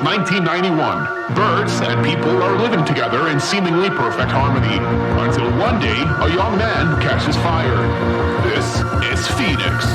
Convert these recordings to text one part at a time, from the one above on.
1991. Birds and people are living together in seemingly perfect harmony, until one day a young man catches fire. This is Phoenix.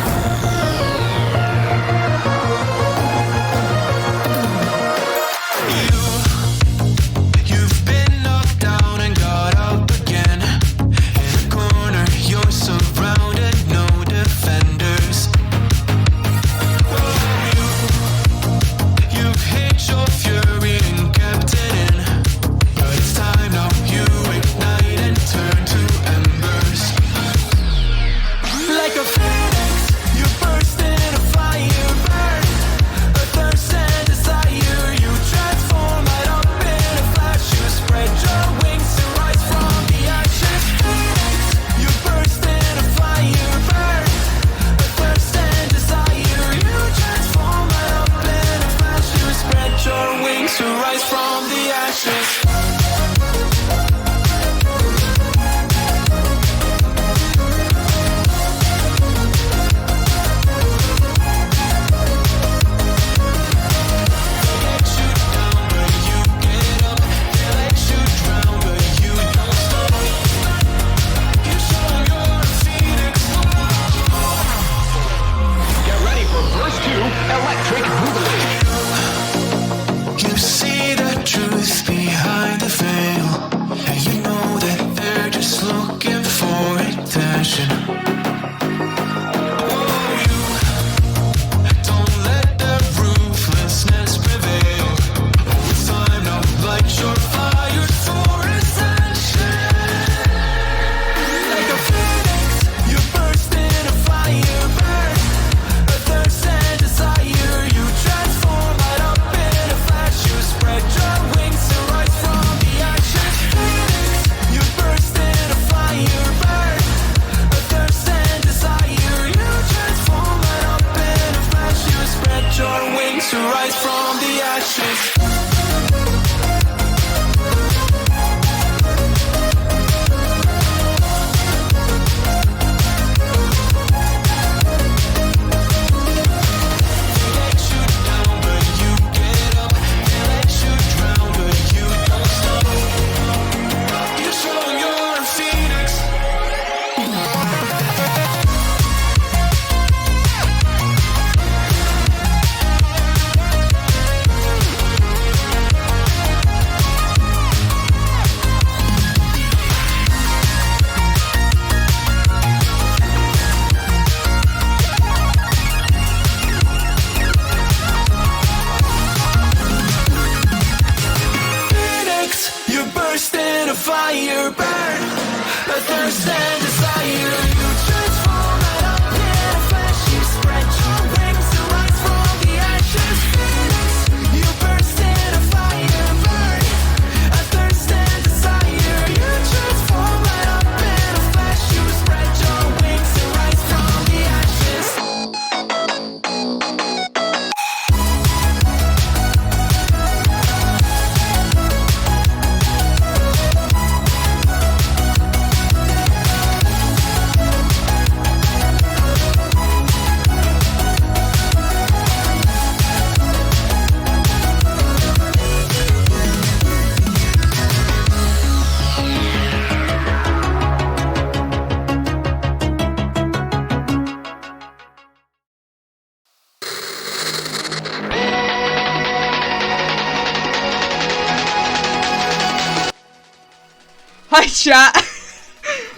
Hi chat!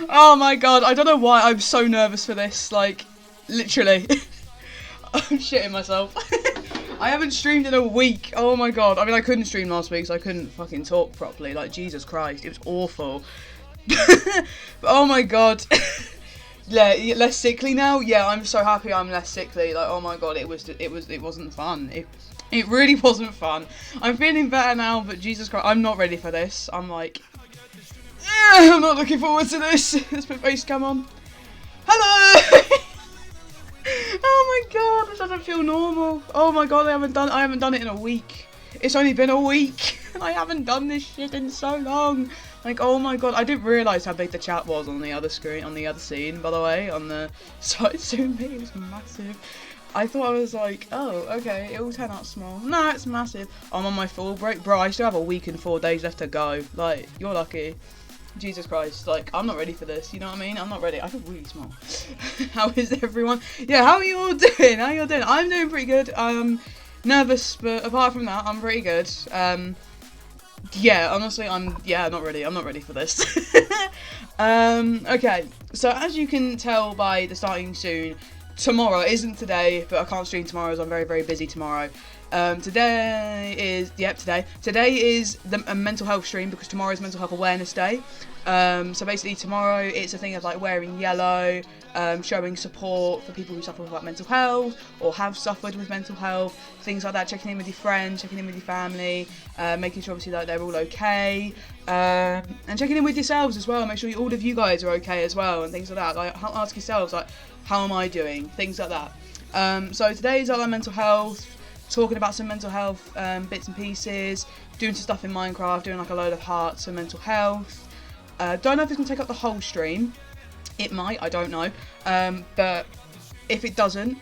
Oh my god, I don't know why I'm so nervous for this, like, literally. I'm shitting myself. I haven't streamed in a week, oh my god. I mean, I couldn't stream last week, so I couldn't fucking talk properly, like, Jesus Christ, it was awful. But, oh my god. Yeah, less sickly now? Yeah, I'm so happy I'm less sickly, like, oh my god, it wasn't fun. It really wasn't fun. I'm feeling better now, but Jesus Christ, I'm not ready for this. I'm like, I'm not looking forward to this. Let's put face cam on. Hello! Oh my god, this doesn't feel normal. Oh my god, I haven't done it in a week. It's only been a week. I haven't done this shit in so long. Like, oh my god, I didn't realise how big the chat was on the other screen, on the other scene, by the way, on the side zoom me, it was massive. I thought I was like, oh, okay, it will turn out small. No, it's massive. I'm on my full break. Bro, I still have a week and 4 days left to go. Like, you're lucky. Jesus Christ, like, I'm not ready for this, you know what I mean? I'm not ready. I feel really small. How is everyone? Yeah, how are you all doing? How are you all doing? I'm doing pretty good. Nervous, but apart from that, I'm pretty good. Yeah, honestly, I'm not ready. I'm not ready for this. Okay, so as you can tell by the starting soon, tomorrow isn't today, but I can't stream tomorrow as I'm very, very busy tomorrow. Today is a mental health stream because tomorrow is Mental Health Awareness Day. So basically tomorrow it's a thing of like wearing yellow, showing support for people who suffer with like mental health or have suffered with mental health, things like that, checking in with your friends, checking in with your family, making sure obviously that they're all okay, and checking in with yourselves as well, make sure all of you guys are okay as well and things like that. Like ask yourselves like, how am I doing? Things like that. So today is all our mental health, talking about some mental health bits and pieces, doing some stuff in Minecraft, doing like a load of hearts for mental health. Don't know if it's going to take up the whole stream. It might, I don't know. But if it doesn't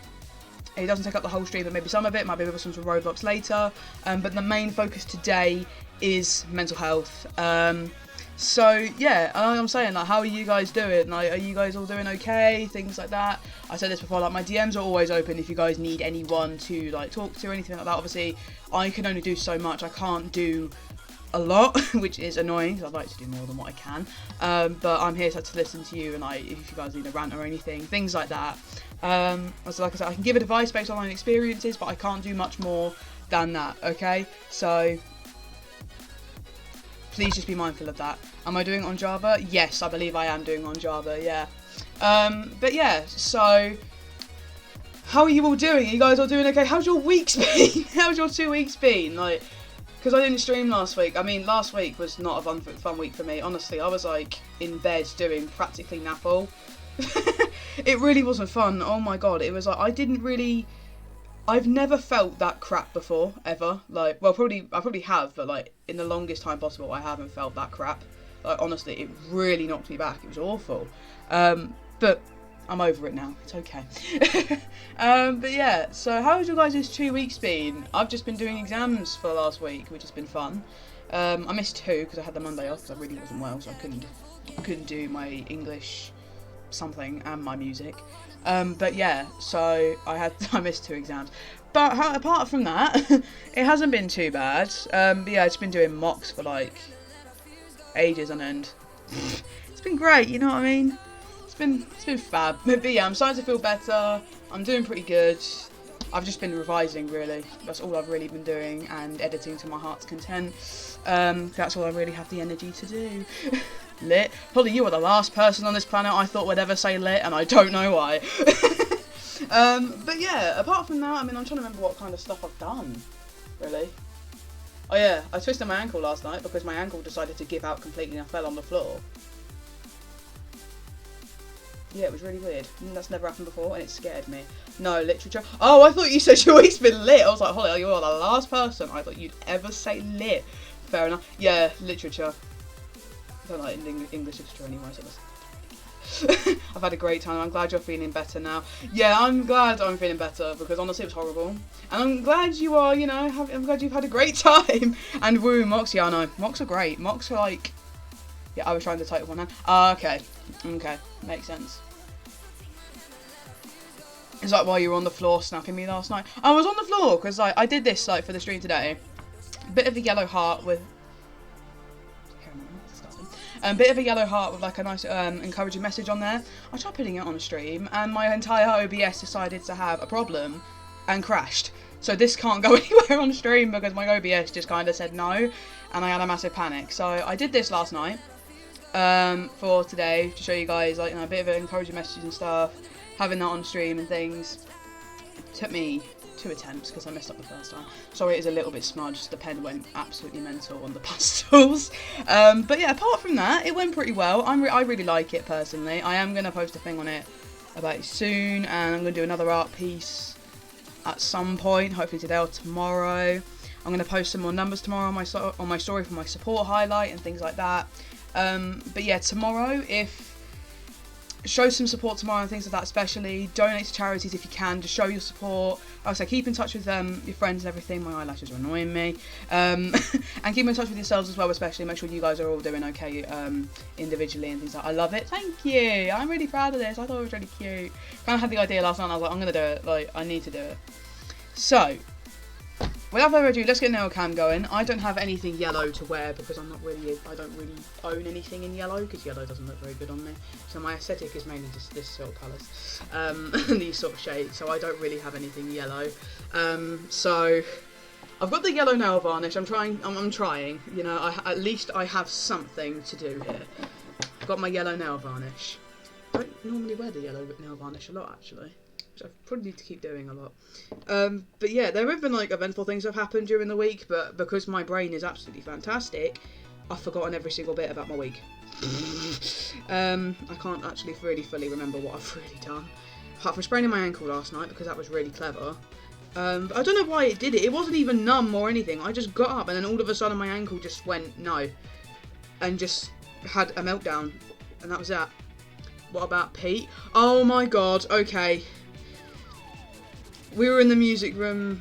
take up the whole stream, but maybe some of it, might be with some Roblox later. But the main focus today is mental health. So yeah, I'm saying, like, how are you guys doing? Like, are you guys all doing okay? Things like that. I said this before, like, my DMs are always open if you guys need anyone to like talk to or anything like that. Obviously, I can only do so much. I can't do a lot, which is annoying because I'd like to do more than what I can. But I'm here to listen to you, and if you guys need a rant or anything, things like that. So like I said, I can give advice based on my own experiences, but I can't do much more than that. Okay, so please just be mindful of that. Am I doing it on Java? Yes, I believe I am doing it on Java, yeah. But yeah, so how are you all doing? Are you guys all doing okay? How's your weeks been? How's your 2 weeks been? Like, because I didn't stream last week. I mean, last week was not a fun week for me. Honestly, I was like in bed doing practically naffle. It really wasn't fun. Oh my god, it was like I've never felt that crap before, ever. Like, well, I probably have, but like in the longest time possible, I haven't felt that crap. Like, honestly, it really knocked me back. It was awful. But I'm over it now. It's okay. But yeah, so how's your guys' 2 weeks been? I've just been doing exams for the last week, which has been fun. I missed 2 because I had the Monday off because I really wasn't well, so I couldn't do my English something and my music. But yeah, so I missed 2 exams. But apart from that, it hasn't been too bad. But yeah, I've just been doing mocks for like ages on end. It's been great, you know what I mean? It's been fab. But yeah, I'm starting to feel better. I'm doing pretty good. I've just been revising, really. That's all I've really been doing, and editing to my heart's content. That's all I really have the energy to do. Lit. Probably you are the last person on this planet I thought would ever say lit, and I don't know why. But yeah, apart from that, I mean, I'm trying to remember what kind of stuff I've done, really. Oh yeah, I twisted my ankle last night because my ankle decided to give out completely and I fell on the floor. Yeah, it was really weird. That's never happened before and it scared me. No, literature. Oh, I thought you said your week's been lit. I was like, Holly, you are the last person I thought you'd ever say lit. Fair enough. Yeah, literature. I don't like English literature anyway, so that's... I've had a great time. I'm glad you're feeling better now. Yeah, I'm glad I'm feeling better because honestly it was horrible. And I'm glad you are, you know, I'm glad you've had a great time. And woo, mocks, yeah, I know. Mocks are great. Mocks are like... Yeah, I was trying to type with one hand. Ah, okay. Okay, makes sense. It's like while you were on the floor snapping me last night. I was on the floor because like, I did this like for the stream today. A bit of a yellow heart with... A bit of a yellow heart with like a nice encouraging message on there. I tried putting it on a stream and my entire OBS decided to have a problem and crashed. So this can't go anywhere on stream because my OBS just kind of said no and I had a massive panic. So I did this last night for today to show you guys like, you know, a bit of an encouraging message and stuff, having that on stream and things. It took me 2 attempts because I messed up the first time. Sorry, it is a little bit smudged. The pen went absolutely mental on the pastels. But yeah, apart from that, it went pretty well. I really like it personally. I am going to post a thing on it about it soon, and I'm going to do another art piece at some point, hopefully today or tomorrow. I'm going to post some more numbers tomorrow on my story for my support highlight and things like that. But yeah, tomorrow, if show some support tomorrow and things like that, especially. Donate to charities if you can, just show your support. Like I say, keep in touch with your friends and everything. My eyelashes are annoying me. And keep in touch with yourselves as well, especially. Make sure you guys are all doing okay individually and things like that. I love it. Thank you. I'm really proud of this. I thought it was really cute. Kind of had the idea last night and I was like, I'm going to do it. Like, I need to do it. So, without further ado, let's get nail cam going. I don't have anything yellow to wear because I don't really own anything in yellow because yellow doesn't look very good on me. So my aesthetic is mainly just this sort of colours, and these sort of shades. So I don't really have anything yellow. So I've got the yellow nail varnish. I'm trying. You know, at least I have something to do here. I've got my yellow nail varnish. I don't normally wear the yellow nail varnish a lot actually. I probably need to keep doing a lot. But yeah, there have been like eventful things that have happened during the week, but because my brain is absolutely fantastic, I've forgotten every single bit about my week. I can't actually really fully remember what I've really done. Apart from spraining my ankle last night, because that was really clever. But I don't know why it did it. It wasn't even numb or anything. I just got up and then all of a sudden my ankle just went no. And just had a meltdown. And that was that. What about Pete? Oh my god, okay. We were in the music room.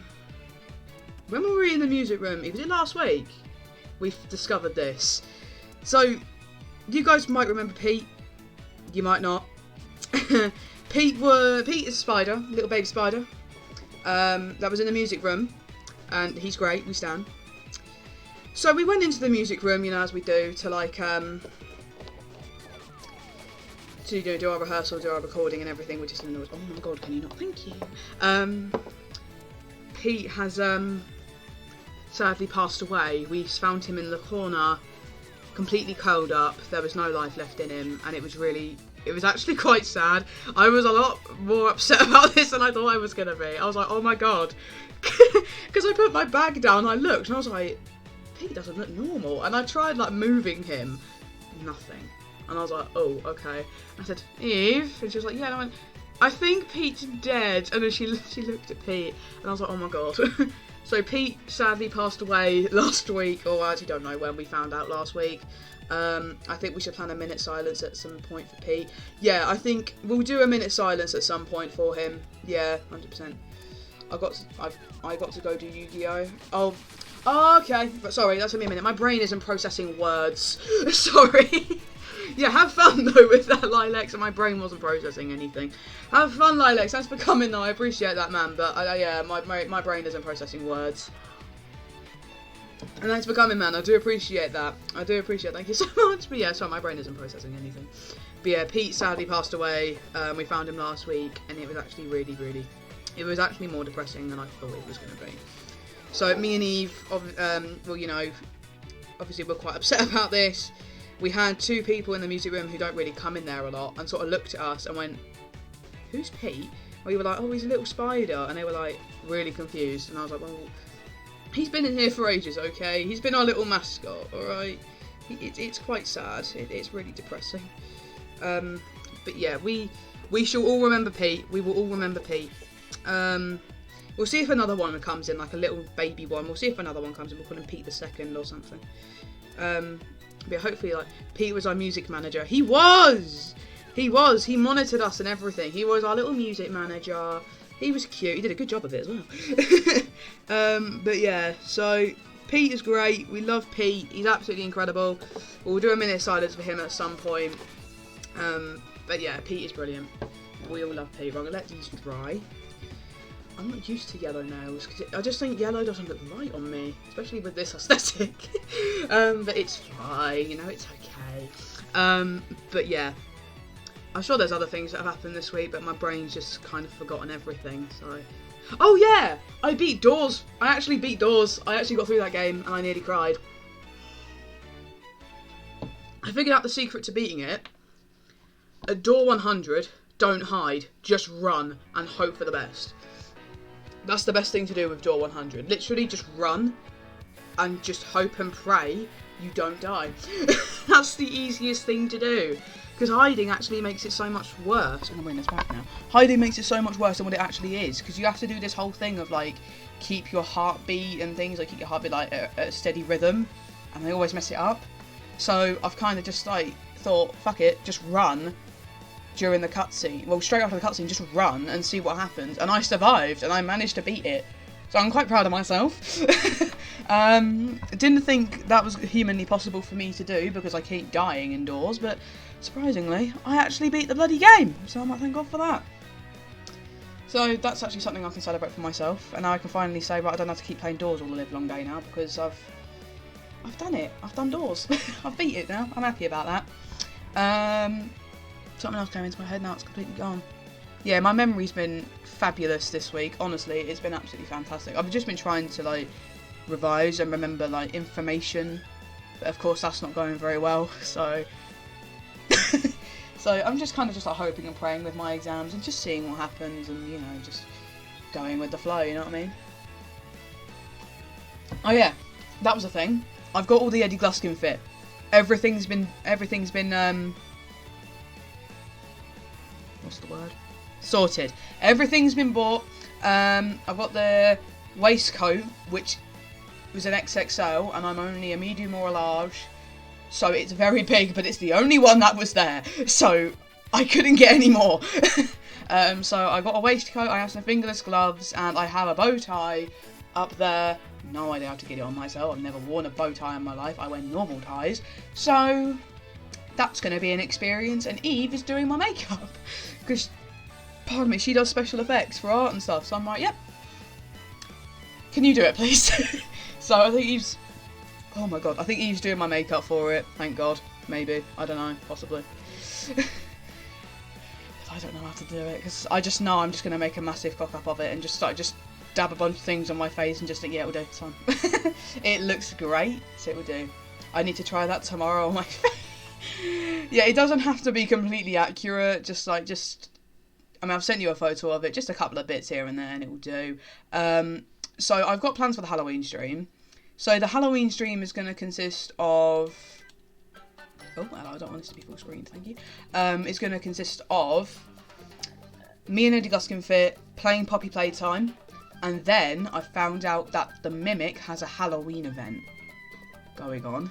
When were we in the music room? Was it last week? We've discovered this. So, you guys might remember Pete. You might not. Pete is a spider, little baby spider. That was in the music room, and he's great. We stan. So we went into the music room, you know, as we do, to like to do our rehearsal, do our recording and everything. We just in the oh my god, can you not? Thank you. Pete has sadly passed away. We found him in the corner, completely curled up. There was no life left in him, and it was actually quite sad. I was a lot more upset about this than I thought I was gonna be. I was like, oh my god, because I put my bag down, I looked, and I was like, Pete doesn't look normal. And I tried like moving him, nothing. And I was like, oh, okay. I said, Eve, and she was like, yeah. And I went, I think Pete's dead. And then she looked at Pete, and I was like, oh my god. So Pete sadly passed away last week, or I actually don't know when. We found out last week. I think we should plan a minute silence at some point for Pete. Yeah, I think we'll do a minute silence at some point for him. Yeah, 100%. I got to go do Yu-Gi-Oh. Oh, okay. But sorry, that took me a minute. My brain isn't processing words. Sorry. Yeah, have fun though with that, Lilacs, and my brain wasn't processing anything. Have fun, Lilacs. Thanks for coming though. I appreciate that, man. But yeah, my brain isn't processing words. And thanks for coming, man. I do appreciate that. I do appreciate it. Thank you so much. But yeah, sorry, my brain isn't processing anything. But yeah, Pete sadly passed away. We found him last week, and it was actually really, it was actually more depressing than I thought it was going to be. So me and Eve, well, you know, obviously we're quite upset about this. We had two people in the music room who don't really come in there a lot and sort of looked at us and went, who's Pete? We were like, oh, he's a little spider. And they were like, really confused. And I was like, well, he's been in here for ages, okay? He's been our little mascot, alright? It's quite sad. It's really depressing. But yeah, we shall all remember Pete. We will all remember Pete. We'll see if another one comes in, like a little baby one. We'll see if another one comes in. We'll call him Pete the Second or something. But hopefully, like, Pete was our music manager. He was! He monitored us and everything. He was our little music manager. He was cute. He did a good job of it as well. But yeah, so Pete is great. We love Pete. He's absolutely incredible. We'll do a minute silence for him at some point. But yeah, Pete is brilliant. We all love Pete. I'm going to let these dry. I'm not used to yellow nails because I just think yellow doesn't look right on me, especially with this aesthetic. But it's fine, you know, it's okay. But yeah, I'm sure there's other things that have happened this week, but my brain's just kind of forgotten everything. So, oh yeah, I beat Doors. I actually beat Doors. I actually got through that game and I nearly cried. I figured out the secret to beating it. At door 100, don't hide, just run and hope for the best. That's the best thing to do with door 100. Literally just run and just hope and pray you don't die. That's the easiest thing to do. Because hiding actually makes it so much worse. I'm going to bring this back now. Hiding makes it so much worse than what it actually is. Because you have to do this whole thing of like, keep your heartbeat and things. Like keep your heartbeat like at a steady rhythm. And they always mess it up. So I've kind of just like thought, fuck it, just run. during the cutscene. Well, straight after the cutscene, just run and see what happens. And I survived, and I managed to beat it. So I'm quite proud of myself. Didn't think that was humanly possible for me to do because I keep dying indoors, but surprisingly, I actually beat the bloody game. So I might thank God for that. So that's actually something I can celebrate for myself. And now I can finally say, right, I don't have to keep playing doors all the live long day now because I've done it. I've done doors. I've beat it now. I'm happy about that. Something else came into my head, now it's completely gone. Yeah, my memory's been fabulous this week. Honestly, it's been absolutely fantastic. I've just been trying to like revise and remember like information, but of course that's not going very well. So, so I'm just kind of just like hoping and praying with my exams and just seeing what happens and, you know, just going with the flow. You know what I mean? Oh yeah, that was a thing. I've got all the Eddie Gluskin fit. Everything's been what's the word? Sorted. Everything's been bought. I've got the waistcoat, which was an XXL, and I'm only a medium or a large, so it's very big, but it's the only one that was there, so I couldn't get any more. So I got a waistcoat, I have some fingerless gloves, and I have a bow tie up there. No idea how to get it on myself. I've never worn a bow tie in my life. I wear normal ties, so that's going to be an experience. And Eve is doing my makeup because, pardon me, she does special effects for art and stuff. So I'm like, yep. Can you do it, please? So I think Eve's... Oh my god, I think Eve's doing my makeup for it. Thank God. Maybe. I don't know. Possibly. I don't know how to do it because I just know I'm just going to make a massive cock up of it and just dab a bunch of things on my face and just think, yeah, it'll do. It's fine. It looks great, so it will do. I need to try that tomorrow on my face. Yeah, it doesn't have to be completely accurate. I mean, I've sent you a photo of it, just a couple of bits here and there, and it will do. So I've got plans for the Halloween stream. So the Halloween stream is going to consist of... Oh, hello, I don't want this to be full screen, thank you. It's going to consist of me and Eddie Gluskin Fit playing Poppy Playtime, and then I found out that the Mimic has a Halloween event going on,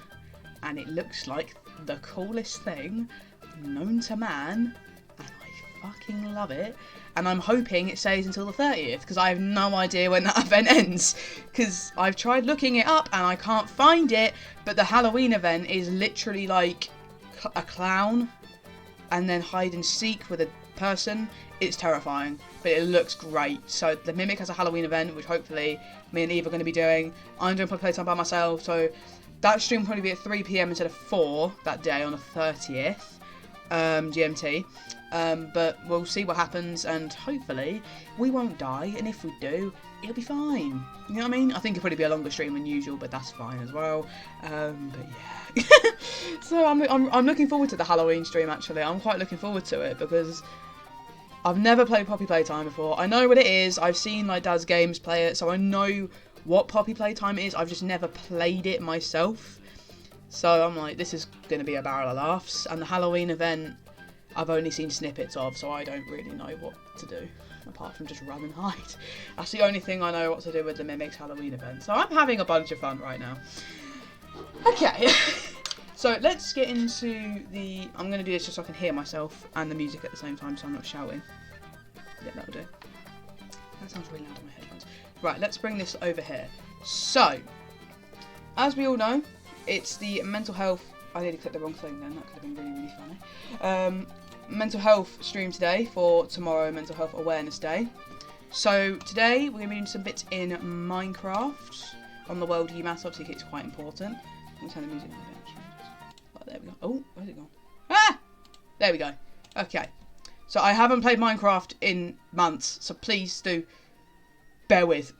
and it looks like the coolest thing known to man, and I fucking love it. And I'm hoping it stays until the 30th, because I have no idea when that event ends, because I've tried looking it up and I can't find it, but the Halloween event is literally like a clown and then hide and seek with a person. It's terrifying, but it looks great. So the Mimic has a Halloween event, which hopefully me and Eve are going to be doing. I'm doing Playtime by myself, so that stream will probably be at 3 PM instead of 4 that day on the 30th, GMT. But we'll see what happens, and hopefully we won't die, and if we do, it'll be fine. You know what I mean? I think it'll probably be a longer stream than usual, but that's fine as well. But yeah. So I'm looking forward to the Halloween stream, actually. I'm quite looking forward to it, because I've never played Poppy Playtime before. I know what it is. I've seen like Dad's Games play it, so I know what Poppy Playtime is. I've just never played it myself. So I'm like, this is going to be a barrel of laughs. And the Halloween event, I've only seen snippets of, so I don't really know what to do, apart from just run and hide. That's the only thing I know what to do with the Mimic's Halloween event. So I'm having a bunch of fun right now. Okay. So let's get into the... I'm going to do this just so I can hear myself and the music at the same time, so I'm not shouting. Yeah, that'll do. That sounds really loud on my headphones. Right, let's bring this over here. So, as we all know, it's the mental health... I nearly clicked the wrong thing then, that could have been really, really funny. Mental health stream today for tomorrow, Mental Health Awareness Day. So today we're going to be doing some bits in Minecraft on the world UMass. Obviously it's quite important. I'm going to turn the music down. Oh, there we go. Oh, where's it gone? Ah! There we go. Okay. So I haven't played Minecraft in months, so please do bear with.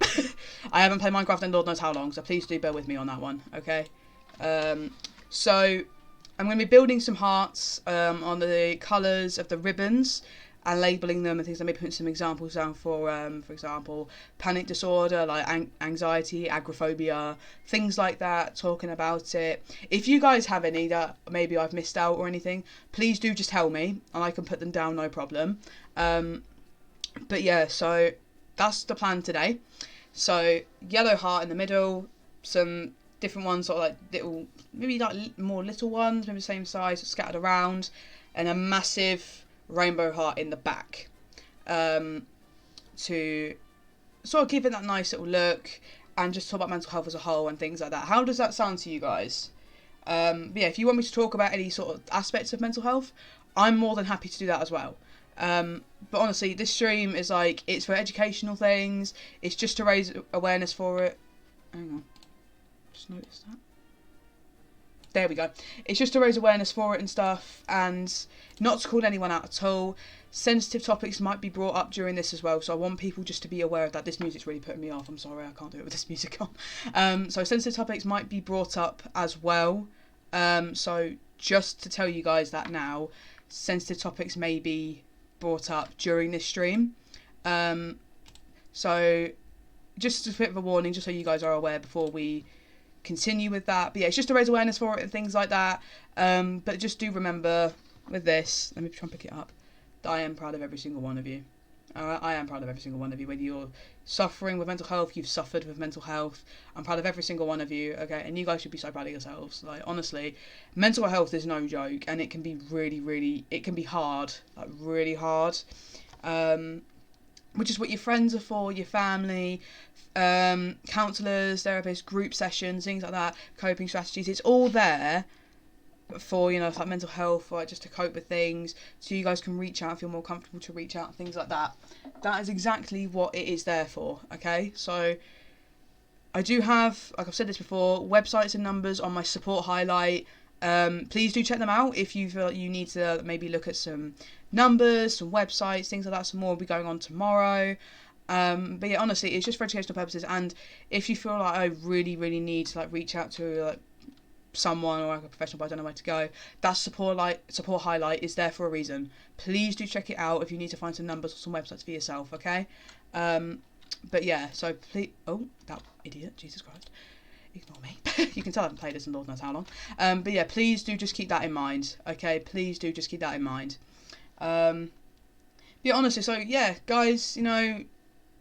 I haven't played Minecraft in Lord knows how long, so please do bear with me on that one, okay? So I'm going to be building some hearts on the colours of the ribbons and labelling them and things. I may put some examples down for example, panic disorder, like anxiety, agoraphobia, things like that, talking about it. If you guys have any that maybe I've missed out or anything, please do just tell me and I can put them down, no problem. But yeah, so that's the plan today. So yellow heart in the middle, some different ones, sort of like little, maybe like more little ones, maybe the same size, scattered around, and a massive rainbow heart in the back, to sort of give it that nice little look and just talk about mental health as a whole and things like that. How does that sound to you guys? But yeah, if you want me to talk about any sort of aspects of mental health, I'm more than happy to do that as well. But honestly, this stream is like, it's for educational things. It's just to raise awareness for it. Hang on. Just noticed that. There we go. It's just to raise awareness for it and stuff, and not to call anyone out at all. Sensitive topics might be brought up during this as well, so I want people just to be aware of that. This music's really putting me off. I'm sorry, I can't do it with this music on. So sensitive topics might be brought up as well. So just to tell you guys that now, sensitive topics may be brought up during this stream. So just a bit of a warning, just so you guys are aware before we continue with that. But yeah, it's just to raise awareness for it and things like that. But just do remember with this, let me try and pick it up, that I am proud of every single one of you. I am proud of every single one of you. Whether you're suffering with mental health, you've suffered with mental health, I'm proud of every single one of you, okay? And you guys should be so proud of yourselves. Like, honestly, mental health is no joke, and it can be really, really, it can be hard, like really hard. Which is what your friends are for, your family, counsellors, therapists, group sessions, things like that, coping strategies. It's all there for, you know, like mental health, or just to cope with things, so you guys can reach out, feel more comfortable to reach out, things like that. That is exactly what it is there for, okay? So I do have, like I've said this before, websites and numbers on my support highlight. Please do check them out if you feel like you need to maybe look at some numbers, some websites, things like that. Some more will be going on tomorrow. But yeah, honestly, it's just for educational purposes. And if you feel like I really, really need to like reach out to like someone or like a professional, but I don't know where to go, that support highlight is there for a reason. Please do check it out if you need to find some numbers or some websites for yourself, okay? But yeah, so please, oh, that idiot, Jesus Christ, ignore me. You can tell I haven't played this in Lord knows how long. But yeah, please do just keep that in mind, okay? Please do just keep that in mind. Yeah, honestly, so yeah, guys, you know,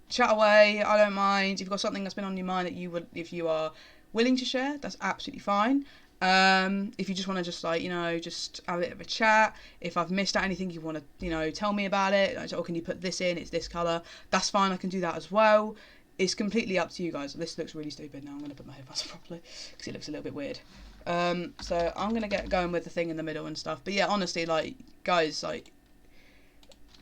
chat away, I don't mind. If you've got something that's been on your mind that you would, if you are willing to share, that's absolutely fine. If you just want to just like, you know, just have a bit of a chat, if I've missed out anything, you want to, you know, tell me about it, like, or can you put this in, it's this colour, that's fine, I can do that as well. It's completely up to you guys. This looks really stupid now. I'm going to put my headphones on properly because it looks a little bit weird. So I'm going to get going with the thing in the middle and stuff. But yeah, honestly, like, guys, like,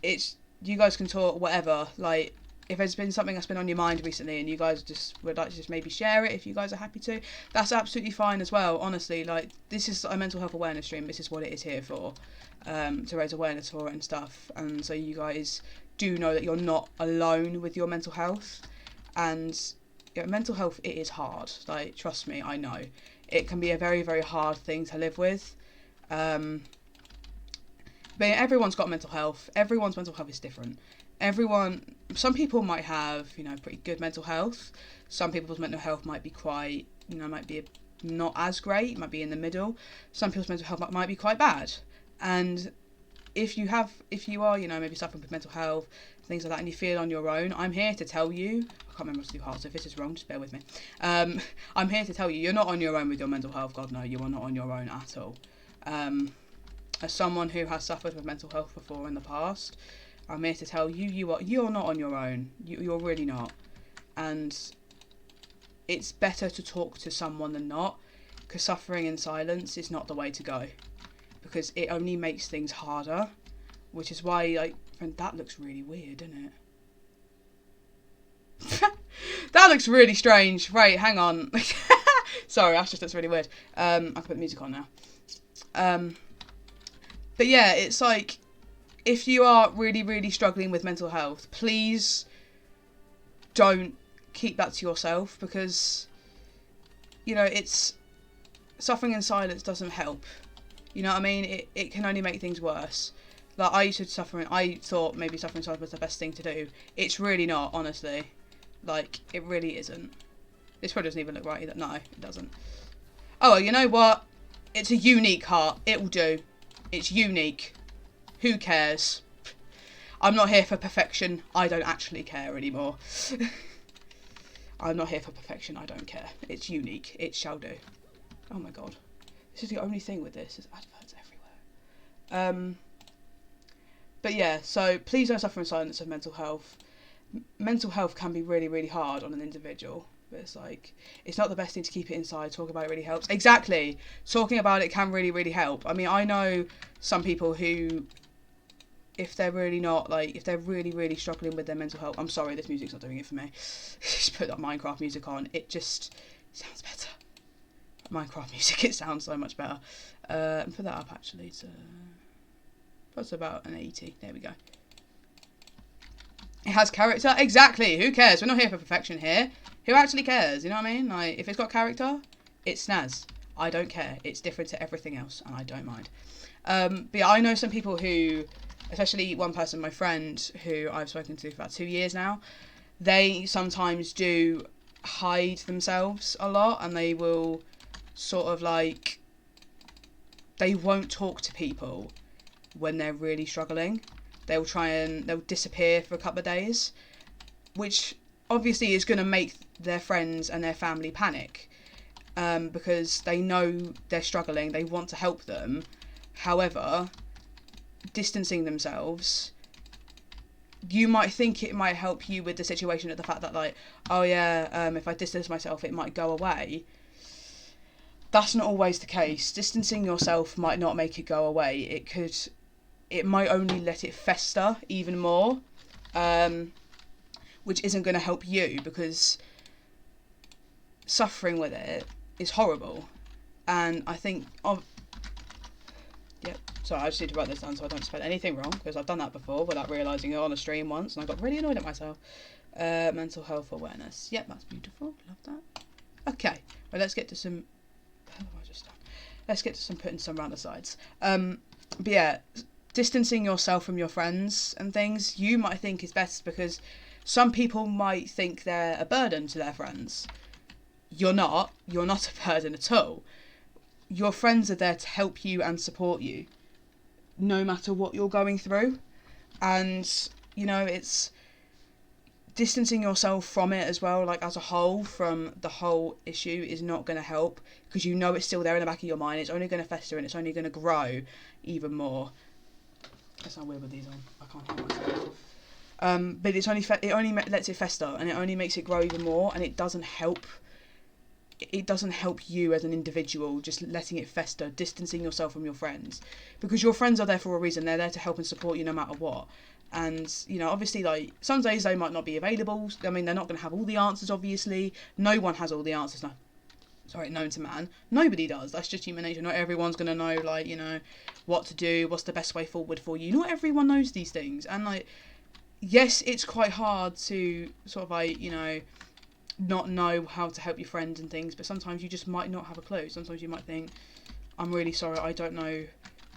it's, you guys can talk whatever. Like, if there's been something that's been on your mind recently and you guys just would like to just maybe share it, if you guys are happy to, that's absolutely fine as well. Honestly, like, this is a mental health awareness stream. This is what it is here for, to raise awareness for it and stuff. And so you guys do know that you're not alone with your mental health. And yeah, mental health, it is hard. Like, trust me, I know. It can be a very, very hard thing to live with. But everyone's got mental health. Everyone's mental health is different. Some people might have, you know, pretty good mental health. Some people's mental health might be quite, you know, might be not as great, might be in the middle. Some people's mental health might be quite bad. And if you are, you know, maybe suffering with mental health, things like that, and you feel on your own, I'm here to tell you, I can't remember what's too hard, so if this is wrong, just bear with me. I'm here to tell you, you're not on your own with your mental health. God, no, you are not on your own at all. As someone who has suffered with mental health before in the past, I'm here to tell you, you're not on your own. You're really not. And it's better to talk to someone than not, because suffering in silence is not the way to go, because it only makes things harder, which is why, like, that looks really weird, doesn't it? That looks really strange. Right, hang on. Sorry, that's really weird. I can put the music on now. But yeah, it's like, if you are really, really struggling with mental health, please don't keep that to yourself, because, you know, it's, suffering in silence doesn't help. You know what I mean? It can only make things worse. Like, I used to suffer, and I thought maybe suffering in silence was the best thing to do. It's really not, honestly. Like, it really isn't. This probably doesn't even look right either. No, it doesn't. Oh, well, you know what? It's a unique heart. It will do. It's unique. Who cares? I'm not here for perfection. I don't actually care anymore. I'm not here for perfection. I don't care. It's unique. It shall do. Oh my god. This is the only thing with this. There's adverts everywhere. But yeah, so please don't suffer in silence of mental health. Mental health can be really, really hard on an individual. But it's like, it's not the best thing to keep it inside. Talk about it really helps. Exactly. Talking about it can really, really help. I mean, I know some people who, if they're really not, like, if they're really, really struggling with their mental health, I'm sorry, this music's not doing it for me. Just put that Minecraft music on. It just sounds better. Minecraft music, it sounds so much better. And put that up, actually, to... That's about an 80. There we go. It has character. Exactly. Who cares? We're not here for perfection here. Who actually cares? You know what I mean? Like, if it's got character, it's snaz. I don't care. It's different to everything else, and I don't mind. But yeah, I know some people who, especially one person, my friend, who I've spoken to for about 2 years now, they sometimes do hide themselves a lot, and they will sort of like, they won't talk to people when they're really struggling. They'll disappear for a couple of days, which obviously is going to make their friends and their family panic, because they know they're struggling, they want to help them. However, distancing themselves, you might think it might help you with the situation of the fact that, like, oh yeah, if I distance myself, it might go away. That's not always the case. Distancing yourself might not make it go away. It might only let it fester even more, which isn't going to help you, because suffering with it is horrible. And I think, sorry, I just need to write this down so I don't spell anything wrong, because I've done that before without realising it on a stream once, and I got really annoyed at myself. Mental health awareness. Yep, that's beautiful. Love that. Okay, well, let's get to some... Let's get to some putting some around the sides. But yeah, distancing yourself from your friends and things, you might think is best, because some people might think they're a burden to their friends. You're not a burden at all. Your friends are there to help you and support you, no matter what you're going through. And, you know, it's distancing yourself from it as well, like as a whole, from the whole issue, is not going to help, because you know it's still there in the back of your mind. It's only going to fester, and it's only going to grow even more. That sounds weird with these on. I can't hear myself. But it only lets it fester, and it only makes it grow even more, and it doesn't help. It doesn't help you as an individual, just letting it fester, distancing yourself from your friends, because your friends are there for a reason. They're there to help and support you no matter what. And, you know, obviously, like, some days they might not be available. I mean, they're not going to have all the answers, obviously. No one has all the answers, known to man. Nobody does. That's just human nature. Not everyone's going to know, like, you know, what to do, what's the best way forward for you. Not everyone knows these things. And, like, yes, it's quite hard to sort of, like, you know, not know how to help your friends and things, but sometimes you just might not have a clue. Sometimes you might think, I'm really sorry, I don't know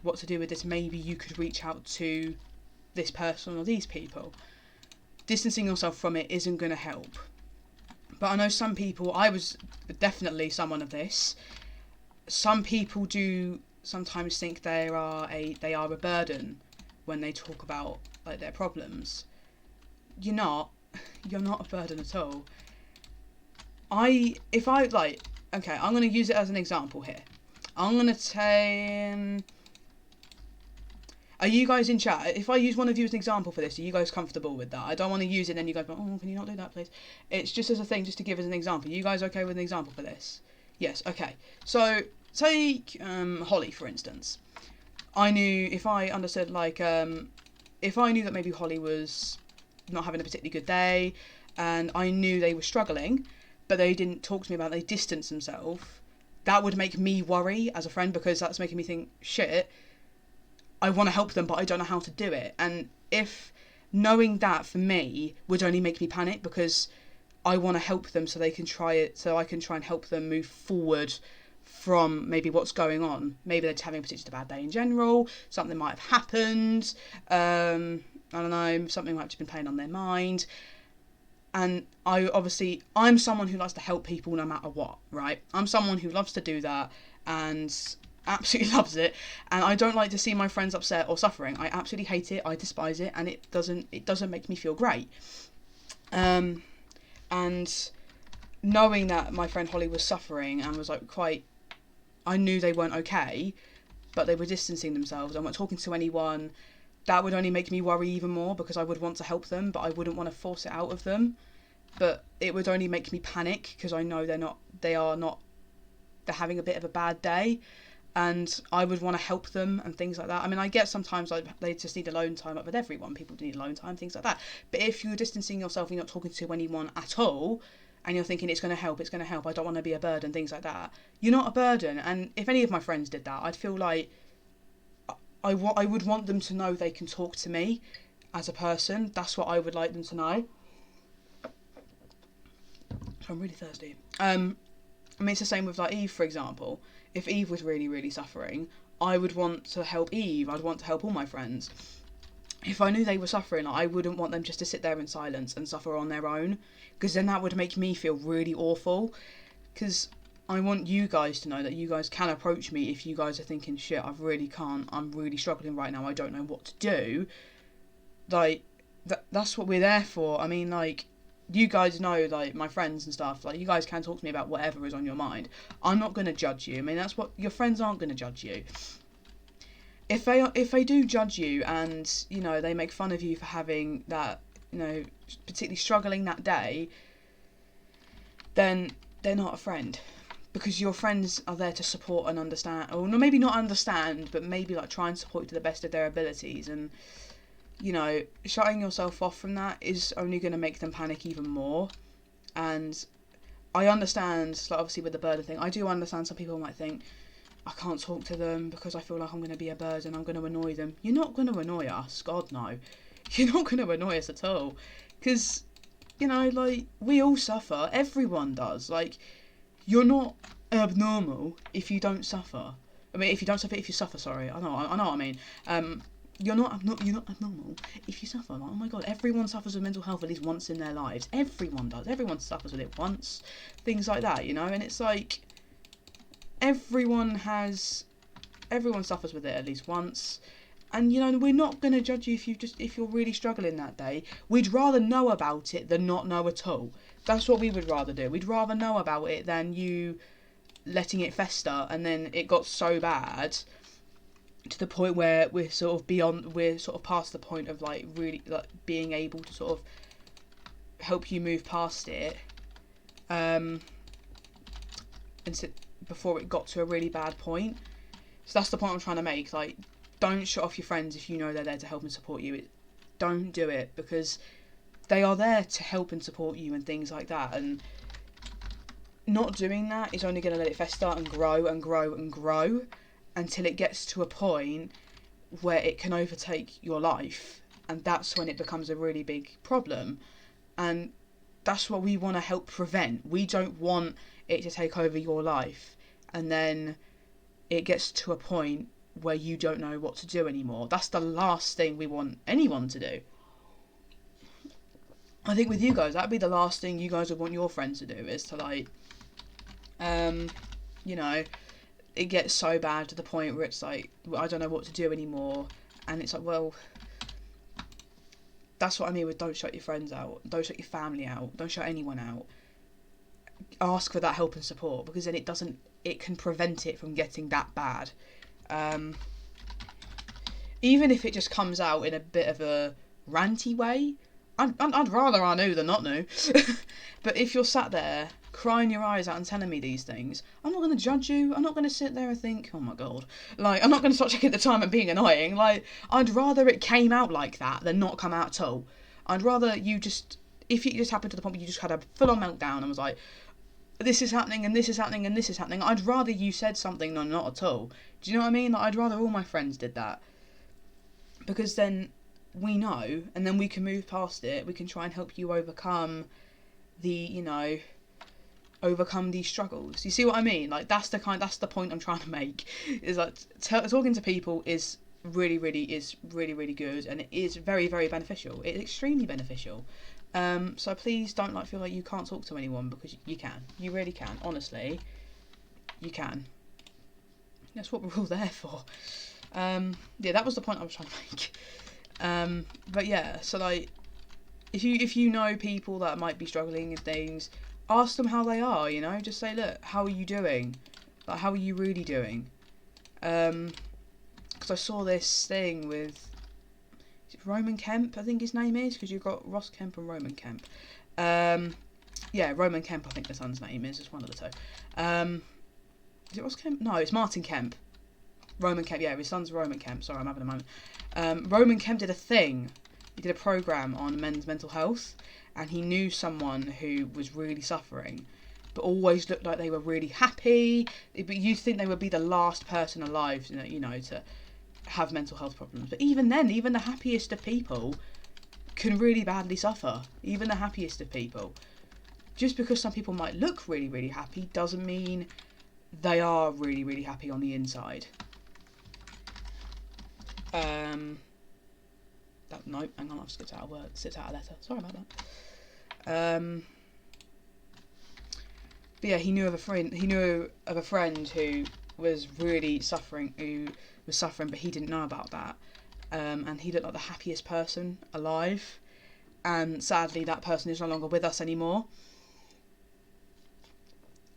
what to do with this. Maybe you could reach out to this person or these people. Distancing yourself from it isn't going to help. But I know some people, I was definitely someone of this. Some people do sometimes think they are a burden when they talk about, like, their problems. You're not a burden at all. Okay, I'm going to use it as an example here. I'm going to say, are you guys in chat? If I use one of you as an example for this, are you guys comfortable with that? I don't want to use it and then you guys go, oh, can you not do that, please? It's just as a thing, just to give as an example. Are you guys okay with an example for this? Yes, okay. So, take Holly, for instance. I knew, if I understood, like, if I knew that maybe Holly was not having a particularly good day, and I knew they were struggling, but they didn't talk to me about it, they distanced themselves, that would make me worry as a friend, because that's making me think, shit, I want to help them, but I don't know how to do it. And if knowing that, for me, would only make me panic, because I want to help them so they can try it, so I can try and help them move forward from maybe what's going on. Maybe they're just having a particularly bad day in general, something might have happened, I don't know, something might have just been playing on their mind. And I'm someone who likes to help people no matter what, right? I'm someone who loves to do that and absolutely loves it, and I don't like to see my friends upset or suffering. I absolutely hate it, I despise it, and it doesn't make me feel great. And knowing that my friend Holly was suffering and was like I knew they weren't okay, but they were distancing themselves and weren't talking to anyone, that would only make me worry even more, because I would want to help them, but I wouldn't want to force it out of them. But it would only make me panic, because I know they're having a bit of a bad day, and I would want to help them and things like that. I mean, I get sometimes like they just need alone time, like with everyone, people need alone time, things like that. But if you're distancing yourself and you're not talking to anyone at all, and you're thinking it's going to help, I don't want to be a burden, things like that, you're not a burden. And if any of my friends did that, I'd feel like I would want them to know they can talk to me as a person. That's what I would like them to know. I'm really thirsty. I mean, it's the same with like Eve, for example. If Eve was really, really suffering, I would want to help Eve. I'd want to help all my friends. If I knew they were suffering, I wouldn't want them just to sit there in silence and suffer on their own, because then that would make me feel really awful. Because I want you guys to know that you guys can approach me if you guys are thinking, shit, I really can't, I'm really struggling right now, I don't know what to do. Like, that's what we're there for. I mean, like, you guys know, like, my friends and stuff, like, you guys can talk to me about whatever is on your mind. I'm not going to judge you. I mean, that's what, your friends aren't going to judge you. If they do judge you and, you know, they make fun of you for having that, you know, particularly struggling that day, then they're not a friend. Because your friends are there to support and understand, or maybe not understand, but maybe like try and support you to the best of their abilities. And, you know, shutting yourself off from that is only going to make them panic even more. And I understand, like, obviously with the burden thing, I do understand some people might think, I can't talk to them because I feel like I'm going to be a burden, I'm going to annoy them. You're not going to annoy us, God no. You're not going to annoy us at all. Because, you know, like, we all suffer, everyone does. Like, you're not abnormal if you don't suffer. I mean, if you suffer, sorry. I know what I mean. You're not abnormal if you suffer. Like, oh my God, everyone suffers with mental health at least once in their lives. Everyone does. Everyone suffers with it once. Things like that, you know? And it's like, everyone suffers with it at least once. And, you know, we're not going to judge you if you're really struggling that day. We'd rather know about it than not know at all. That's what we would rather do. We'd rather know about it than you letting it fester, and then it got so bad to the point where we're sort of past the point of like really like being able to sort of help you move past it, and before it got to a really bad point. So that's the point I'm trying to make. Like, don't shut off your friends if you know they're there to help and support you. Don't do it, because they are there to help and support you and things like that. And not doing that is only going to let it fester and grow and grow and grow until it gets to a point where it can overtake your life. And that's when it becomes a really big problem. And that's what we want to help prevent. We don't want it to take over your life and then it gets to a point where you don't know what to do anymore. That's the last thing we want anyone to do. I think with you guys, that'd be the last thing you guys would want your friends to do, is to like, you know, it gets so bad to the point where it's like, I don't know what to do anymore. And it's like, well, that's what I mean with don't shut your friends out, don't shut your family out, don't shut anyone out. Ask for that help and support, because then it can prevent it from getting that bad. Even if it just comes out in a bit of a ranty way, I'd rather I knew than not know. But if you're sat there crying your eyes out and telling me these things, I'm not going to judge you. I'm not going to sit there and think, oh my God. Like, I'm not going to start checking the time and being annoying. Like, I'd rather it came out like that than not come out at all. I'd rather you just, if it just happened to the point where you just had a full-on meltdown and was like, this is happening and this is happening and this is happening, I'd rather you said something than not at all. Do you know what I mean? Like, I'd rather all my friends did that. Because then we know, and then we can move past it. We can try and help you overcome overcome these struggles. You see what I mean? Like, that's the point I'm trying to make. Is like talking to people is really good, and it is very, very beneficial. It's extremely beneficial. So please don't feel like you can't talk to anyone, because you can. You really can. Honestly, you can. That's what we're all there for. Yeah, that was the point I was trying to make. But yeah, so like, if you know people that might be struggling with things, ask them how they are, you know? Just say, look, how are you doing? Like, how are you really doing? Because I saw this thing with, Roman Kemp, I think his name is, because you've got Ross Kemp and Roman Kemp. Yeah, Roman Kemp, I think the son's name is. It's one of the two. Is it Ross Kemp? No, it's Martin Kemp. Roman Kemp, yeah, his son's Roman Kemp. Sorry, I'm having a moment. Roman Kemp did a thing. He did a programme on men's mental health, and he knew someone who was really suffering, but always looked like they were really happy. But you'd think they would be the last person alive, to have mental health problems. But even then, even the happiest of people can really badly suffer. Even the happiest of people. Just because some people might look really, really happy doesn't mean they are really, really happy on the inside. No, hang on, I've skipped out a letter. Sorry about that. But yeah, he knew of a friend who was really suffering, but he didn't know about that. And he looked like the happiest person alive. And sadly, that person is no longer with us anymore.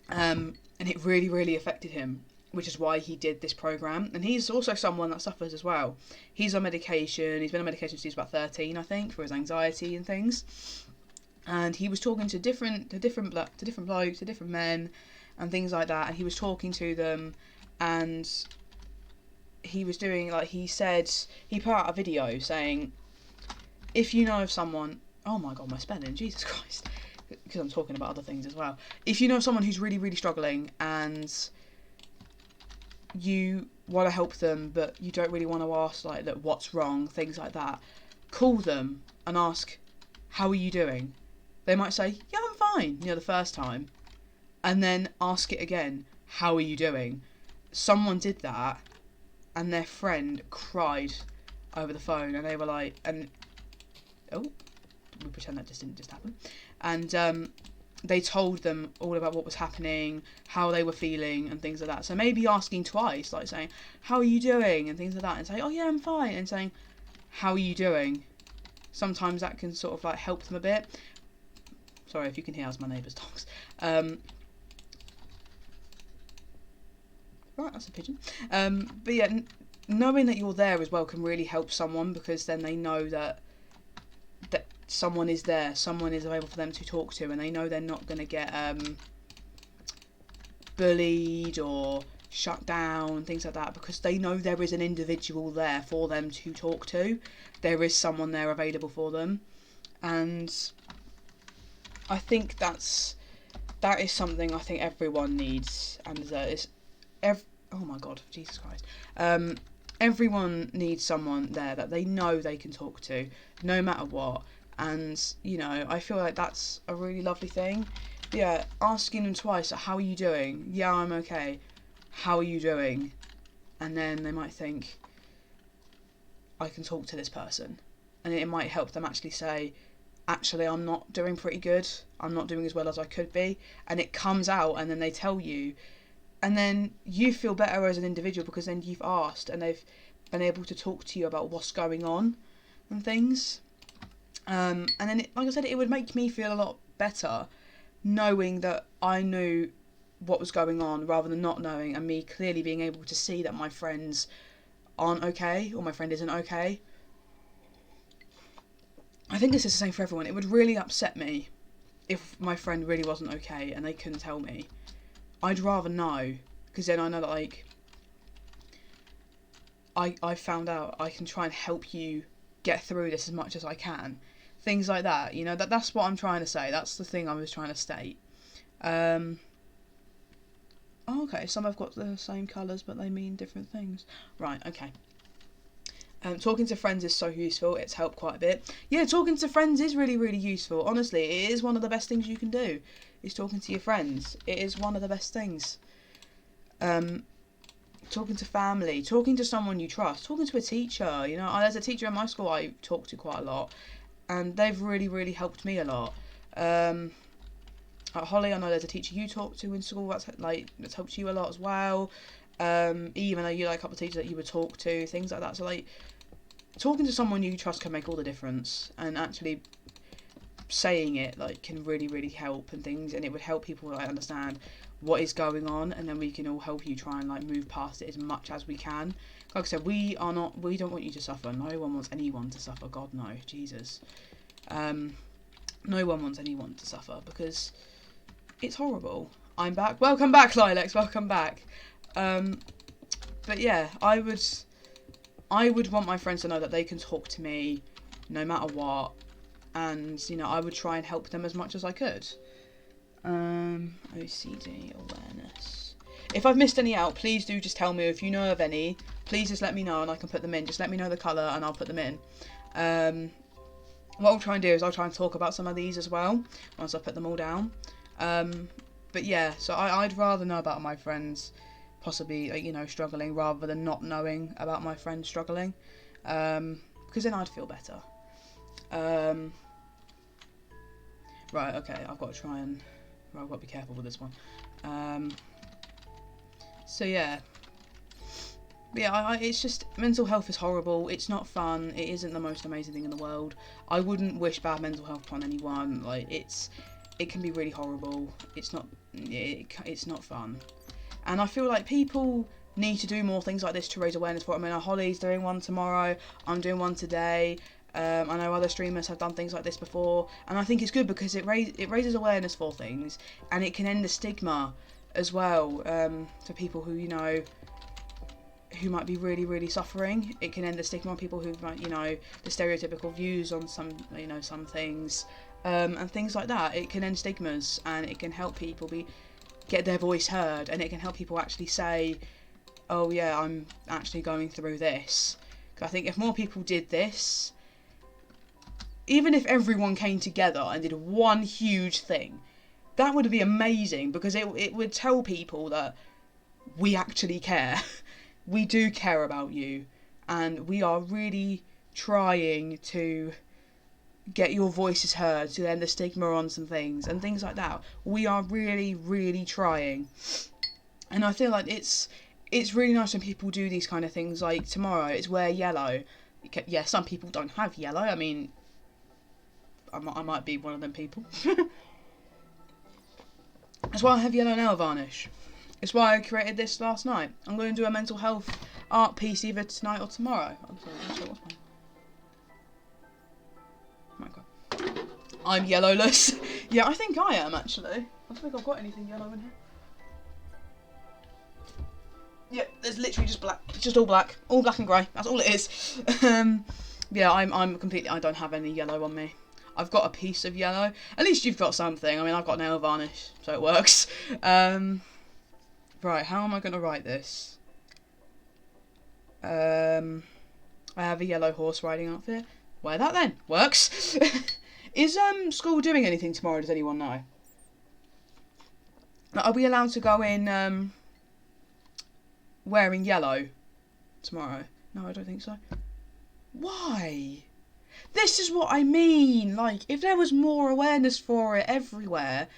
And it really, really affected him, which is why he did this programme. And he's also someone that suffers as well. He's on medication. He's been on medication since he was about 13, I think, for his anxiety and things. And he was talking to different blokes, to different men, and things like that. And he was talking to them, and he was doing, like, he put out a video saying, if you know of someone, oh my god, my spelling, Jesus Christ, because I'm talking about other things as well. If you know someone who's really, really struggling and you want to help them, but you don't really want to ask, like, look, what's wrong, things like that, call them and ask, how are you doing? They might say, yeah, I'm fine, the first time. And then ask it again, how are you doing? Someone did that, and their friend cried over the phone, and they were like, we pretend that didn't just happen. And they told them all about what was happening, how they were feeling, and things like that. So maybe asking twice, like saying, how are you doing? And things like that. And saying, oh yeah, I'm fine. And saying, how are you doing? Sometimes that can sort of like help them a bit. Sorry if you can hear us, my neighbour's dogs. Right, that's a pigeon. But yeah, knowing that you're there as well can really help someone, because then they know that someone is there, someone is available for them to talk to, and they know they're not going to get bullied or shut down, things like that, because they know there is an individual there for them to talk to. There is someone there available for them, and I think that is something I think everyone needs, and oh my god, Jesus Christ. Everyone needs someone there that they know they can talk to, no matter what. And, I feel like that's a really lovely thing. But yeah, asking them twice, how are you doing? Yeah, I'm okay. How are you doing? And then they might think, I can talk to this person. And it might help them actually say, actually, I'm not doing pretty good. I'm not doing as well as I could be. And it comes out, and then they tell you. And then you feel better as an individual, because then you've asked, and they've been able to talk to you about what's going on and things. And then, like I said, it would make me feel a lot better knowing that I knew what was going on rather than not knowing, and me clearly being able to see that my friends aren't okay, or my friend isn't okay. I think this is the same for everyone. It would really upset me if my friend really wasn't okay and they couldn't tell me. I'd rather know, because then I know that, like, I found out I can try and help you get through this as much as I can. Things like that, that's what I'm trying to say. That's the thing I was trying to state. Okay, some have got the same colours, but they mean different things. Right, okay. Talking to friends is so useful. It's helped quite a bit. Yeah, talking to friends is really, really useful. Honestly, it is one of the best things you can do, is talking to your friends. It is one of the best things. Talking to family, talking to someone you trust, talking to a teacher. There's a teacher in my school I talk to quite a lot, and they've really, really helped me a lot. At Holly, I know there's a teacher you talk to in school that's helped you a lot as well. Even though you like a couple of teachers that you would talk to, things like that. So, like, talking to someone you trust can make all the difference, and actually saying it like can really, really help and things, and it would help people like understand what is going on, and then we can all help you try and like move past it as much as we can. Like I said, we don't want you to suffer. No one wants anyone to suffer. God no, Jesus. No one wants anyone to suffer because it's horrible. I'm back. Welcome back, Lilacs. Welcome back. But yeah, I would want my friends to know that they can talk to me no matter what, and you know, I would try and help them as much as I could. OCD awareness. If I've missed any out, please do just tell me. If you know of any, please just let me know and I can put them in. Just let me know the colour and I'll put them in. What I'll try and do is I'll try and talk about some of these as well once I put them all down. But yeah, so I'd rather know about my friends possibly, you know, struggling rather than not knowing about my friends struggling, because then I'd feel better. Right, okay, I've got to try and... Well, I've got to be careful with this one. So yeah. Yeah, it's just, mental health is horrible, it's not fun, it isn't the most amazing thing in the world. I wouldn't wish bad mental health upon anyone, like, it can be really horrible, it's not fun. And I feel like people need to do more things like this to raise awareness for it. I mean, Holly's doing one tomorrow, I'm doing one today, I know other streamers have done things like this before, and I think it's good because it raises awareness for things, and it can end the stigma as well, for people who, you know, who might be really, really suffering. It can end the stigma on people who might, you know, the stereotypical views on some, you know, some things, and things like that. It can end stigmas, and it can help people get their voice heard, and it can help people actually say, oh yeah, I'm actually going through this. Because I think if more people did this, even if everyone came together and did one huge thing, that would be amazing, because it would tell people that we actually care. We do care about you, and we are really trying to get your voices heard, to end the stigma on some things and things like that. We are really, really trying, and I feel like it's really nice when people do these kind of things. Like tomorrow, it's wear yellow. Yeah, some people don't have yellow. I mean, I might be one of them people. That's why I have yellow nail varnish. It's why I created this last night. I'm going to do a mental health art piece either tonight or tomorrow. I'm sorry, what's mine? Oh my god. I'm yellowless. Yeah, I think I am actually. I don't think I've got anything yellow in here. Yep, there's literally just black. It's just all black and grey. That's all it is. Yeah, I'm completely. I don't have any yellow on me. I've got a piece of yellow. At least you've got something. I mean, I've got nail varnish, so it works. Right, how am I going to write this? I have a yellow horse riding outfit. Wear that then. Works. Is school doing anything tomorrow? Does anyone know? Like, are we allowed to go in wearing yellow tomorrow? No, I don't think so. Why? This is what I mean. Like, if there was more awareness for it everywhere,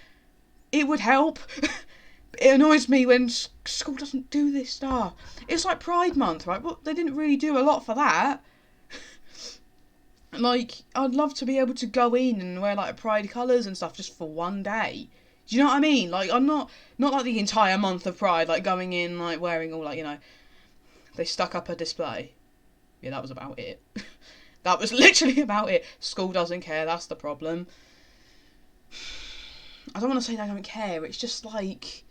it would help. It annoys me when school doesn't do this stuff. It's like Pride Month, right? Well, they didn't really do a lot for that. Like, I'd love to be able to go in and wear, like, Pride colours and stuff just for one day. Do you know what I mean? Like, I'm not like the entire month of Pride, like, going in, like, wearing all, like, you know, they stuck up a display. Yeah, that was about it. That was literally about it. School doesn't care, that's the problem. I don't want to say they don't care, it's just, like...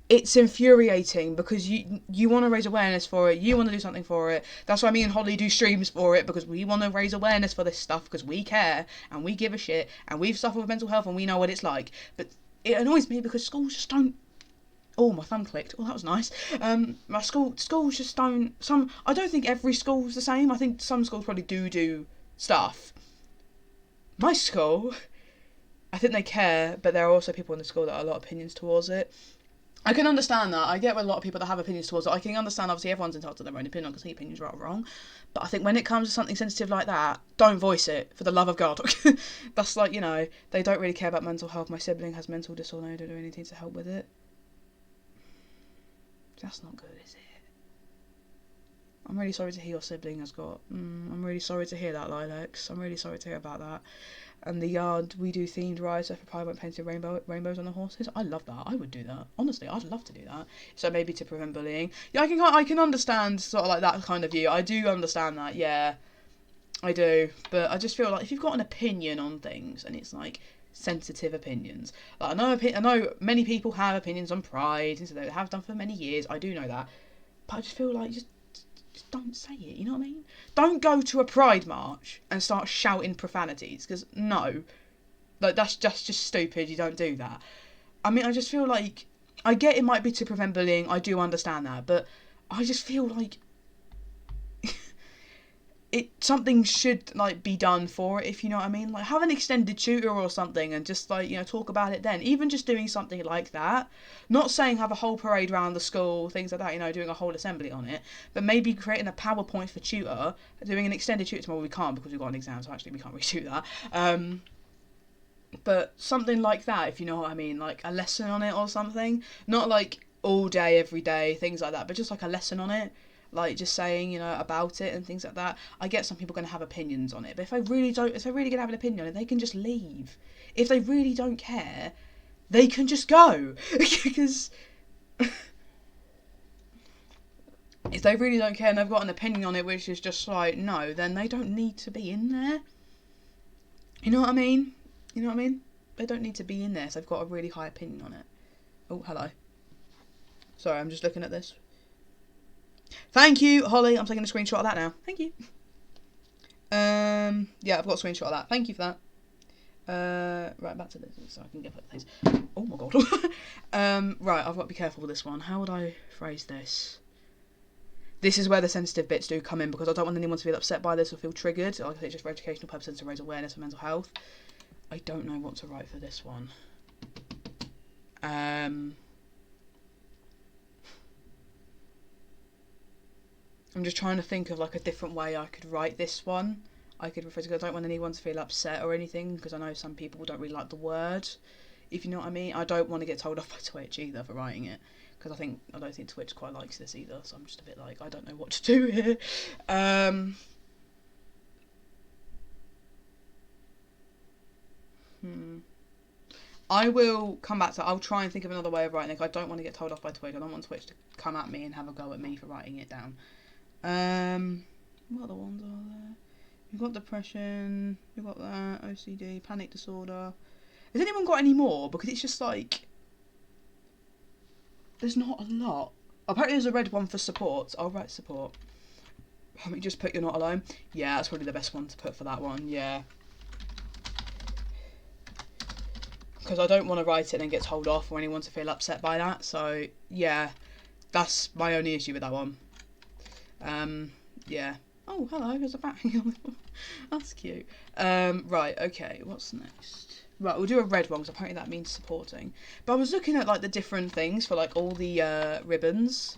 It's infuriating because you want to raise awareness for it, you want to do something for it. That's why me and Holly do streams for it, because we want to raise awareness for this stuff, because we care and we give a shit and we've suffered with mental health and we know what it's like. But it annoys me because schools just don't... Oh, my thumb clicked. Oh, that was nice. My schools just don't... I don't think every school's the same. I think some schools probably do stuff. My school, I think they care, but there are also people in the school that have a lot of opinions towards it. I can understand that. I get with a lot of people that have opinions towards it. I can understand, obviously, everyone's entitled to their own opinion. I can see opinions right or wrong. But I think when it comes to something sensitive like that, don't voice it, for the love of God. That's like, you know, they don't really care about mental health. My sibling has mental disorder. I don't do anything to help with it. That's not good, is it? I'm really sorry to hear your sibling has got... I'm really sorry to hear that, Lilacs. I'm really sorry to hear about that. And the yard, we do themed rides, so for Pride went painted rainbows on the horses. I love that. I would do that. Honestly, I'd love to do that. So maybe to prevent bullying. Yeah, I can understand sort of like that kind of view. I do understand that, yeah. I do. But I just feel like if you've got an opinion on things, and it's like sensitive opinions. Like, I know many people have opinions on Pride, and so they have done for many years. I do know that. But I just feel like just don't say it, you know what I mean? Don't go to a Pride march and start shouting profanities, because no. Like, that's just stupid, you don't do that. I mean, I just feel like, I get it might be to prevent bullying, I do understand that, but I just feel like something should like be done for it, if you know what I mean. Like, have an extended tutor or something and just like, you know, talk about it then. Even just doing something like that. Not saying have a whole parade around the school, things like that, you know, doing a whole assembly on it. But maybe creating a PowerPoint for tutor, doing an extended tutor tomorrow. We can't because we've got an exam, so actually we can't really do that. But something like that, if you know what I mean, like a lesson on it or something. Not like all day, every day, things like that, but just like a lesson on it. Like, just saying, you know, about it and things like that. I get some people are going to have opinions on it, but if they're really going to have an opinion on it, they can just leave. If they really don't care, they can just go. Because if they really don't care and they've got an opinion on it which is just like, no, then they don't need to be in there. You know what I mean? You know what I mean? They don't need to be in there if they've got a really high opinion on it. Oh, hello. Sorry, I'm just looking at this. Thank you, Holly. I'm taking a screenshot of that now. Thank you. Yeah, I've got a screenshot of that. Thank you for that. Right, back to this so I can get back to things. Oh my god. Right, I've got to be careful with this one. How would I phrase this? This is where the sensitive bits do come in, because I don't want anyone to feel upset by this or feel triggered. Like I say, just for educational purposes to raise awareness of mental health. I don't know what to write for this one. I'm just trying to think of like a different way I could write this one. I could refer to, I don't want anyone to feel upset or anything, because I know some people don't really like the word, if you know what I mean. I don't want to get told off by Twitch either for writing it, because I don't think Twitch quite likes this either, so I'm just a bit like, I don't know what to do here. I will come back to, I'll try and think of another way of writing it. I don't want to get told off by Twitch. I don't want Twitch to come at me and have a go at me for writing it down. What other ones are there? We've got depression, we've got that, OCD, panic disorder. Has anyone got any more? Because it's just like, there's not a lot. Apparently there's a red one for support. I'll write support. Let me just put you're not alone. Yeah, that's probably the best one to put for that one, yeah. Because I don't want to write it and then get told off or anyone to feel upset by that. So, yeah, that's my only issue with that one. Yeah. Oh, hello, there's a bat. That's cute. Right, okay, what's next? Right, we'll do a red one, because apparently that means supporting. But I was looking at, like, the different things for, like, all the ribbons.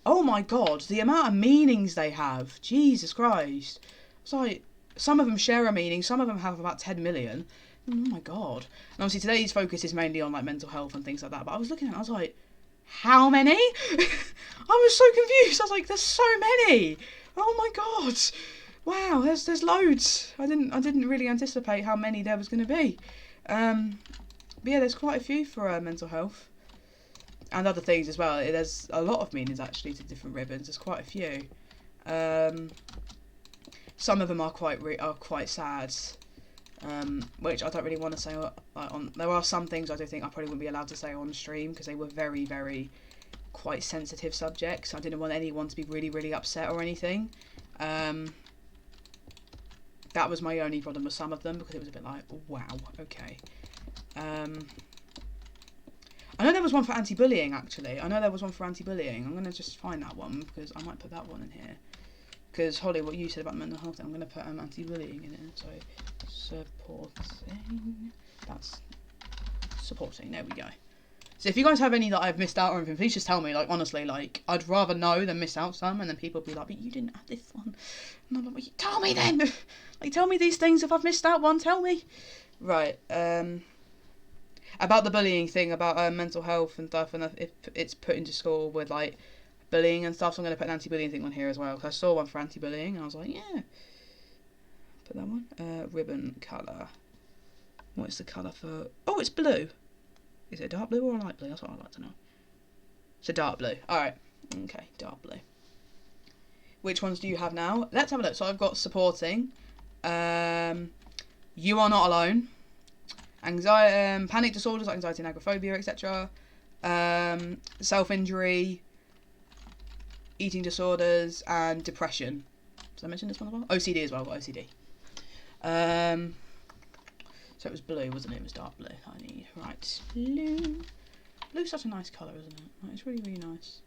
Oh my god, the amount of meanings they have. Jesus Christ. It's like, some of them share a meaning, some of them have about 10 million. Oh my god. And obviously today's focus is mainly on, like, mental health and things like that. But I was looking at it, I was like, how many? I was so confused. I was like, there's so many. Oh my god. Wow, there's loads. I didn't really anticipate how many there was going to be. But yeah, there's quite a few for mental health. And other things as well. There's a lot of meanings actually to different ribbons. There's quite a few. Some of them are quite sad. Which I don't really want to say on. There are some things I do think I probably wouldn't be allowed to say on stream, because they were very, very quite sensitive subjects. I didn't want anyone to be really, really upset or anything. That was my only problem with some of them, because it was a bit like, wow, okay. I know there was one for anti-bullying, actually. I'm going to just find that one, because I might put that one in here. Because, Holly, what you said about mental health, I'm going to put anti-bullying in it. So, supporting. That's supporting. There we go. So if you guys have any that I've missed out or anything, please just tell me. Like, honestly, like, I'd rather know than miss out some, and then people be like, but you didn't add this one. And I'm like, tell me then. Like, tell me these things. If I've missed out one, tell me. Right. About the bullying thing, about mental health and stuff, and if it's put into school with, like, bullying and stuff, so I'm going to put an anti-bullying thing on here as well, because I saw one for anti-bullying, and I was like, yeah. Put that one. Ribbon colour. What is the colour for... Oh, it's blue. Is it a dark blue or a light blue? That's what I'd like to know. It's a dark blue. Alright. Okay, dark blue. Which ones do you have now? Let's have a look. So I've got supporting. You are not alone. Anxiety, panic disorders like anxiety and agoraphobia, etc. Self-injury, eating disorders, and depression. Did I mention this one as well? OCD as well. I've got OCD. So it was blue, wasn't it? It was dark blue. I need right blue. Blue's such a nice colour, isn't it? Like, it's really, really nice.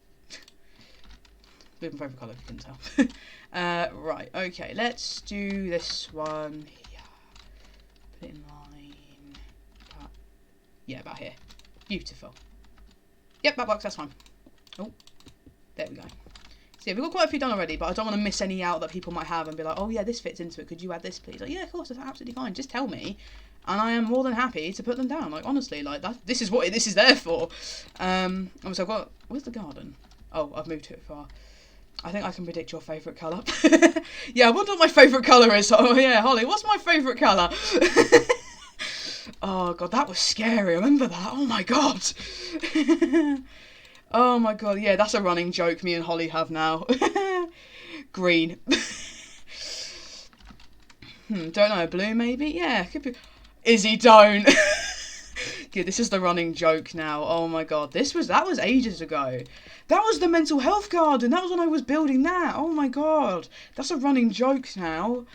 Blue's my favourite colour, if you couldn't tell. Right, okay, let's do this one here. Put it in line. Yeah, about here. Beautiful. Yep, that works, that's fine. Oh, there we go. So yeah, we've got quite a few done already, but I don't want to miss any out that people might have and be like, oh yeah, this fits into it, could you add this please? Like, yeah, of course, that's absolutely fine, just tell me. And I am more than happy to put them down. Like, honestly, like, this is what this is there for. So I've got... Where's the garden? Oh, I've moved too far. I think I can predict your favourite colour. Yeah, I wonder what my favourite colour is. Oh, yeah, Holly, what's my favourite colour? Oh, God, that was scary. Remember that? Oh, my God. Oh, my God. Yeah, that's a running joke me and Holly have now. Green. Don't know. Blue, maybe? Yeah, could be... Izzy, don't. Yeah, this is the running joke now. Oh my god, that was ages ago. That was the mental health garden. That was when I was building that. Oh my god, that's a running joke now.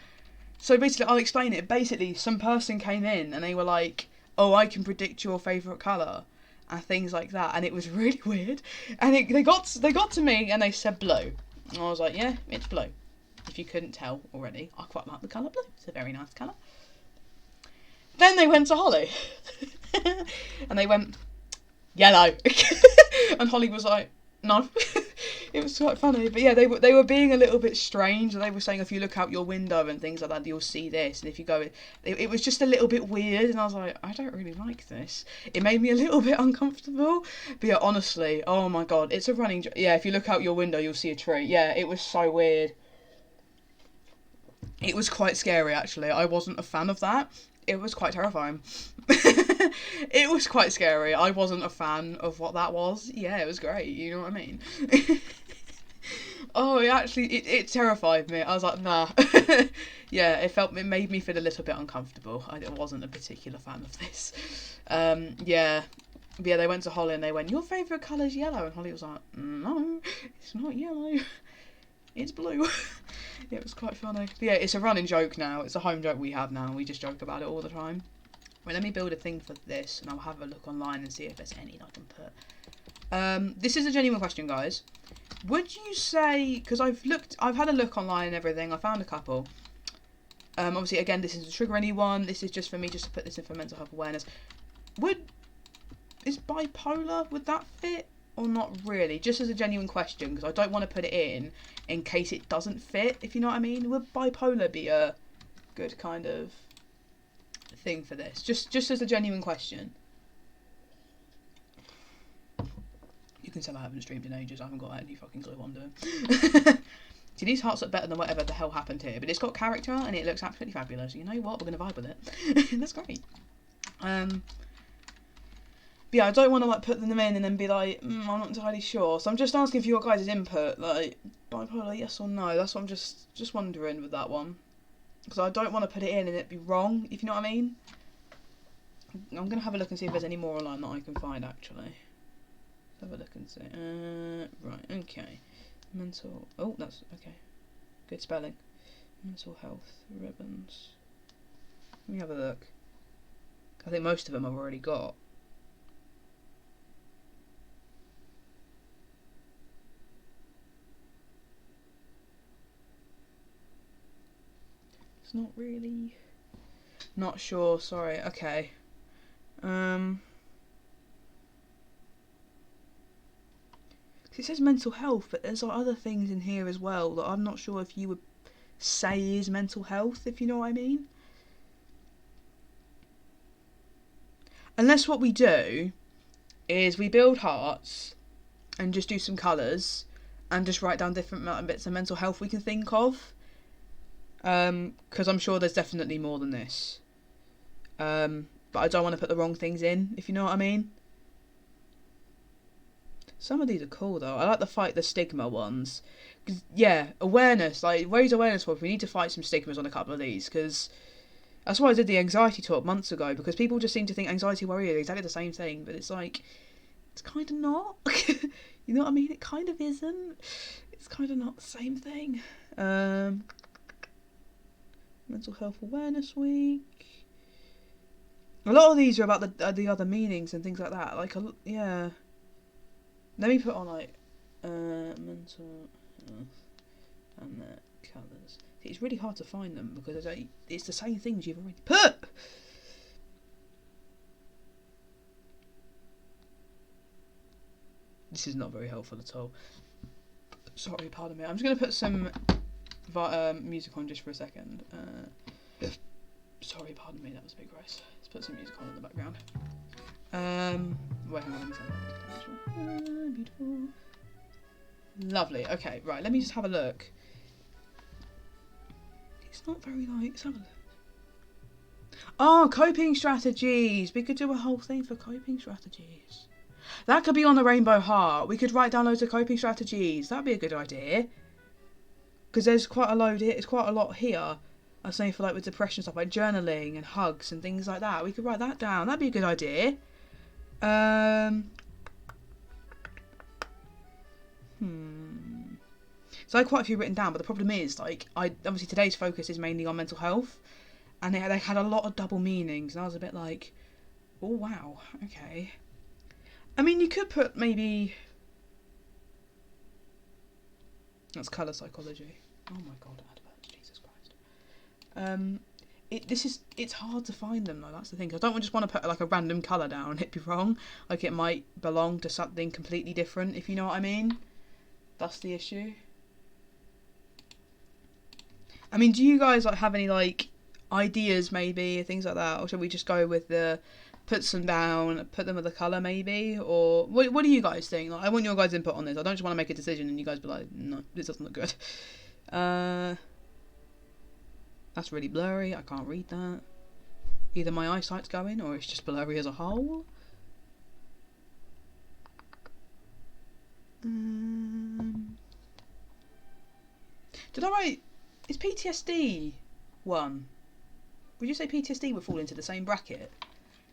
So basically, I'll explain it. Basically, some person came in and they were like, "Oh, I can predict your favourite colour," and things like that. And it was really weird. And they got to me and they said blue. And I was like, "Yeah, it's blue." If you couldn't tell already, I quite like the colour blue. It's a very nice colour. Then they went to Holly. And they went, yellow. And Holly was like, no. It was quite funny. But yeah, they were being a little bit strange. And they were saying, if you look out your window and things like that, you'll see this. And if you go, it was just a little bit weird. And I was like, I don't really like this. It made me a little bit uncomfortable. But yeah, honestly, oh my god, it's a running... Yeah, if you look out your window, you'll see a tree. Yeah, it was so weird. It was quite scary, actually. I wasn't a fan of that. It was quite terrifying. It was quite scary. I wasn't a fan of what that was. Yeah, it was great. You know what I mean? Oh, it terrified me. I was like, nah. Yeah, it made me feel a little bit uncomfortable. I wasn't a particular fan of this. Yeah. But yeah, they went to Holly and they went, your favourite colour's yellow. And Holly was like, no, it's not yellow. It's blue. It was quite funny. But yeah, it's a running joke now. It's a home joke we have now. We just joke about it all the time. Well, let me build a thing for this, and I'll have a look online and see if there's any I can put. This is a genuine question, guys. Would you say, because I've had a look online and everything, I found a couple. Obviously, again, this isn't to trigger anyone. This is just for me, just to put this in for mental health awareness. Is bipolar, would that fit? Or not really? Just as a genuine question, because I don't want to put it in case it doesn't fit, if you know what I mean. Would bipolar be a good kind of thing for this? Just as a genuine question. You can tell I haven't streamed in ages. I haven't got any fucking clue what I'm doing. See, these hearts look better than whatever the hell happened here. But it's got character and it looks absolutely fabulous. You know what? We're going to vibe with it. That's great. But yeah, I don't want to like put them in and then be like, I'm not entirely sure. So I'm just asking for your guys' input, like, bipolar, yes or no? That's what I'm just wondering with that one. Because I don't want to put it in and it be wrong, if you know what I mean. I'm going to have a look and see if there's any more online that I can find, actually. Have a look and see. Right, okay. Mental... Oh, that's... Okay. Good spelling. Mental health ribbons. Let me have a look. I think most of them I've already got. It's not really... Not sure, sorry. Okay. It says mental health, but there's other things in here as well that I'm not sure if you would say is mental health, if you know what I mean. Unless what we do is we build hearts and just do some colours and just write down different bits of mental health we can think of. Because I'm sure there's definitely more than this. but I don't want to put the wrong things in, if you know what I mean. Some of these are cool though. I like the stigma ones. 'Cause, yeah, awareness, like raise awareness for. We need to fight some stigmas on a couple of these, because that's why I did the anxiety talk months ago, because people just seem to think anxiety worry are exactly the same thing, but it's like, it's kind of not. You know what I mean? It kind of isn't. It's kind of not the same thing. Mental Health Awareness Week. A lot of these are about the other meanings and things like that. Like, yeah. Let me put on like mental health and the colours. It's really hard to find them because it's the same things you've already put. This is not very helpful at all. Sorry, pardon me. I'm just going to put some music on just for a second. Sorry, pardon me. That was a bit gross. Let's put some music on in the background. Wait, hang on. Beautiful. Lovely. Okay, right. Let me just have a look. It's not very like. Let's have a look. Oh, coping strategies. We could do a whole thing for coping strategies. That could be on the rainbow heart. We could write down loads of coping strategies. That'd be a good idea. Because there's quite a load here. It's quite a lot here. I was saying for like with depression stuff, like journaling and hugs and things like that. We could write that down. That'd be a good idea. So I had quite a few written down, but the problem is, like, obviously today's focus is mainly on mental health, and they had a lot of double meanings, and I was a bit like, oh wow, okay. I mean, you could put maybe that's colour psychology. Oh my god, adverts, Jesus Christ. It's hard to find them though. That's the thing. I don't just want to put like a random colour down and it'd be wrong. Like it might belong to something completely different, if you know what I mean. That's the issue. I mean, do you guys like have any like ideas maybe, things like that, or should we just go with the put some down, put them with a colour maybe, or what do you guys think? Like, I want your guys' input on this. I don't just want to make a decision and you guys be like, no, this doesn't look good. That's really blurry. I can't read that. Either my eyesight's going or it's just blurry as a whole. Did I write? Is PTSD one? Would you say PTSD would fall into the same bracket?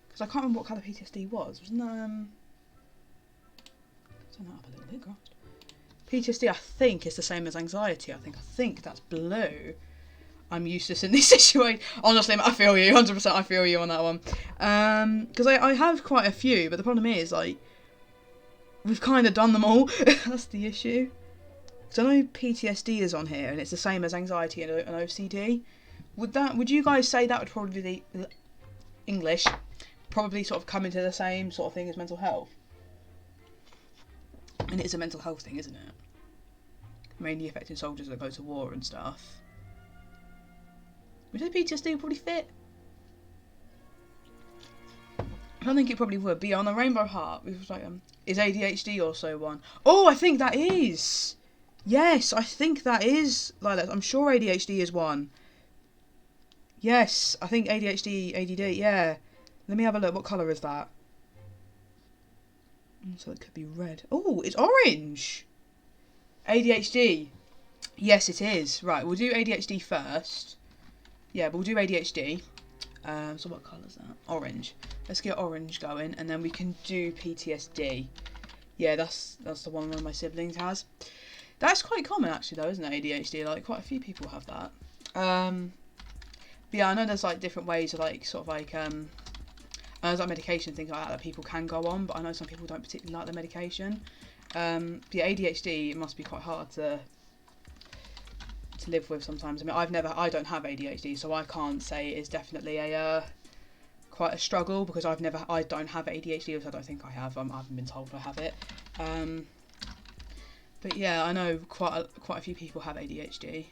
Because I can't remember what colour PTSD was. Wasn't that turn that up a little bit, Christ. PTSD, I think, is the same as anxiety. I think that's blue. I'm useless in this situation. Honestly, I feel you, 100%. I feel you on that one. Because I have quite a few, but the problem is, like, we've kind of done them all. That's the issue. So I know PTSD is on here, and it's the same as anxiety and OCD. Would you guys say that would probably be English? Probably sort of come into the same sort of thing as mental health. And it's a mental health thing, isn't it? Mainly affecting soldiers that go to war and stuff. Would you say PTSD would probably fit? I don't think it probably would. But yeah, on the Rainbow Heart, we was like, is ADHD also one? Oh, I think that is. Yes, I think that is like that. I'm sure ADHD is one. Yes, I think ADHD, ADD, yeah. Let me have a look. What colour is that? So it could be red. Oh, it's orange. ADHD. Yes, it is. Right, we'll do ADHD first. Yeah, we'll do ADHD. So what colour is that? Orange. Let's get orange going, and then we can do PTSD. Yeah, that's the one of my siblings has. That's quite common actually, though, isn't it? ADHD. Like quite a few people have that. But yeah, I know there's like different ways of like sort of like there's like medication things like that people can go on, but I know some people don't particularly like the medication. Yeah, ADHD, it must be quite hard to live with sometimes. I mean, I don't have ADHD, so I can't say it is definitely quite a struggle because I don't have ADHD, which I don't think I have. I haven't been told I have it. But yeah, I know quite a few people have ADHD.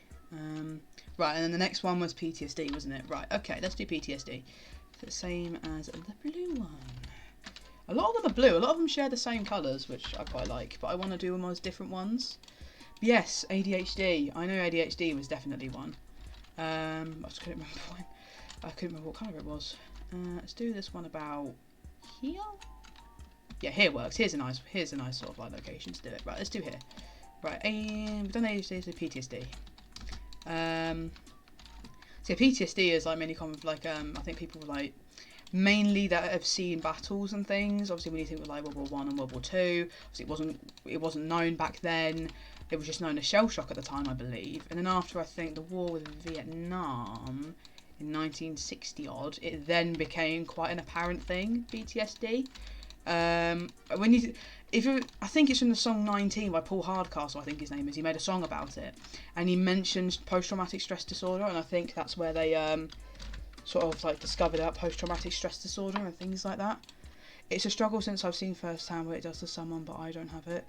Right, and then the next one was PTSD, wasn't it? Right, okay, let's do PTSD. The same as the blue one. A lot of them are blue. A lot of them share the same colours, which I quite like, but I want to do them as different ones. Yes, ADHD. I know ADHD was definitely one. I just couldn't remember when. I couldn't remember what colour it was. Let's do this one about here. Yeah, here works. Here's a nice sort of like location to do it. Right, let's do here. Right, we've done ADHD, so PTSD. So PTSD is like mainly common, like I think people like mainly that have seen battles and things. Obviously, when you think of like World War One and World War Two, obviously it wasn't known back then. It was just known as shell shock at the time, I believe. And then after I think the war with Vietnam in 1960 odd, it then became quite an apparent thing. PTSD. I think it's in the song 19 by Paul Hardcastle, I think his name is. He made a song about it, and he mentions post-traumatic stress disorder, and I think that's where they sort of like discovered about post-traumatic stress disorder and things like that. It's a struggle since I've seen firsthand what it does to someone, but I don't have it.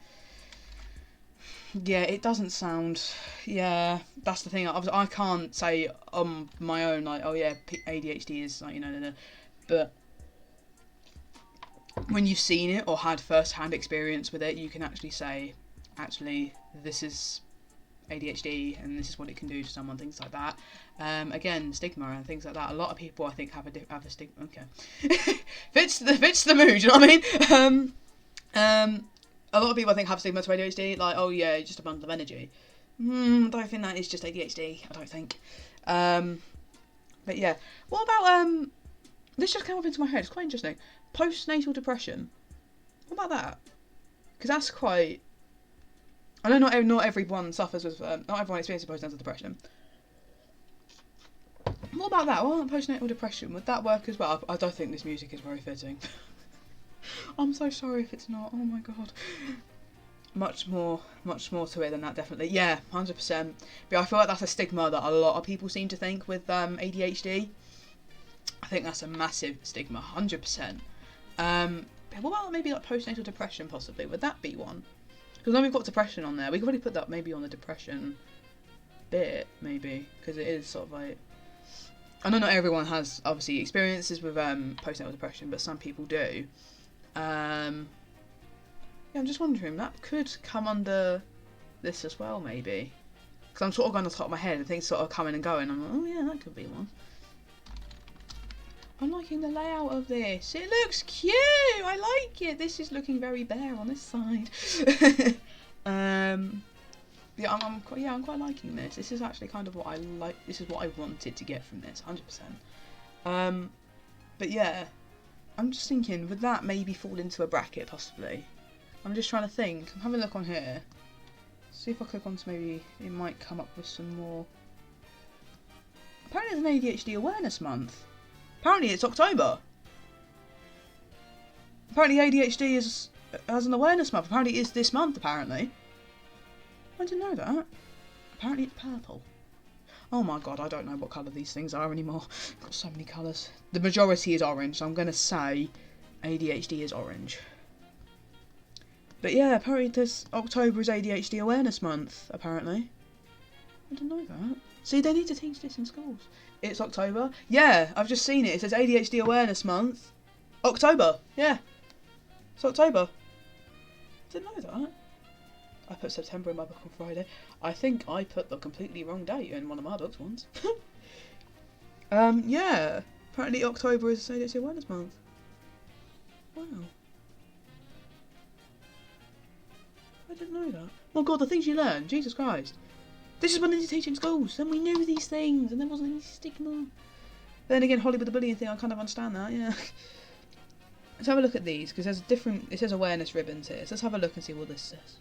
Yeah, it doesn't sound. Yeah, that's the thing. I can't say on my own like, oh yeah, ADHD is like, but when you've seen it or had first-hand experience with it, you can actually say, actually, this is ADHD and this is what it can do to someone, things like that. Again, stigma and things like that. A lot of people, I think, have a stigma. Okay, fits the mood. You know what I mean? A lot of people, I think, have stigma to ADHD. Like, oh yeah, just a bundle of energy. I don't think that is just ADHD. I don't think. But yeah, what about this just came up into my head. It's quite interesting. Postnatal depression. What about that? Because that's quite. I know not everyone suffers with. Not everyone experiences postnatal depression. What about that? What about postnatal depression? Would that work as well? I don't think this music is very fitting. I'm so sorry if it's not. Oh my god. Much more to it than that, definitely. Yeah, 100%. But I feel like that's a stigma that a lot of people seem to think with ADHD. I think that's a massive stigma, 100%. What about maybe like postnatal depression, possibly? Would that be one? Because now we've got depression on there. We could probably put that maybe on the depression bit, maybe. Because it is sort of like... I know not everyone has, obviously, experiences with postnatal depression, but some people do. Yeah, I'm just wondering, that could come under this as well, maybe. Because I'm sort of going on the top of my head and things sort of coming and going. I'm like, oh yeah, that could be one. I'm liking the layout of this. It looks cute. I like it. This is looking very bare on this side. Yeah, I'm quite liking this. This is actually kind of what I like. This is what I wanted to get from this, 100%. But yeah, I'm just thinking, would that maybe fall into a bracket possibly? I'm just trying to think. I'm having a look on here. See if I click onto maybe it might come up with some more. Apparently, it's an ADHD awareness month. Apparently it's October. Apparently ADHD has an awareness month. Apparently it is this month, apparently. I didn't know that. Apparently it's purple. Oh my god, I don't know what colour these things are anymore. I've got so many colours. The majority is orange, so I'm going to say ADHD is orange. But yeah, apparently October is ADHD awareness month, apparently. I didn't know that. See, they need to teach this in schools. It's October. Yeah, I've just seen it. It says ADHD Awareness Month. October. Yeah. It's October. Didn't know that. I put September in my book on Friday. I think I put the completely wrong date in one of my books once. Yeah. Apparently October is ADHD Awareness Month. Wow. I didn't know that. Oh god, the things you learn. Jesus Christ. This is what they need to teach in schools. Then we knew these things and there wasn't any stigma. But then again, Holly with the bullying thing, I kind of understand that, yeah. Let's have a look at these, because there's different... It says awareness ribbons here. So let's have a look and see what this says.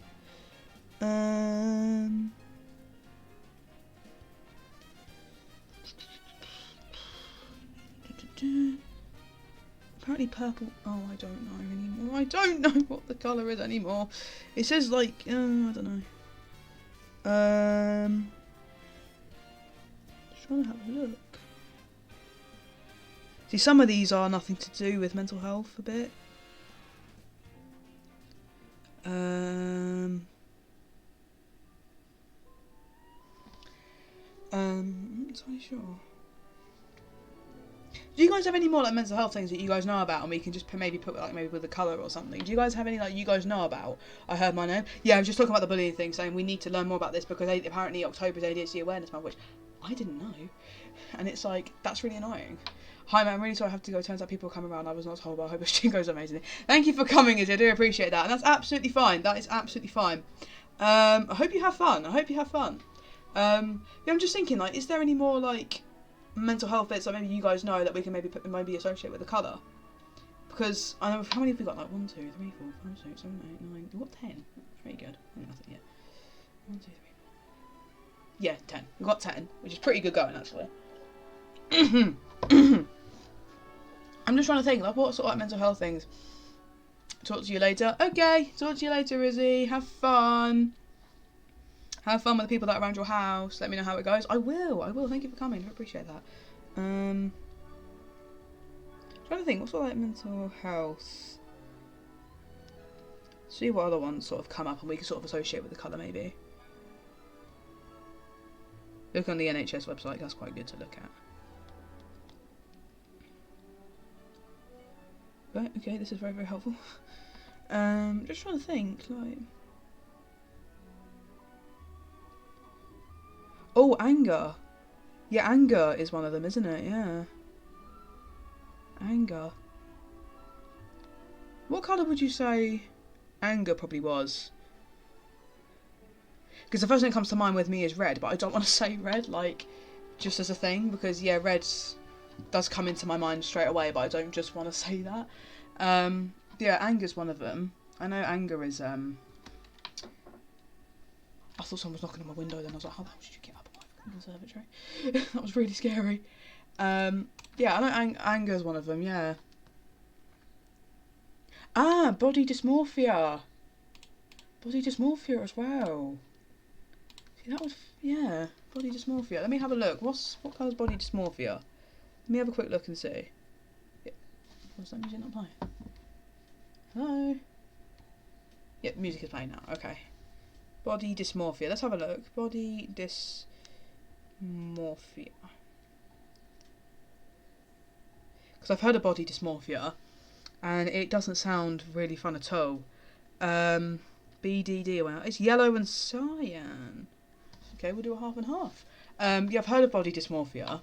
Apparently purple... Oh, I don't know anymore. I don't know what the colour is anymore. It says like... I don't know. Just trying to have a look. See, some of these are nothing to do with mental health a bit. I'm not entirely sure. Do you guys have any more like mental health things that you guys know about, and we can just maybe put like maybe with a colour or something? Do you guys have any like you guys know about? I heard my name. Yeah, I was just talking about the bullying thing, saying we need to learn more about this because apparently October is ADHD Awareness Month, which I didn't know, and it's like that's really annoying. Hi, man, I'm really sorry I have to go. Turns out people are coming around. I was not told, but I hope the stream goes amazingly. Thank you for coming, Izzy. I do appreciate that. And that's absolutely fine. That is absolutely fine. I hope you have fun. Yeah, I'm just thinking, like, is there any more, like, mental health bits that maybe you guys know that we can maybe associate with the colour? Because I know, how many have we got? Like 1, 2, 3, 4, 5, 6, 7, 8, 9. We've got 10. That's pretty good. I think that's it, yeah. 1, 2, 3, 4. Yeah, 10. We've got 10, which is pretty good going, actually. I'm just trying to think, like, what sort of like, mental health things. Talk to you later. Okay, talk to you later, Izzy. Have fun. Have fun with the people that are around your house. Let me know how it goes. I will. Thank you for coming. I appreciate that. Trying to think, what sort of like mental health? See what other ones sort of come up and we can sort of associate with the colour maybe. Look on the NHS website, that's quite good to look at. Right, okay, this is very, very helpful. Just trying to think, like... Oh, anger. Yeah, anger is one of them, isn't it? Yeah. Anger. What colour would you say anger probably was? Because the first thing that comes to mind with me is red, but I don't want to say red, like, just as a thing, because, yeah, red does come into my mind straight away, but I don't just want to say that. Yeah, anger's one of them. I know anger is, I thought someone was knocking on my window, then I was like, how the hell did you get up in the conservatory? That was really scary. Yeah, I know anger is one of them, yeah. Ah, body dysmorphia. Body dysmorphia as well. See, that was, yeah, body dysmorphia. Let me have a look. What colour's body dysmorphia? Let me have a quick look and see. Yeah. Was that music not playing? Hello? Yep, music is playing now. Okay. Body dysmorphia. Let's have a look. Body dysmorphia. Because I've heard of body dysmorphia, and it doesn't sound really fun at all. BDD, well, it's yellow and cyan. Okay, we'll do a half and half. Yeah, I've heard of body dysmorphia.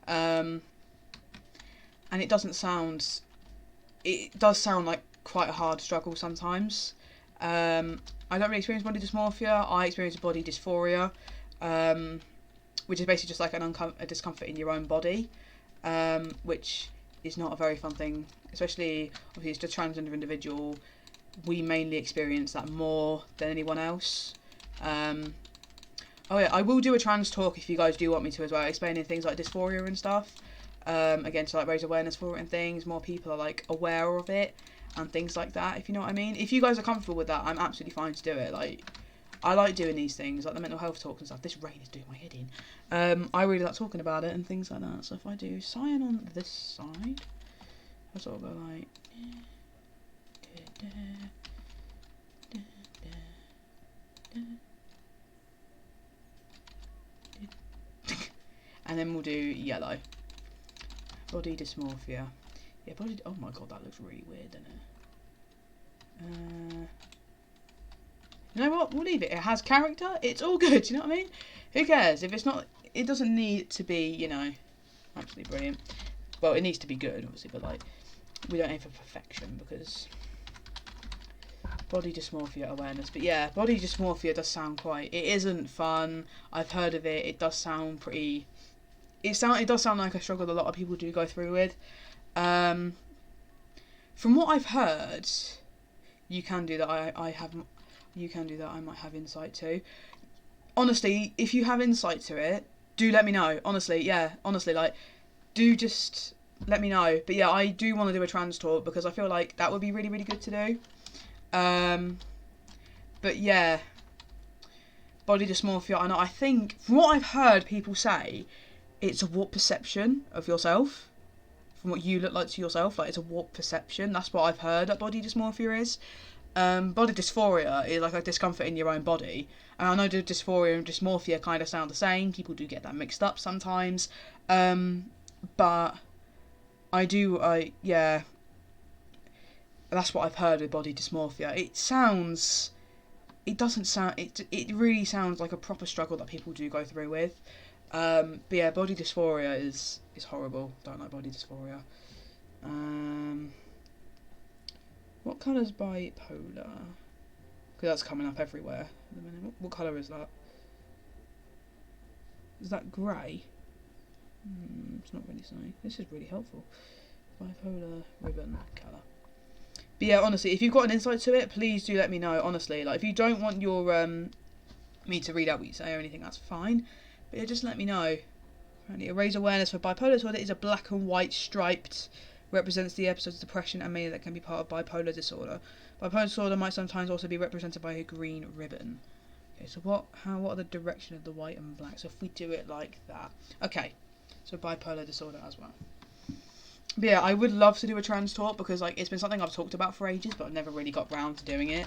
And it doesn't sound... It does sound like quite a hard struggle sometimes. I don't really experience body dysmorphia. I experience body dysphoria, which is basically just like a discomfort in your own body, which is not a very fun thing, especially obviously as a transgender individual. We mainly experience that more than anyone else. Oh yeah, I will do a trans talk if you guys do want me to as well, explaining things like dysphoria and stuff. Again, to like raise awareness for it and things, more people are like aware of it and things like that, if you know what I mean. If you guys are comfortable with that, I'm absolutely fine to do it. Like, I like doing these things, like the mental health talks and stuff. This rain is doing my head in. I really like talking about it and things like that. So if I do cyan on this side, I sort of go like... and then we'll do yellow. Body dysmorphia. Yeah, body... Oh my god, that looks really weird, doesn't it? You know what? We'll leave it. It has character. It's all good, you know what I mean? Who cares? If it's not... It doesn't need to be, you know, absolutely brilliant. Well, it needs to be good, obviously, but, like, we don't aim for perfection, because... Body dysmorphia awareness. But yeah, body dysmorphia does sound quite... It isn't fun. I've heard of it. It does sound pretty... It does sound like a struggle that a lot of people do go through with. From what I've heard, you can do that. You can do that. I might have insight too. Honestly, if you have insight to it, do let me know. Honestly, yeah. Honestly, like, do just let me know. But yeah, I do want to do a trans talk because I feel like that would be really, really good to do. But yeah, body dysmorphia. I know. I think from what I've heard people say, it's a warped perception of yourself, from what you look like to yourself. Like, it's a warped perception. That's what I've heard that body dysmorphia is. Body dysphoria is like a discomfort in your own body. And I know that dysphoria and dysmorphia kind of sound the same. People do get that mixed up sometimes. But yeah. That's what I've heard with body dysmorphia. It really sounds like a proper struggle that people do go through with. But yeah, body dysphoria is It's horrible. Don't like body dysphoria. What colour's bipolar? Because that's coming up everywhere at the minute. What colour is that? Is that grey? It's not really saying. This is really helpful. Bipolar ribbon colour. But yeah, honestly, if you've got an insight to it, please do let me know. Honestly, like if you don't want your me to read out what you say or anything, that's fine. But yeah, just let me know. Apparently, raise awareness for bipolar disorder is a black and white striped, represents the episodes of depression and mania that can be part of bipolar disorder. Bipolar disorder might sometimes also be represented by a green ribbon. Okay, so what are the direction of the white and black? So if we do it like that. Okay, so bipolar disorder as well. But yeah, I would love to do a trans talk because like it's been something I've talked about for ages, but I've never really got round to doing it.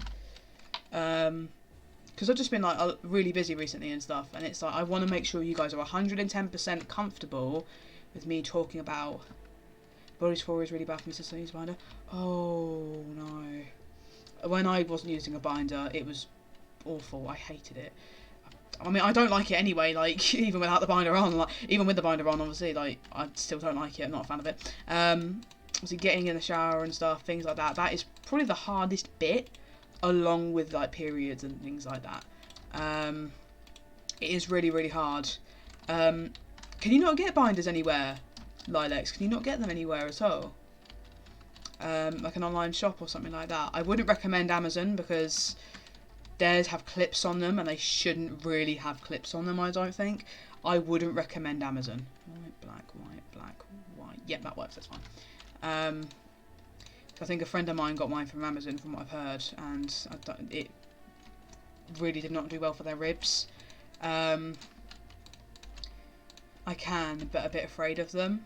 Because I've just been like really busy recently and stuff, and it's like I want to make sure you guys are 110% comfortable with me talking about body dysphoria is really bad for me to use a binder. Oh no. When I wasn't using a binder, it was awful. I hated it. I mean, I don't like it anyway, like, even without the binder on, like, even with the binder on, obviously, like, I still don't like it, I'm not a fan of it. Obviously, getting in the shower and stuff, things like that, that is probably the hardest bit, along with, like, periods and things like that. It is really, really hard. Can you not get binders anywhere, Lilacs? Can you not get them anywhere at all? Like an online shop or something like that? I wouldn't recommend Amazon, because theirs have clips on them, and they shouldn't really have clips on them, I don't think. I wouldn't recommend Amazon. White, black, white, black, white. Yep, that works, that's fine. I think a friend of mine got mine from Amazon, from what I've heard, and it really did not do well for their ribs. I can, but a bit afraid of them.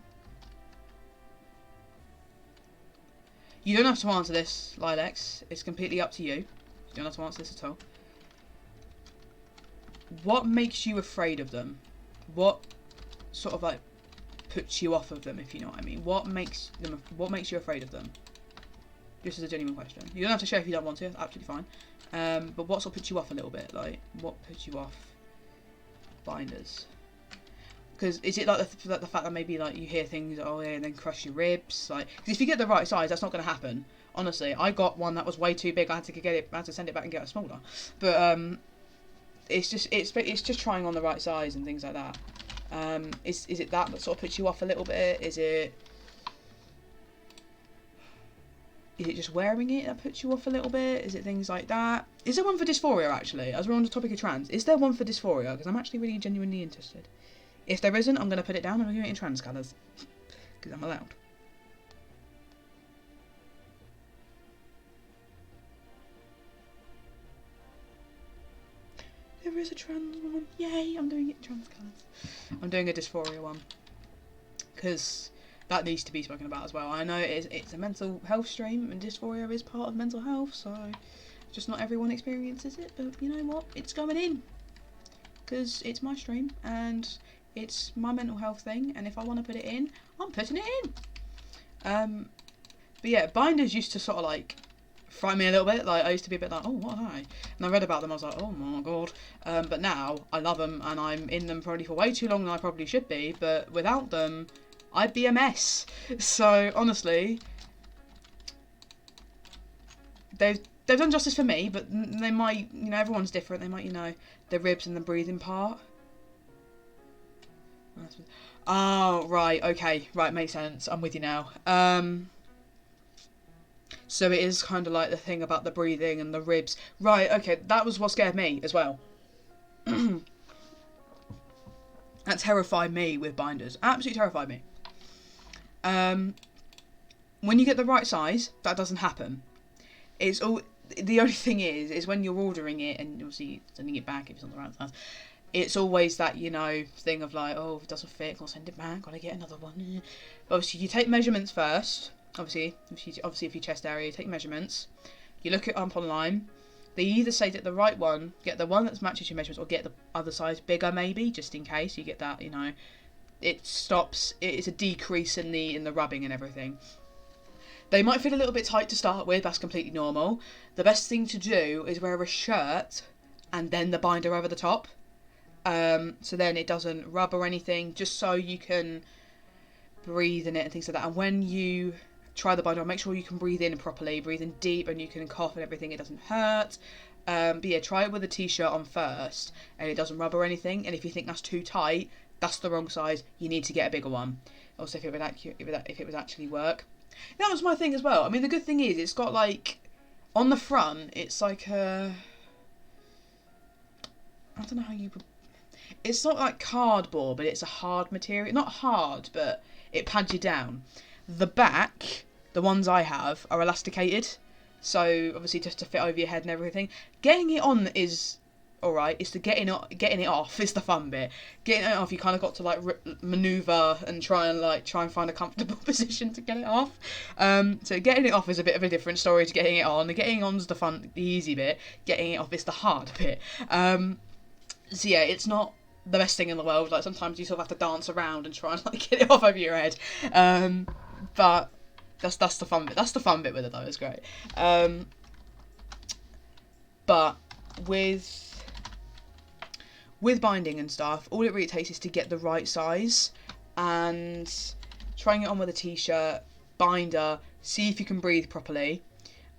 You don't have to answer this, Lilacs. It's completely up to you. You don't have to answer this at all. What makes you afraid of them? What sort of like puts you off of them, if you know what I mean? What makes you afraid of them? This is a genuine question. You don't have to share if you don't want to. Absolutely fine. But what sort of puts you off a little bit? Like, what puts you off binders? Because is it like the fact that maybe like you hear things, oh yeah, and then crush your ribs? Like, because if you get the right size, that's not going to happen. Honestly, I got one that was way too big. I had to send it back and get a smaller. But it's just trying on the right size and things like that. Is it that sort of puts you off a little bit? Is it just wearing it that puts you off a little bit? Is it things like that? Is there one for dysphoria actually? As we're on the topic of trans, is there one for dysphoria? Because I'm actually really genuinely interested. If there isn't, I'm going to put it down and we're doing it in trans colours because I'm allowed. There is a trans one. Yay, I'm doing it in trans colours. I'm doing a dysphoria one. Because that needs to be spoken about as well. I know it's a mental health stream, and dysphoria is part of mental health, so just not everyone experiences it, but you know what? It's going in. Because it's my stream, and it's my mental health thing, and if I want to put it in, I'm putting it in. But yeah, binders used to sort of like frighten me a little bit. Like I used to be a bit like, oh, what are they? And I read about them, I was like, oh my god. But now I love them, and I'm in them probably for way too long than I probably should be. But without them, I'd be a mess. So honestly, they've done justice for me. But they might, you know, everyone's different. They might, you know, the ribs and the breathing part. Oh right, okay, right, makes sense. I'm with you now. So it is kind of like the thing about the breathing and the ribs. Right, okay, that was what scared me as well. That terrified me with binders. Absolutely terrified me. When you get the right size, that doesn't happen. It's all. The only thing is when you're ordering it and obviously sending it back if it's not the right size. It's always that, you know, thing of like, oh, if it doesn't fit, I'll send it back, gotta get another one. But obviously, you take measurements first. Obviously, if your chest area, you take measurements. You look it up online. They either say that the right one, get the one that matches your measurements, or get the other size bigger, maybe, just in case you get that. You know, it stops. It's a decrease in the rubbing and everything. They might feel a little bit tight to start with. That's completely normal. The best thing to do is wear a shirt and then the binder over the top. So then it doesn't rub or anything, just so you can breathe in it and things like that. And when you try the binder on, make sure you can breathe in properly, breathe in deep, and you can cough and everything. It doesn't hurt. But yeah, try it with a t-shirt on first, and it doesn't rub or anything. And if you think that's too tight, that's the wrong size. You need to get a bigger one. Also, if it would actually work. That was my thing as well. I mean, the good thing is it's got like on the front, it's like a, I don't know how you. It's not like cardboard, but it's a hard material. Not hard, but it pads you down. The back, the ones I have, are elasticated. So, obviously, just to fit over your head and everything. Getting it on is alright. It's the getting it off is the fun bit. Getting it off, you kind of got to, like, manoeuvre and try and find a comfortable position to get it off. So, getting it off is a bit of a different story to getting it on. The getting on's the easy bit. Getting it off is the hard bit. So, yeah, it's not the best thing in the world. Like, sometimes you sort of have to dance around and try and, like, get it off over your head. But that's the fun bit. That's the fun bit with it, though. It's great. But with binding and stuff, all it really takes is to get the right size, and trying it on with a t-shirt, binder, see if you can breathe properly.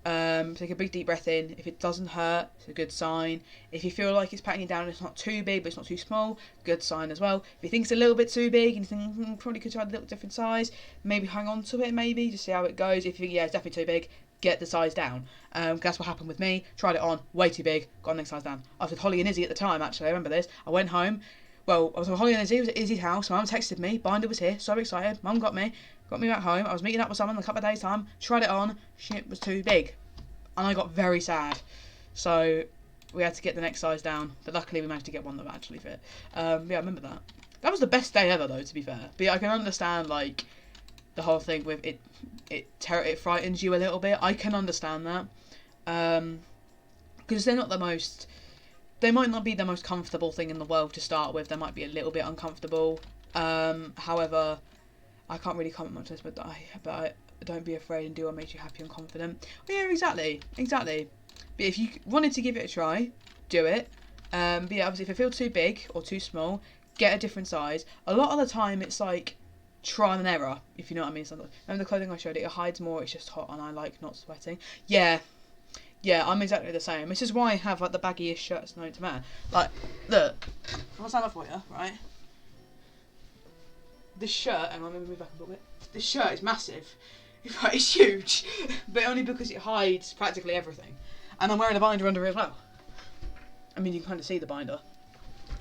Take a big deep breath in. If it doesn't hurt, it's a good sign. If you feel like it's patting you down and it's not too big but it's not too small, good sign as well. If you think it's a little bit too big and you think probably could try a little different size, maybe hang on to it, maybe just see how it goes. If you think it's definitely too big, get the size down. That's what happened with me. Tried it on, way too big, got the next size down. I was with Holly and Izzy at the time, actually, I remember this. I went home. Well, I was with Holly and Izzy, it was at Izzy's house. Mum texted me, binder was here, so excited. Mum got me back home. I was meeting up with someone in a couple of days' time, tried it on, shit was too big. And I got very sad. So we had to get the next size down. But luckily we managed to get one that would actually fit. Yeah, I remember that. That was the best day ever, though, to be fair. But yeah, I can understand, like, the whole thing with it frightens you a little bit. I can understand that. Because they're not the most... They might not be the most comfortable thing in the world to start with. They might be a little bit uncomfortable. However, I can't really comment much on this, but don't be afraid and do what makes you happy and confident. Well, yeah, exactly. But if you wanted to give it a try, do it. But yeah, obviously, if it feels too big or too small, get a different size. A lot of the time, it's like trial and error, if you know what I mean. Remember the clothing I showed? It hides more. It's just hot, and I like not sweating. Yeah, I'm exactly the same. This is why I have like the baggiest shirts known to man. Like, look, I'll stand up for you, right? This shirt, and I'm gonna move back a little bit. This shirt is massive. Right, it's huge, but only because it hides practically everything. And I'm wearing a binder under it as well. I mean, you can kind of see the binder.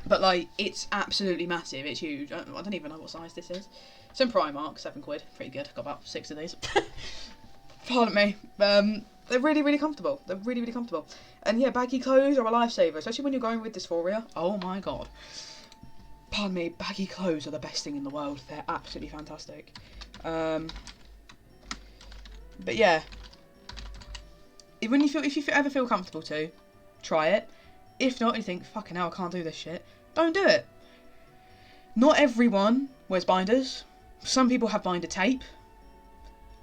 But, like, it's absolutely massive. It's huge. I don't even know what size this is. It's in Primark, £7. Pretty good. Got about 6 of these. Pardon me. They're really, really comfortable. They're really, really comfortable. And, yeah, baggy clothes are a lifesaver, especially when you're going with dysphoria. Oh, my God. Pardon me. Baggy clothes are the best thing in the world. They're absolutely fantastic. But yeah, if you ever feel comfortable to, try it. If not, you think, fucking hell, I can't do this shit, don't do it. Not everyone wears binders. Some people have binder tape.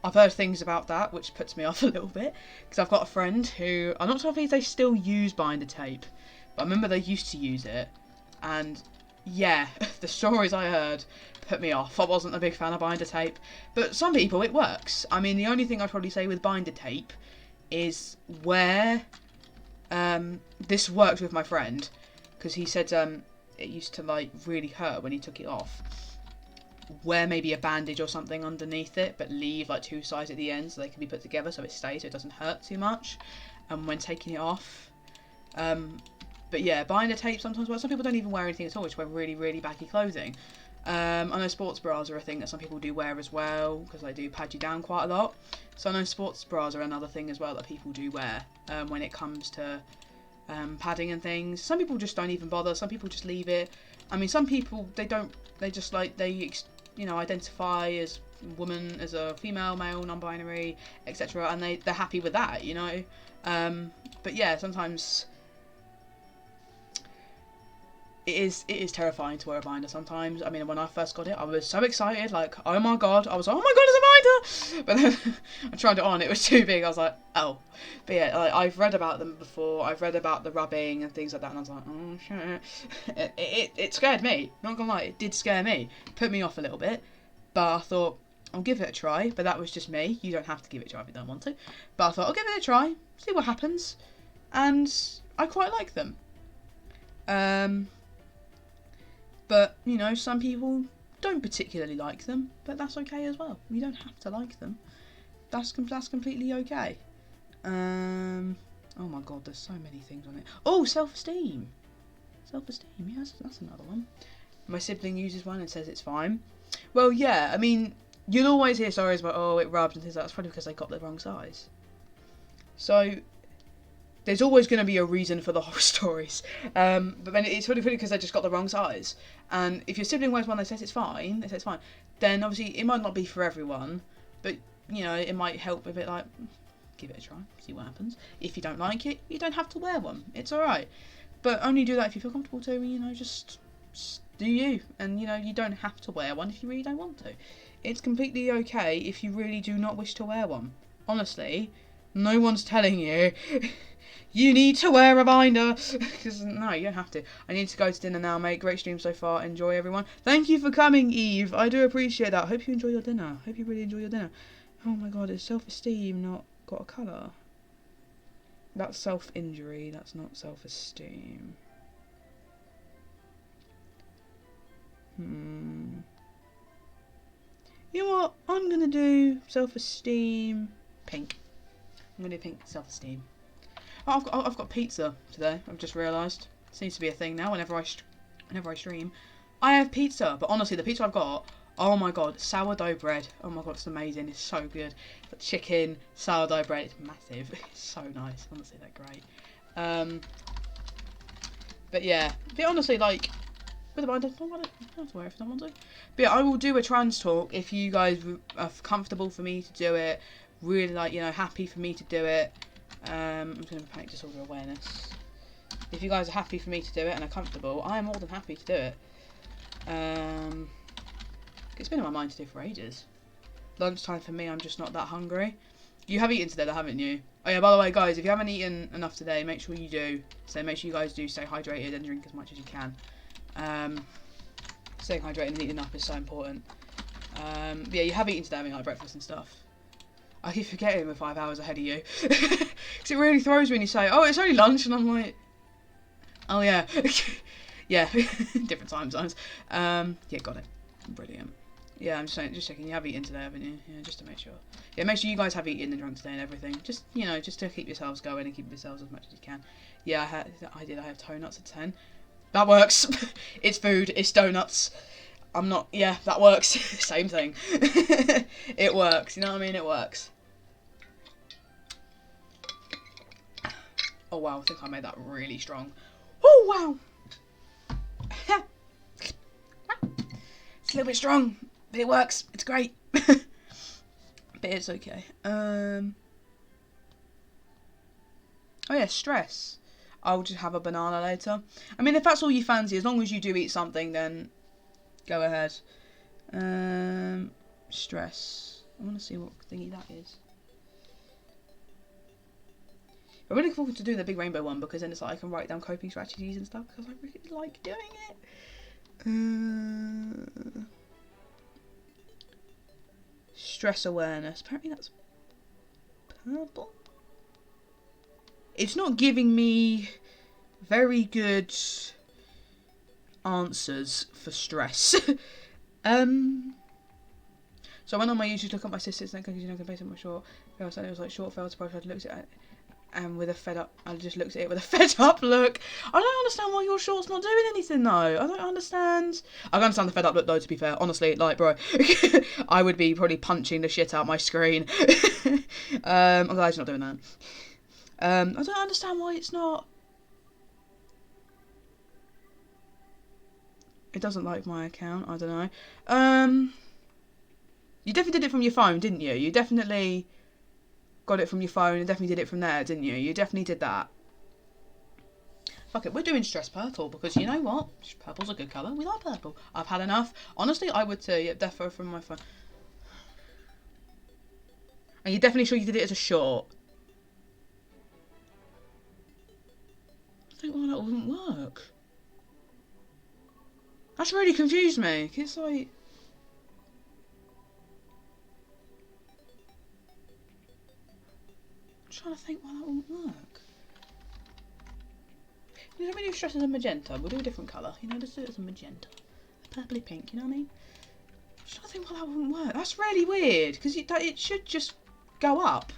I've heard things about that, which puts me off a little bit, because I've got a friend who, I'm not sure if they still use binder tape, but I remember they used to use it, and yeah, the stories I heard put me off. I wasn't a big fan of binder tape, but some people it works. I mean, the only thing I'd probably say with binder tape is where this worked with my friend, because he said it used to like really hurt when he took it off. Wear maybe a bandage or something underneath it, but leave like 2 sides at the end so they can be put together so it stays, so it doesn't hurt too much. And when taking it off, but yeah, binder tape sometimes works. Some people don't even wear anything at all, just wear really, really baggy clothing. I know sports bras are a thing that some people do wear as well, because they do pad you down quite a lot. So I know sports bras are another thing as well that people do wear when it comes to padding and things. Some people just don't even bother. Some people just leave it. I mean, some people, they just like, identify as woman, as a female, male, non-binary, etc. And they're happy with that, you know. But yeah, sometimes it is terrifying to wear a binder sometimes. I mean, when I first got it, I was so excited, like, oh my god, it's a binder! But then I tried it on, it was too big, I was like, oh. But yeah, like, I've read about them before, I've read about the rubbing and things like that, and I was like, oh shit. It scared me, not gonna lie, it did scare me. Put me off a little bit. But I thought, I'll give it a try. But that was just me. You don't have to give it a try if you don't want to. But I thought, I'll give it a try, see what happens. And I quite like them. But, you know, some people don't particularly like them. But that's okay as well. You don't have to like them. That's completely okay. Oh my god, there's so many things on it. Oh, self-esteem. Self-esteem, yes, that's another one. My sibling uses one and says it's fine. Well, yeah, I mean, you'll always hear stories about, oh, it rubbed and things like that. That's probably because they got the wrong size. So, there's always going to be a reason for the horror stories. But then it's probably because they just got the wrong size. And if your sibling wears one that says it's fine, then obviously it might not be for everyone. But, you know, it might help a bit like, give it a try, see what happens. If you don't like it, you don't have to wear one. It's alright. But only do that if you feel comfortable to, you know, just do you. And, you know, you don't have to wear one if you really don't want to. It's completely okay if you really do not wish to wear one. Honestly, no one's telling you, you need to wear a binder. Because, no, you don't have to. I need to go to dinner now, mate. Great stream so far. Enjoy, everyone. Thank you for coming, Eve. I do appreciate that. Hope you enjoy your dinner. Hope you really enjoy your dinner. Oh my god, is self-esteem not got a colour? That's self-injury, that's not self-esteem. You know what? I'm going to do self-esteem pink. I'm going to do pink self-esteem. Oh, I've got pizza today, I've just realised. Seems to be a thing now whenever I stream. I have pizza, but honestly, the pizza I've got, oh my god, sourdough bread. Oh my god, it's amazing. It's so good. Got chicken, sourdough bread. It's massive. It's so nice. Honestly, they're great. But yeah, but honestly, like, with a binder, I don't have to wear it if I don't want to. But yeah, I will do a trans talk if you guys are comfortable for me to do it. Really, like, you know, happy for me to do it. I'm just going to panic disorder awareness. If you guys are happy for me to do it and are comfortable, I am more than happy to do it. It's been on my mind to do for ages. Lunchtime for me, I'm just not that hungry. You have eaten today, though, haven't you? Oh yeah, by the way, guys, if you haven't eaten enough today, make sure you do. So make sure you guys do stay hydrated and drink as much as you can. Staying hydrated and eating enough is so important. But yeah, you have eaten today, having like breakfast and stuff. I keep forgetting we're 5 hours ahead of you. Because it really throws me when you say, oh, it's only lunch, and I'm like, oh yeah. Yeah, different time zones. Yeah, got it. Brilliant. Yeah, I'm just checking. You have eaten today, haven't you? Yeah, just to make sure. Yeah, make sure you guys have eaten and drunk today and everything. Just, you know, just to keep yourselves going and keep yourselves as much as you can. Yeah, I did. I have donuts at 10. That works. It's food. It's donuts. I'm not. Yeah, that works. Same thing. It works. You know what I mean? It works. Oh wow, I think I made that really strong. Oh wow. It's a little bit strong, but it works. It's great. But it's okay. Oh yeah, stress. I'll just have a banana later. I mean, if that's all you fancy, as long as you do eat something, then go ahead. Stress. I want to see what thingy that is. I'm really looking forward to doing the big rainbow one, because then it's like I can write down coping strategies and stuff, because I really like doing it. Stress awareness. Apparently that's purple. It's not giving me very good answers for stress. So I went on my YouTube to look at my sisters and cookies, you know, based on my short. It was like short failed surprise. I looked at it and with a fed up. I just looked at it with a fed up look. I don't understand why your short's not doing anything though. I don't understand. I can understand the fed up look though. To be fair, honestly, like bro, I would be probably punching the shit out my screen. I'm glad he's not doing that. I don't understand why it's not. It doesn't like my account. I don't know. You definitely did it from your phone, didn't you? You definitely got it from your phone and definitely did it from there, didn't you? You definitely did that. Fuck it, we're doing stress purple because you know what? Purple's a good colour. We like purple. I've had enough. Honestly, I would too. Yep, defo from my phone. And you're definitely sure you did it as a short? I think why that wouldn't work. That's really confused me. It's like... to think why that wouldn't work. You know, really stress as a magenta. We'll do a different colour. You know, let's do it as a magenta. A purpley pink, you know what I mean? I'm just trying to think why that wouldn't work. That's really weird, because it should just go up.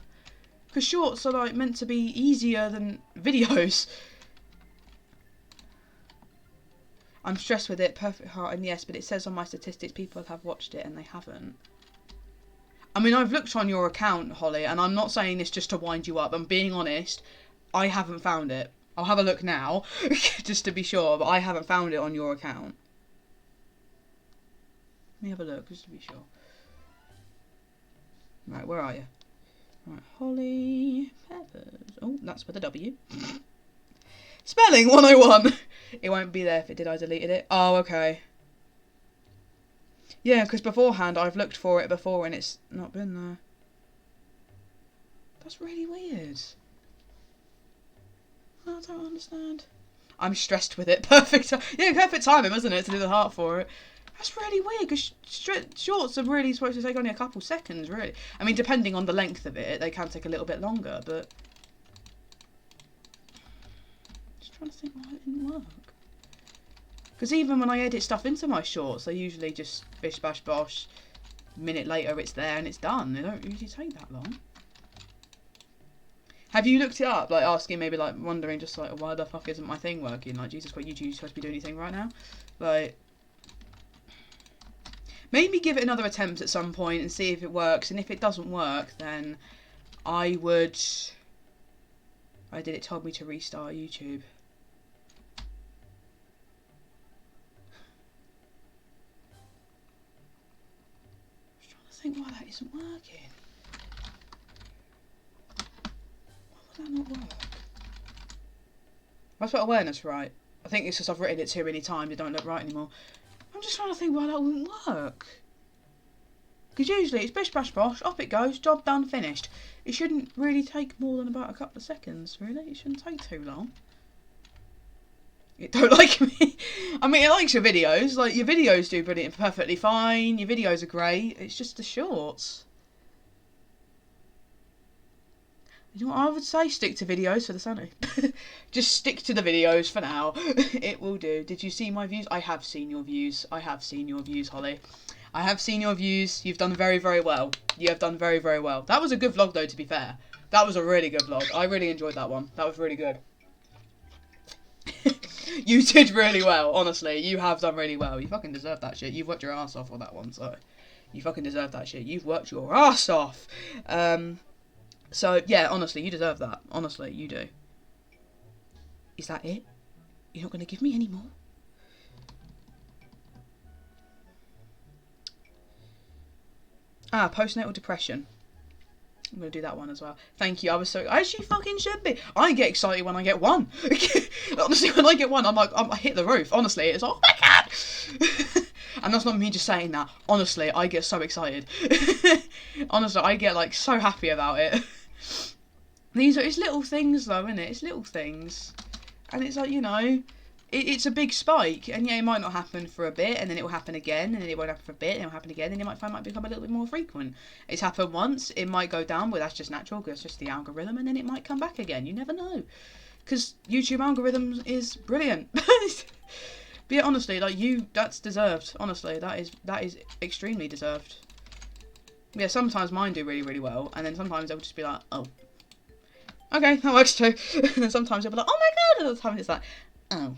Because shorts are like meant to be easier than videos. I'm stressed with it, perfect heart, and yes, but it says on my statistics people have watched it and they haven't. I mean, I've looked on your account, Holly, and I'm not saying this just to wind you up. I'm being honest. I haven't found it. I'll have a look now, just to be sure, but I haven't found it on your account. Let me have a look, just to be sure. Right, where are you? Right, Holly Peppers. Oh, that's with a W. Spelling 101. It won't be there if it did. I deleted it. Oh, okay. Yeah, because beforehand I've looked for it before and it's not been there. That's really weird. I don't understand. I'm stressed with it. Perfect. Yeah, perfect timing, isn't it, to do the heart for it. That's really weird, because shorts are really supposed to take only a couple seconds, really. I mean, depending on the length of it, they can take a little bit longer, but... Just trying to think why it didn't work. Because even when I edit stuff into my shorts, they usually just bish bash bosh. A minute later it's there and it's done. They don't usually take that long. Have you looked it up? Like asking, maybe like wondering just like, why the fuck isn't my thing working? Like, Jesus Christ, YouTube supposed to be doing anything right now? Like, maybe give it another attempt at some point and see if it works. And if it doesn't work, then I would... It told me to restart YouTube. I'm trying to think why that isn't working. Why would that not work? I spelled awareness right. I think it's just I've written it too many times, it don't look right anymore. I'm just trying to think why that wouldn't work. Because usually it's bish bash bosh, off it goes, job done, finished. It shouldn't really take more than about a couple of seconds, really. It shouldn't take too long. It don't like me. I mean, it likes your videos. Like, your videos do brilliant, perfectly fine. Your videos are great. It's just the shorts. You know what I would say? Stick to videos for the sanity. Just stick to the videos for now. It will do. Did you see my views? I have seen your views. I have seen your views, Holly. I have seen your views. You've done very, very well. You have done very, very well. That was a good vlog, though, to be fair. That was a really good vlog. I really enjoyed that one. That was really good. You did really well, honestly. You have done really well. You fucking deserve that shit. You've worked your ass off on that one, so... You fucking deserve that shit. You've worked your ass off. So, yeah, honestly, you deserve that. Honestly, you do. Is that it? You're not going to give me any more? Ah, postnatal depression. I'm going to do that one as well. Thank you. I was so... As you fucking should be. I get excited when I get one. Honestly, when I get one, I'm like... I hit the roof. Honestly, it's like, oh my God! And that's not me just saying that. Honestly, I get so excited. Honestly, I get, like, so happy about it. It's little things, though, isn't it? It's little things. And it's like, you know... It's a big spike, and yeah, it might not happen for a bit, and then it will happen again, and then it won't happen for a bit, and it will happen again, and it might become a little bit more frequent. It's happened once, it might go down, but that's just natural, because it's just the algorithm, and then it might come back again. You never know. Because YouTube algorithm is brilliant. But yeah, honestly, like, that's deserved. Honestly, that is extremely deserved. Yeah, sometimes mine do really, really well, and then sometimes they'll just be like, oh. Okay, that works too. And then sometimes they'll be like, oh my God, and other times it's like, oh.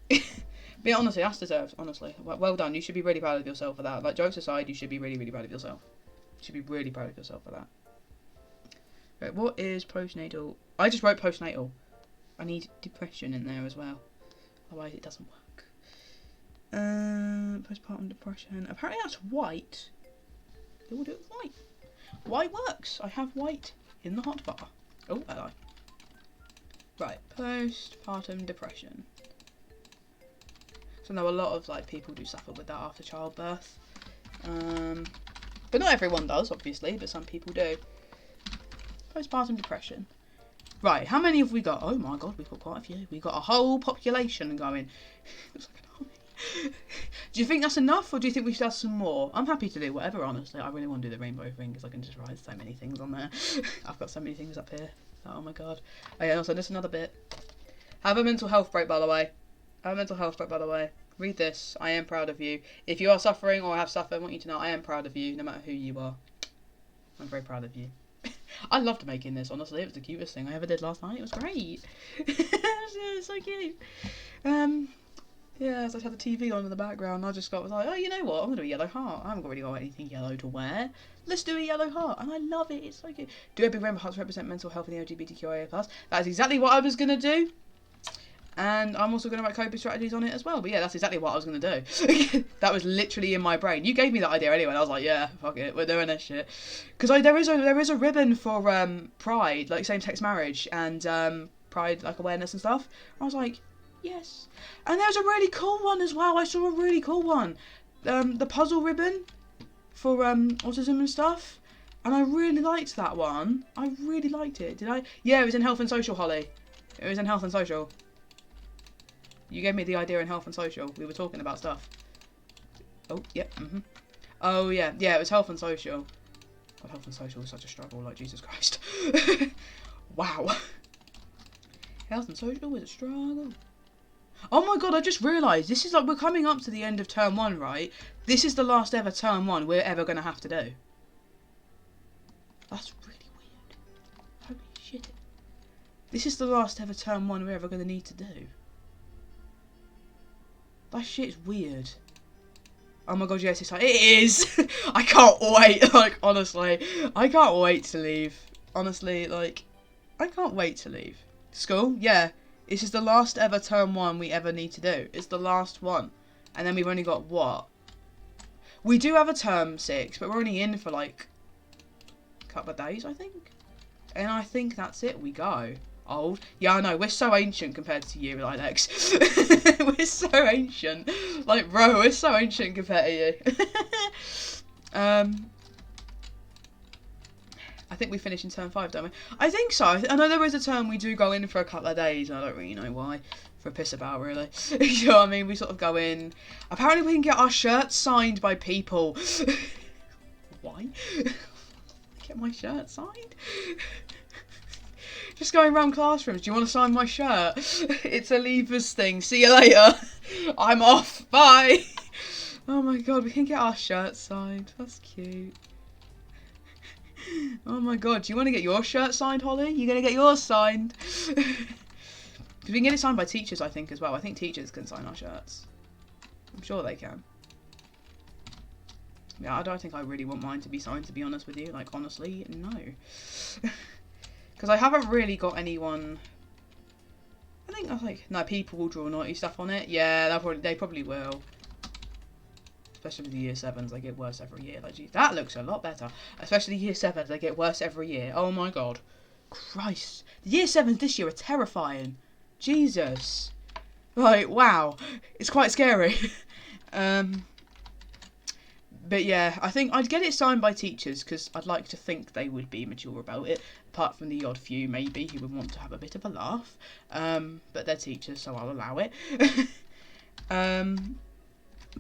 But yeah, honestly, that's deserved, honestly. Well done, you should be really proud of yourself for that. Like, jokes aside, you should be really, really proud of yourself. You should be really proud of yourself for that. Right, what is postnatal? I just wrote postnatal. I need depression in there as well. Otherwise it doesn't work. Postpartum depression. Apparently that's white. They will do it with white. White works. I have white in the hotbar. Oh, I lied. Right, postpartum depression. So I know a lot of like people do suffer with that after childbirth, but not everyone does, obviously, but some people do. Postpartum depression. Right, how many have we got? Oh my God, we've got quite a few. We've got a whole population going. Looks like an army. Do you think that's enough, or do you think we should have some more? I'm happy to do whatever, honestly. I really want to do the rainbow thing because I can just write so many things on there. I've got so many things up here. Oh my god. Oh yeah, also just another bit. Have a mental health break, by the way. Have a mental health break, by the way. Read this. I am proud of you. If you are suffering or have suffered, I want you to know I am proud of you, no matter who you are. I'm very proud of you. I loved making this, honestly. It was the cutest thing I ever did last night. It was great. It's so cute. Yeah, so I had the TV on in the background, and I just was like, oh, you know what? I'm going to do a yellow heart. I haven't really got anything yellow to wear. Let's do a yellow heart. And I love it. It's so cute. Do a big rainbow hearts represent mental health in the LGBTQIA+. That's exactly what I was going to do. And I'm also going to write coping strategies on it as well. But yeah, that's exactly what I was going to do. That was literally in my brain. You gave me that idea anyway. And I was like, yeah, fuck it. We're doing this shit. Because there is a ribbon for Pride, like same-sex marriage and Pride like awareness and stuff. And I was like, yes. And there's a really cool one as well. I saw a really cool one. The puzzle ribbon for autism and stuff. And I really liked that one. I really liked it. Did I? Yeah, it was in Health and Social, Holly. It was in Health and Social. You gave me the idea in Health and Social. We were talking about stuff. Oh, yep. Oh, yeah. Yeah, it was Health and Social. God, Health and Social was such a struggle, like Jesus Christ. Wow. Health and Social was a struggle. Oh my god, I just realised. This is like, we're coming up to the end of term 1, right? This is the last ever term 1 we're ever going to have to do. That's really weird. Holy shit. This is the last ever term 1 we're ever going to need to do. That shit's weird. Oh my god, yes, it is! I can't wait, like, honestly. I can't wait to leave. Honestly, like, I can't wait to leave. School? Yeah. This is the last ever term 1 we ever need to do. It's the last one. And then we've only got, what? We do have a term 6, but we're only in for, like, a couple of days, I think. And I think that's it. We go. Old. Yeah, I know. We're so ancient compared to you, like Lex. We're so ancient. Like, bro, we're so ancient compared to you. I think we finish in term 5, don't we? I think so. I know there is a term we do go in for a couple of days. And I don't really know why. For a piss about, really. You know what I mean? We sort of go in. Apparently we can get our shirts signed by people. Why? Get my shirt signed? Just going around classrooms. Do you want to sign my shirt? It's a leavers thing. See you later. I'm off. Bye. Oh my god, we can get our shirts signed. That's cute. Oh my god, do you want to get your shirt signed, Holly? You're going to get yours signed. Because we can get it signed by teachers, I think, as well. I think teachers can sign our shirts. I'm sure they can. Yeah, I don't think I really want mine to be signed, to be honest with you. Like, honestly, no. Because I haven't really got anyone. I think no, people will draw naughty stuff on it. Yeah, they probably will. Especially with the year 7s, they get worse every year. Like, geez, that looks a lot better. Especially year 7s, they get worse every year. Oh my god, Christ! The year 7s this year are terrifying. Jesus, like wow, it's quite scary. But yeah, I think I'd get it signed by teachers because I'd like to think they would be mature about it. Apart from the odd few, maybe, who would want to have a bit of a laugh. But they're teachers, so I'll allow it.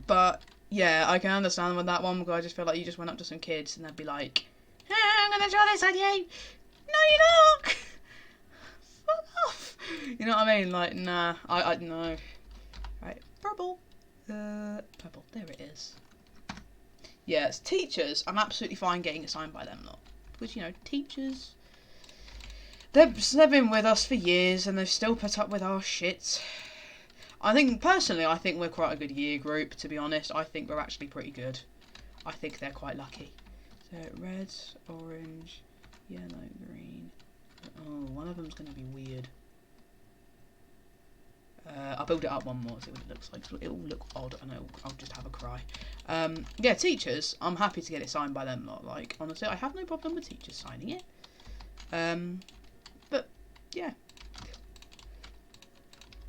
But yeah, I can understand with that one because I just feel like you just went up to some kids and they'd be like, hey, I'm going to draw this on you. No, you're not. Fuck off. You know what I mean? Like, nah, I no. Right, purple. Purple, there it is. Yes, teachers, I'm absolutely fine getting it signed by them lot. Because, you know, teachers, they've been with us for years and they've still put up with our shit. I think, personally, I think we're quite a good year group, to be honest. I think we're actually pretty good. I think they're quite lucky. So, red, orange, yellow, green. Oh, one of them's going to be weird. I'll build it up one more, see what it looks like. It'll look odd, and I'll just have a cry. Yeah, teachers, I'm happy to get it signed by them lot. Like, honestly, I have no problem with teachers signing it. But, yeah.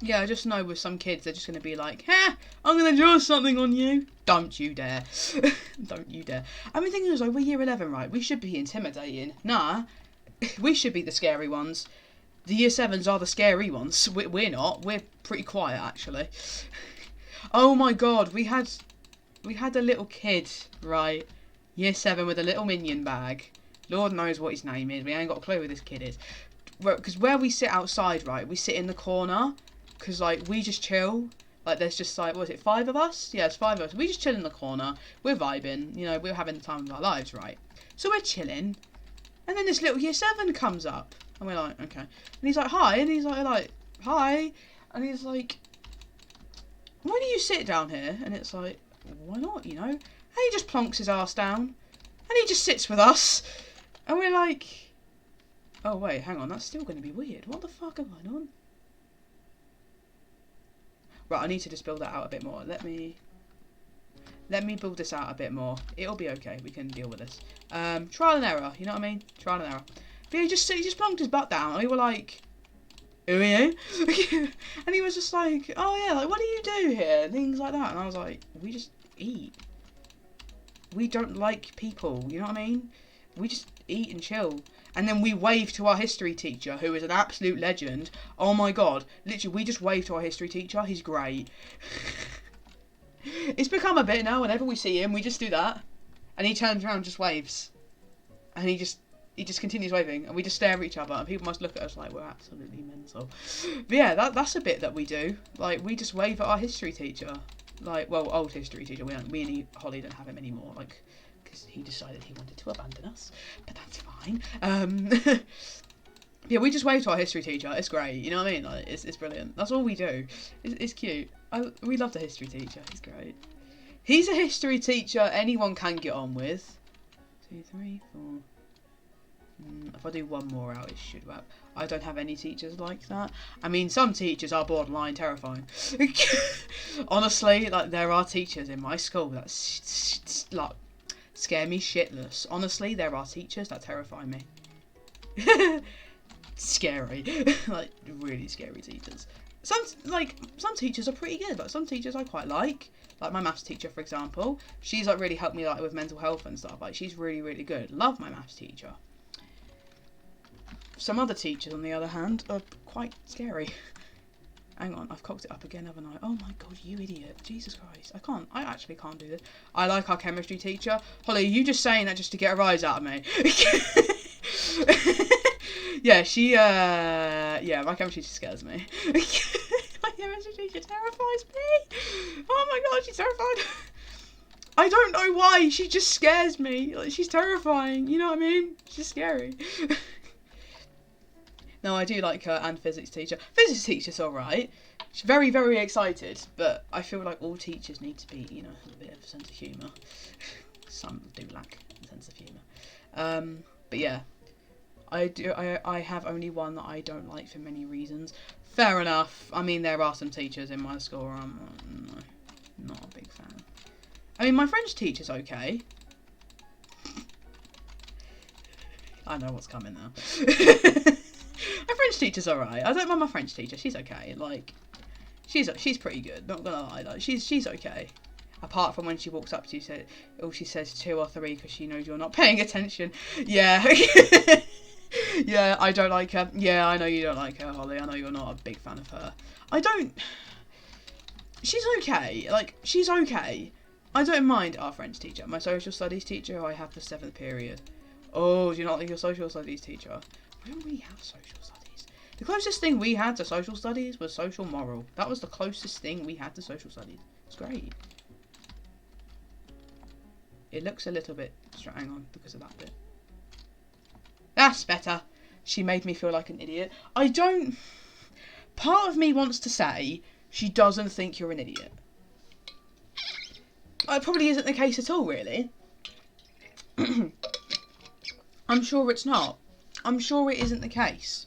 Yeah, I just know with some kids, they're just going to be like, ha, I'm going to draw something on you. Don't you dare. Don't you dare. I mean, the thing is, like, we're year 11, right? We should be intimidating. Nah, we should be the scary ones. The year 7s are the scary ones. We're not. We're pretty quiet, actually. Oh my god, we had a little kid, right? Year 7 with a little minion bag. Lord knows what his name is. We ain't got a clue who this kid is. because where we sit outside, right, we sit in the corner, because, like, we just chill. Like, there's just, like, what is it, 5 of us? Yeah, it's 5 of us. We just chill in the corner. We're vibing. You know, we're having the time of our lives, right? So we're chilling. And then this little year 7 comes up. And we're like, okay. And he's like, hi. And he's like, hi. And he's like, why do you sit down here? And it's like, why not, you know? And he just plonks his ass down. And he just sits with us. And we're like, oh, wait, hang on. That's still going to be weird. What the fuck am I on? Right, I need to just build that out a bit more. Let me build this out a bit more. It'll be okay. We can deal with this. Trial and error. You know what I mean? Trial and error. But he just plonked his butt down. And we were like, who are you? And he was just like, oh yeah, like, what do you do here? Things like that. And I was like, we just eat. We don't like people. You know what I mean? We just eat and chill. And then we wave to our history teacher, who is an absolute legend. Oh my god. Literally, we just wave to our history teacher. He's great. It's become a bit now. Whenever we see him, we just do that. And he turns around and just waves. And he just continues waving. And we just stare at each other. And people must look at us like we're absolutely mental. But yeah, that's a bit that we do. Like, we just wave at our history teacher. Like, well, old history teacher. Me and Holly don't have him anymore. Like, because he decided he wanted to abandon us, but that's fine. Yeah, we just wave to our history teacher. It's great, you know what I mean? Like, it's brilliant. That's all we do. It's cute. We love the history teacher. He's great. He's a history teacher anyone can get on with. 2, 3, 4. If I do one more out, it should work. I don't have any teachers like that. I mean, some teachers are borderline terrifying. Honestly, like, there are teachers in my school that like scare me shitless. Honestly, there are teachers that terrify me. Scary. Like, really scary teachers. Some teachers are pretty good. Like, some teachers I quite like. Like, my maths teacher, for example. She's, like, really helped me, like, with mental health and stuff. Like, she's really, really good. Love my maths teacher. Some other teachers, on the other hand, are quite scary. Hang on, I've cocked it up again, haven't I? Oh my god, you idiot. Jesus Christ. I actually can't do this. I like our chemistry teacher. Holly, you just saying that just to get a rise out of me. Yeah, yeah, my chemistry teacher scares me. My chemistry teacher terrifies me. Oh my god, she's terrified. I don't know why, she just scares me. Like, she's terrifying, you know what I mean? She's scary. No, I do like her, and physics teacher. Physics teacher's alright. She's very, very excited, but I feel like all teachers need to be, you know, a bit of a sense of humour. Some do lack a sense of humour. But yeah, I have only one that I don't like for many reasons. Fair enough. I mean, there are some teachers in my school where I'm not a big fan. I mean, my French teacher's okay. I know what's coming now. My French teacher's alright. I don't mind my French teacher. She's okay. Like, she's pretty good. Not gonna lie. Like, she's okay. Apart from when she walks up to you, she says 2 or 3 because she knows you're not paying attention. Yeah. Yeah, I don't like her. Yeah, I know you don't like her, Holly. I know you're not a big fan of her. She's okay. Like, she's okay. I don't mind our French teacher. My social studies teacher who I have for 7th period. Oh, do you not like your social studies teacher? We don't really have social studies. The closest thing we had to social studies was social moral. That was the closest thing we had to social studies. It's great. It looks a little bit... Hang on, because of that bit. That's better. She made me feel like an idiot. I don't... Part of me wants to say she doesn't think you're an idiot. It probably isn't the case at all, really. I'm sure it's not. I'm sure it isn't the case.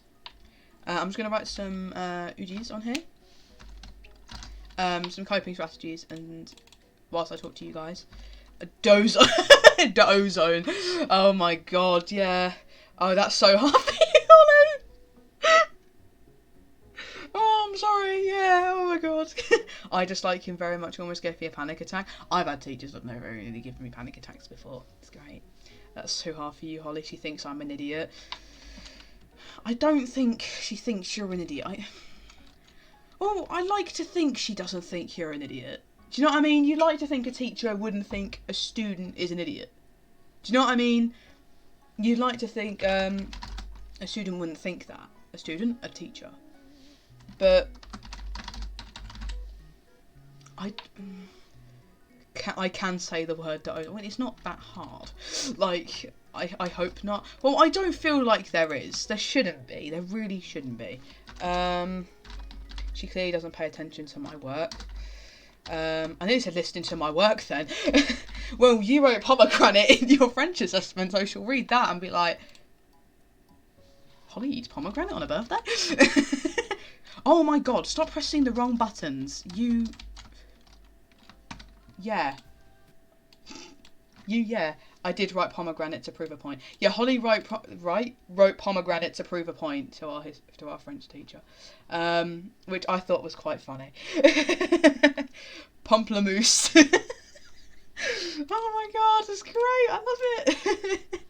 I'm just going to write some UGs on here. Some coping strategies, and whilst I talk to you guys. Ozone. Oh my god, yeah. Oh, that's so hard for you, Ollie. Oh, I'm sorry, yeah, oh my god. I just like him very much, almost gave me a panic attack. I've had teachers that have never really given me panic attacks before. It's great. That's so hard for you, Holly. She thinks I'm an idiot. I don't think she thinks you're an idiot. I like to think she doesn't think you're an idiot. Do you know what I mean? You like to think a teacher wouldn't think a student is an idiot. Do you know what I mean? You'd like to think a student wouldn't think that. a student, a teacher. But I can say the word that it's not that hard. Like, I hope not. Well, I don't feel like there is. There shouldn't be. There really shouldn't be. She clearly doesn't pay attention to my work. I nearly said listening to my work then. Well, you wrote pomegranate in your French assessment, so she'll read that and be like, Holly eats pomegranate on her birthday? Oh my god, stop pressing the wrong buttons. Yeah. I did write pomegranate to prove a point. Yeah, Holly wrote pomegranate to prove a point to our French teacher, which I thought was quite funny. Pamplemousse. Oh my god, it's great. I love it.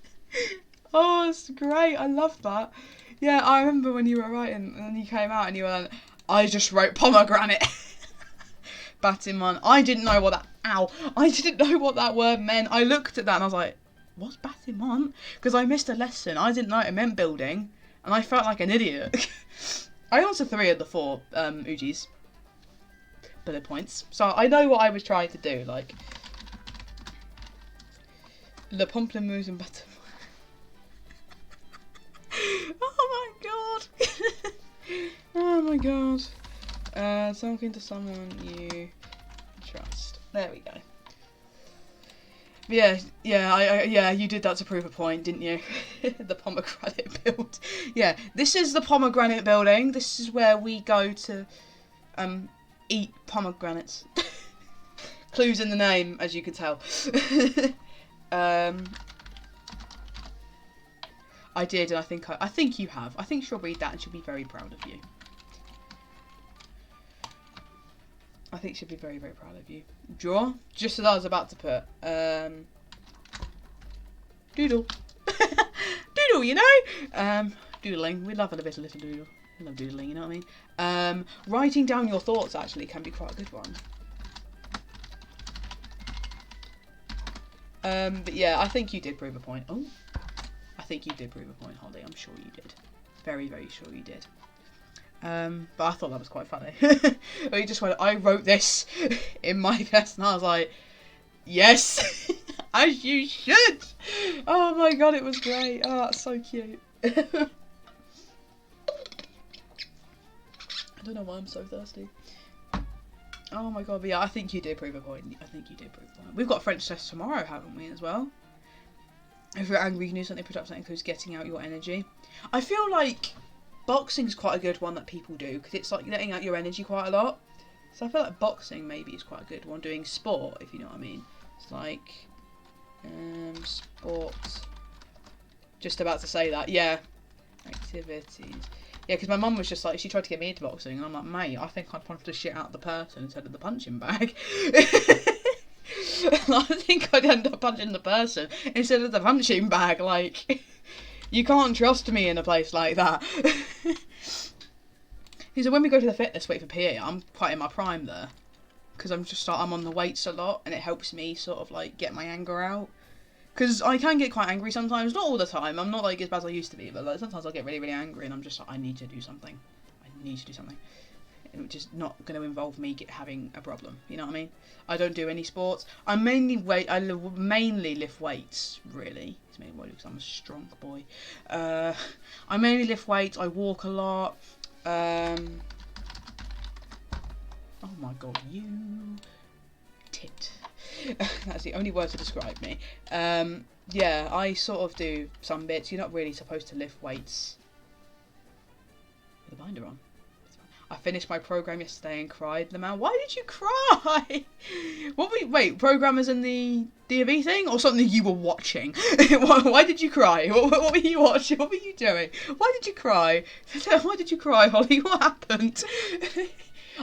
Oh, it's great. I love that. Yeah, I remember when you were writing and then you came out and you were like, I just wrote pomegranate. Bâtiment. I didn't know what that word meant. I looked at that and I was like, what's bâtiment? Because I missed a lesson. I didn't know it meant building and I felt like an idiot. I answered 3 of the 4 Uji's bullet points. So I know what I was trying to do. Like, le pamplemousse and bâtiment. Oh my god. Oh my god. Talking to someone you trust. There we go. Yeah, you did that to prove a point, didn't you? The pomegranate build. Yeah, this is the pomegranate building. This is where we go to eat pomegranates. Clues in the name, as you can tell. I did, and I think you have. I think she'll read that and she'll be very proud of you. I think she'll be very, very proud of you. Draw, just as I was about to put. Doodle. Doodle, you know? Doodling. We love a little doodle. We love doodling, you know what I mean? Writing down your thoughts actually can be quite a good one. But yeah, I think you did prove a point. Oh, I think you did prove a point, Holly. I'm sure you did. Very, very sure you did. But I thought that was quite funny. You just went, I wrote this in my test, and I was like, yes, as you should. Oh my god, it was great. Oh, that's so cute. I don't know why I'm so thirsty. Oh my god, but yeah, I think you did prove a point. We've got a French test tomorrow, haven't we, as well? If you're angry, you can do something productive that includes getting out your energy. I feel like boxing's quite a good one that people do, because it's like letting out your energy quite a lot. So I feel like boxing maybe is quite a good one. Doing sport, if you know what I mean. It's like, sport. Just about to say that, yeah. Activities. Yeah, because my mum was just like, she tried to get me into boxing, and I'm like, mate, I think I'd punch the shit out of the person instead of the punching bag. I think I'd end up punching the person instead of the punching bag. Like, you can't trust me in a place like that. So when we go to the fitness week for PE, I'm quite in my prime there, because I'm on the weights a lot, and it helps me sort of like get my anger out. Because I can get quite angry sometimes, not all the time. I'm not like as bad as I used to be, but like sometimes I'll get really, really angry, and I'm just like, I need to do something. Which is not going to involve me having a problem. You know what I mean? I don't do any sports. I mainly lift weights. Really, it's mainly because I'm a strong boy. I mainly lift weights. I walk a lot. Oh my god, you tit. That's the only word to describe me. Yeah, I sort of do some bits. You're not really supposed to lift weights with a binder on. I finished my program yesterday and cried. The man, why did you cry? Wait, programmers in the D&V thing, or something you were watching? Why did you cry? What were you watching? What were you doing? Why did you cry? Why did you cry, Holly? What happened?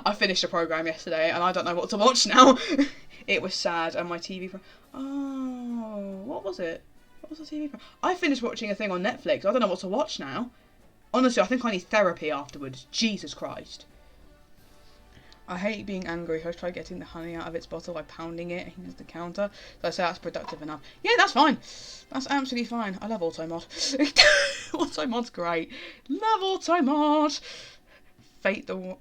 I finished a program yesterday and I don't know what to watch now. It was sad, and my TV. Oh, what was it? What was the TV? I finished watching a thing on Netflix. I don't know what to watch now. Honestly, I think I need therapy afterwards. Jesus Christ. I hate being angry. I try getting the honey out of its bottle by pounding it against the counter. So I say that's productive enough. Yeah, that's fine. That's absolutely fine. I love auto mod. Automod's great. Love Automod. Fate the what?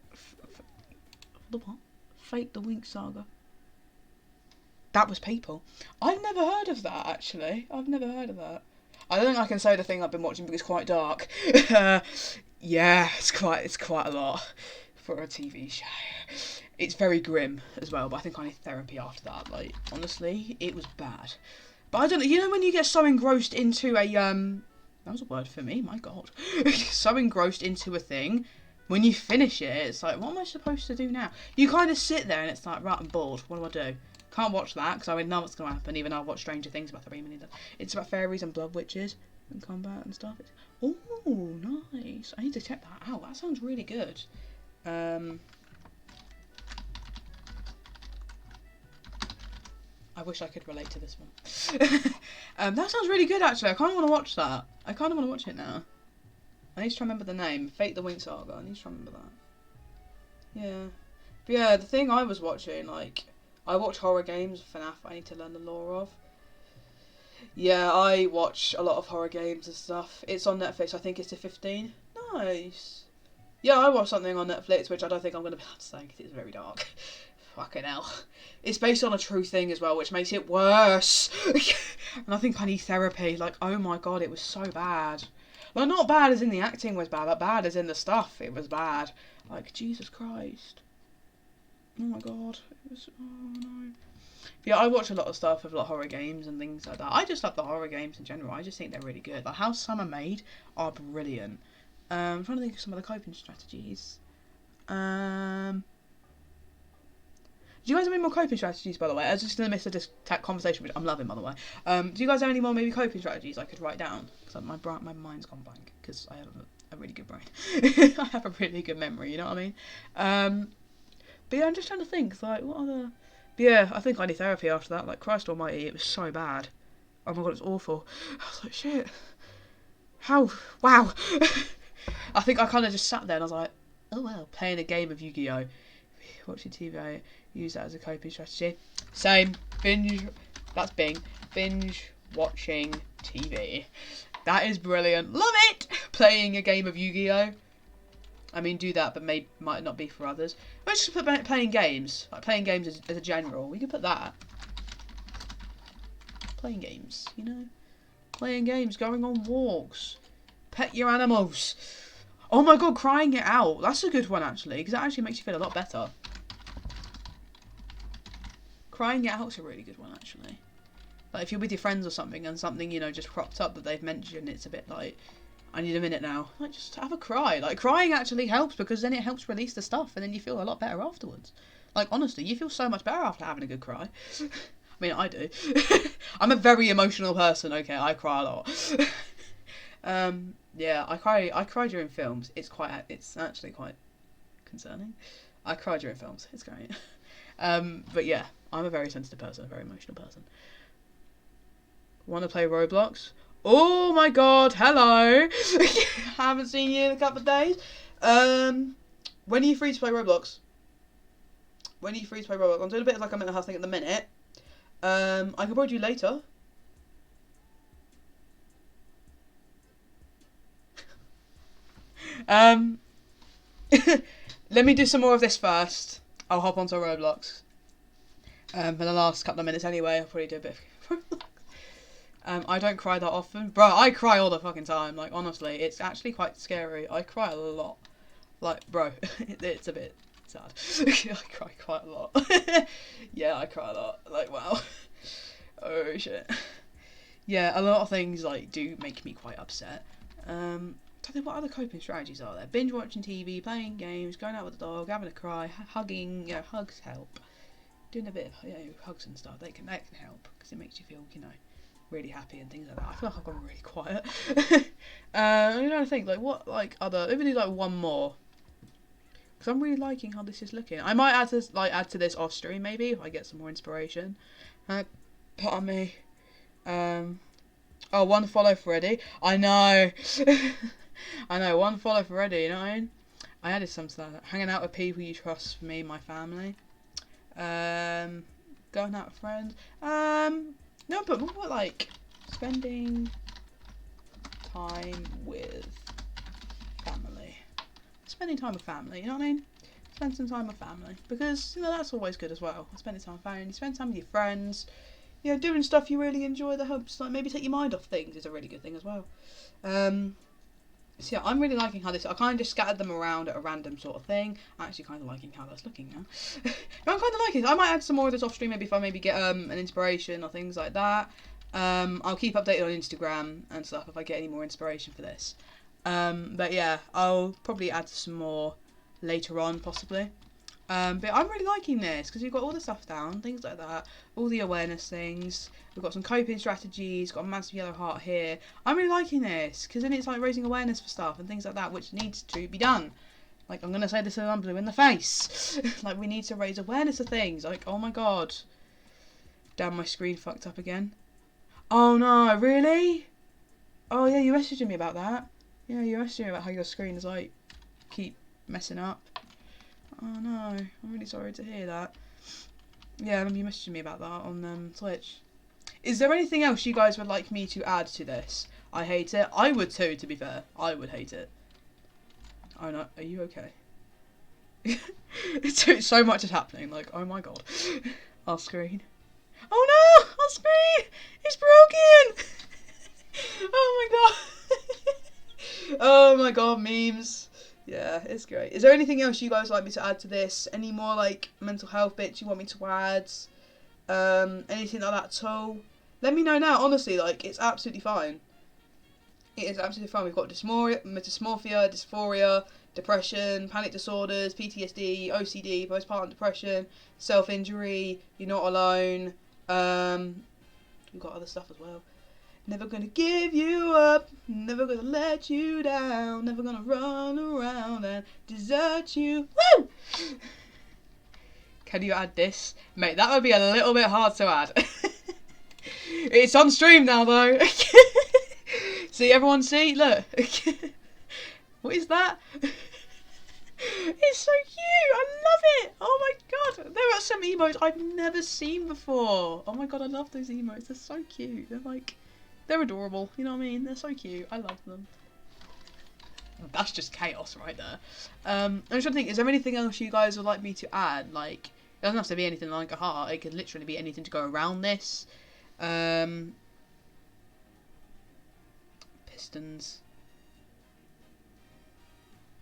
Fate the Wink Saga. That was people. I've never heard of that, actually. I've never heard of that. I don't think I can say the thing I've been watching because it's quite dark. Yeah, it's quite a lot for a TV show. It's very grim as well, but I think I need therapy after that. Like, honestly, it was bad. But I don't know, you know when you get so engrossed into a, that was a word for me, my god. So engrossed into a thing, when you finish it, it's like, what am I supposed to do now? You kind of sit there and it's like, right, I'm bored, what do I do? Can't watch that, because I already know what's going to happen, even though I've watched Stranger Things about 3 minutes. It's about fairies and blood witches and combat and stuff. Oh, nice. I need to check that out. That sounds really good. I wish I could relate to this one. That sounds really good, actually. I kind of want to watch that. I kind of want to watch it now. I need to try and remember the name. Fate the Wink Saga. I need to try and remember that. Yeah. But yeah, the thing I was watching, like, I watch horror games, FNAF, I need to learn the lore of. Yeah, I watch a lot of horror games and stuff. It's on Netflix, I think it's to 15. Nice. Yeah, I watched something on Netflix, which I don't think I'm going to be able to say, because it's very dark. Fucking hell. It's based on a true thing as well, which makes it worse. And I think I need therapy. Like, oh my god, it was so bad. Well, not bad as in the acting was bad, but bad as in the stuff. It was bad. Like, Jesus Christ. Oh my god. It was, oh no. Yeah, I watch a lot of stuff with like horror games and things like that. I just love the horror games in general. I just think they're really good. Like, how some are made are brilliant. I'm trying to think of some of the coping strategies. Do you guys have any more coping strategies, by the way? I was just in the midst of this conversation, which I'm loving, by the way. Do you guys have any more maybe coping strategies I could write down? Because my mind's gone blank, because I have a really good brain. I have a really good memory, you know what I mean? But yeah, I'm just trying to think, like, what other... But yeah, I think I need therapy after that. Like, Christ almighty, it was so bad. Oh my god, it's awful. I was like, shit. How? Wow. I think I kind of just sat there and I was like, oh well, playing a game of Yu-Gi-Oh! Watching TV, I use that as a coping strategy. Same. Binge. That's Bing. Binge watching TV. That is brilliant. Love it! Playing a game of Yu-Gi-Oh! I mean, do that, but might not be for others. Let's just put playing games. Like, playing games as a general. We could put that. Playing games, you know? Playing games, going on walks. Pet your animals. Oh my god, crying it out. That's a good one, actually, because that actually makes you feel a lot better. Crying it out's a really good one, actually. Like, if you're with your friends or something, and something, you know, just cropped up that they've mentioned, it's a bit like, I need a minute now. Like, just have a cry. Like, crying actually helps, because then it helps release the stuff, and then you feel a lot better afterwards. Like, honestly, you feel so much better after having a good cry. I mean, I do. I'm a very emotional person, okay? I cry a lot. Yeah, I cry during films. It's actually quite concerning. I cry during films. It's great. But yeah, I'm a very sensitive person, a very emotional person. Want to play Roblox? Oh my god, hello! Haven't seen you in a couple of days. When are you free to play Roblox? When are you free to play Roblox? I'm doing a bit of like a mental health thing at the minute. I can probably do later. Let me do some more of this first. I'll hop onto Roblox. For the last couple of minutes anyway, I'll probably do a bit of I don't cry that often. Bro, I cry all the fucking time. Like, honestly, it's actually quite scary. I cry a lot. Like, bro, it's a bit sad. I cry quite a lot. Yeah, I cry a lot. Like, wow. Oh, shit. Yeah, a lot of things, like, do make me quite upset. I think what other coping strategies are there? Binge watching TV, playing games, going out with the dog, having a cry, hugging. You know, hugs help. Doing a bit of hugs and stuff. That can help because it makes you feel, you know, really happy and things like that. I feel like I've gone really quiet. I'm trying to think, like, what, like, other. Maybe do like one more. Because I'm really liking how this is looking. I might add to this off stream maybe if I get some more inspiration. Pardon me. Oh, one follow for Eddie. I know. I know, one follow for Eddie, you know what I mean? I added some to that. Hanging out with people you trust for me and my family. Going out with friends. No, but what, like, spending time with family. Spending time with family, you know what I mean? Spend some time with family, because, you know, that's always good as well. Spending time with family, spend time with your friends, you know, doing stuff you really enjoy that helps, like, maybe take your mind off things is a really good thing as well. So yeah, I'm really liking how this, I kind of just scattered them around at a random sort of thing. I'm actually kind of liking how that's looking now. But I'm kind of liking it. I might add some more of this off stream, maybe if I maybe get an inspiration or things like that. I'll keep updated on Instagram and stuff if I get any more inspiration for this. But yeah, I'll probably add some more later on, possibly. But I'm really liking this because we've got all the stuff down, things like that, all the awareness things. We've got some coping strategies, got a massive yellow heart here. I'm really liking this because then it's like raising awareness for stuff and things like that, which needs to be done. Like, I'm going to say this and I'm blue in the face. Like, we need to raise awareness of things. Like, oh my god. Damn, my screen fucked up again. Oh no, really? Oh yeah, you messaged me about that. Yeah, you messaged me about how your screen is like, keep messing up. Oh no, I'm really sorry to hear that. Yeah, I remember you messaging me about that on Twitch. Is there anything else you guys would like me to add to this? I hate it. I would too, to be fair. I would hate it. Oh no, are you okay? So much is happening, like, oh my god. Our screen. Oh no! Our screen! It's broken! Oh my god. Oh my god, memes. Yeah, it's great. Is there anything else you guys like me to add to this? Any more like mental health bits you want me to add? Anything like that at all? Let me know now, honestly, like, it's absolutely fine. It is absolutely fine. We've got dysmorphia, dysphoria, depression, panic disorders, PTSD, OCD, postpartum depression, self-injury, you're not alone. We've got other stuff as well. Never gonna give you up, never gonna let you down, never gonna run around and desert you. Woo! Can you add this? Mate, that would be a little bit hard to add. It's on stream now though. See, everyone see? Look. What is that? It's so cute. I love it. Oh my god. There are some emotes I've never seen before. Oh my god, I love those emotes. They're so cute. They're like, they're adorable. You know what I mean? They're so cute. I love them. That's just chaos right there. I'm trying to think, is there anything else you guys would like me to add? Like, it doesn't have to be anything like a heart. It could literally be anything to go around this.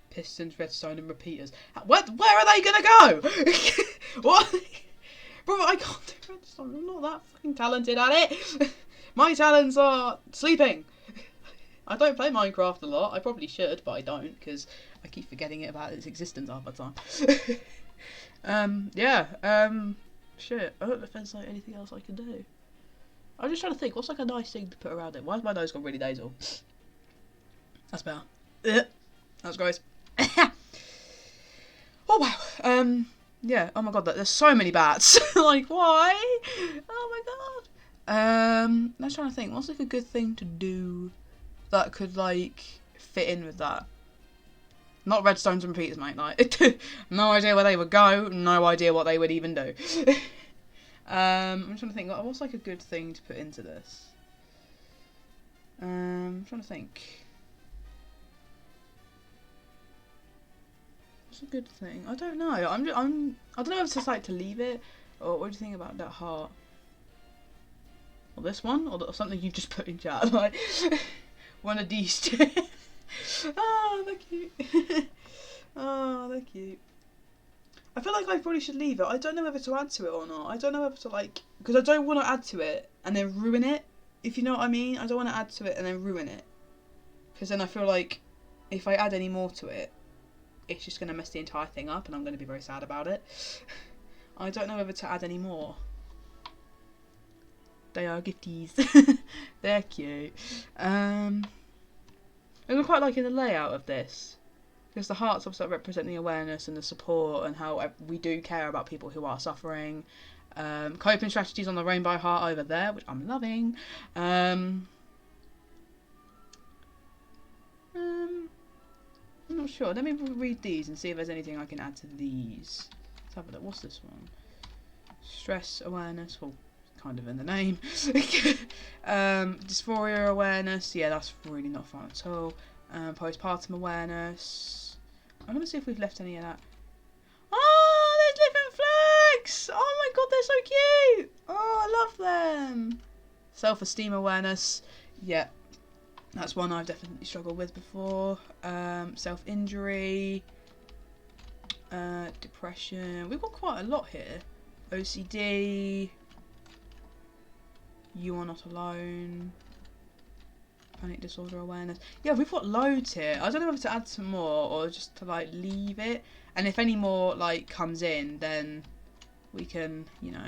Pistons, redstone, and repeaters. What? Where are they gonna go? What? Bro, I can't do redstone. I'm not that fucking talented at it. My talents are sleeping. I don't play Minecraft a lot. I probably should, but I don't because I keep forgetting about its existence half the time. Yeah. Shit. I don't know if there's like anything else I can do. I'm just trying to think. What's like a nice thing to put around it? Why's my nose gone really nasal? That's better. That's gross. Oh wow. Yeah. Oh my god. There's so many bats. Like why? Oh my god. I'm trying to think. What's like a good thing to do that could like fit in with that? Not redstones and repeaters, mate. Like, no idea where they would go. No idea what they would even do. I'm trying to think. What's like a good thing to put into this? I'm trying to think. What's a good thing? I don't know. I don't know if it's just like to leave it, or what do you think about that heart? Or this one, or something you just put in chat, like one of these two. Oh, they're cute. Oh, they're cute. I feel like I probably should leave it. I don't know whether to add to it or not. I don't know whether to like, because I don't want to add to it and then ruin it. If you know what I mean. I don't want to add to it and then ruin it. Because then I feel like if I add any more to it, it's just going to mess the entire thing up and I'm going to be very sad about it. I don't know whether to add any more. They are gifties. They're cute. And I'm quite liking the layout of this. Because the hearts obviously represent the awareness and the support and how we do care about people who are suffering. Coping strategies on the rainbow heart over there, which I'm loving. I'm not sure. Let me read these and see if there's anything I can add to these. Let's have a look. What's this one? Stress awareness. Well, kind of in the name. Dysphoria awareness, yeah, that's really not fun at all. Postpartum awareness. I'm going to see if we've left any of that. Oh, there's different flags! Oh my god, they're so cute! Oh, I love them! Self-esteem awareness, yeah, that's one I've definitely struggled with before. Self-injury, depression, we've got quite a lot here. OCD, you are not alone, panic disorder awareness. Yeah, we've got loads here. I don't know whether to add some more or just to like leave it. And if any more like comes in, then we can, you know,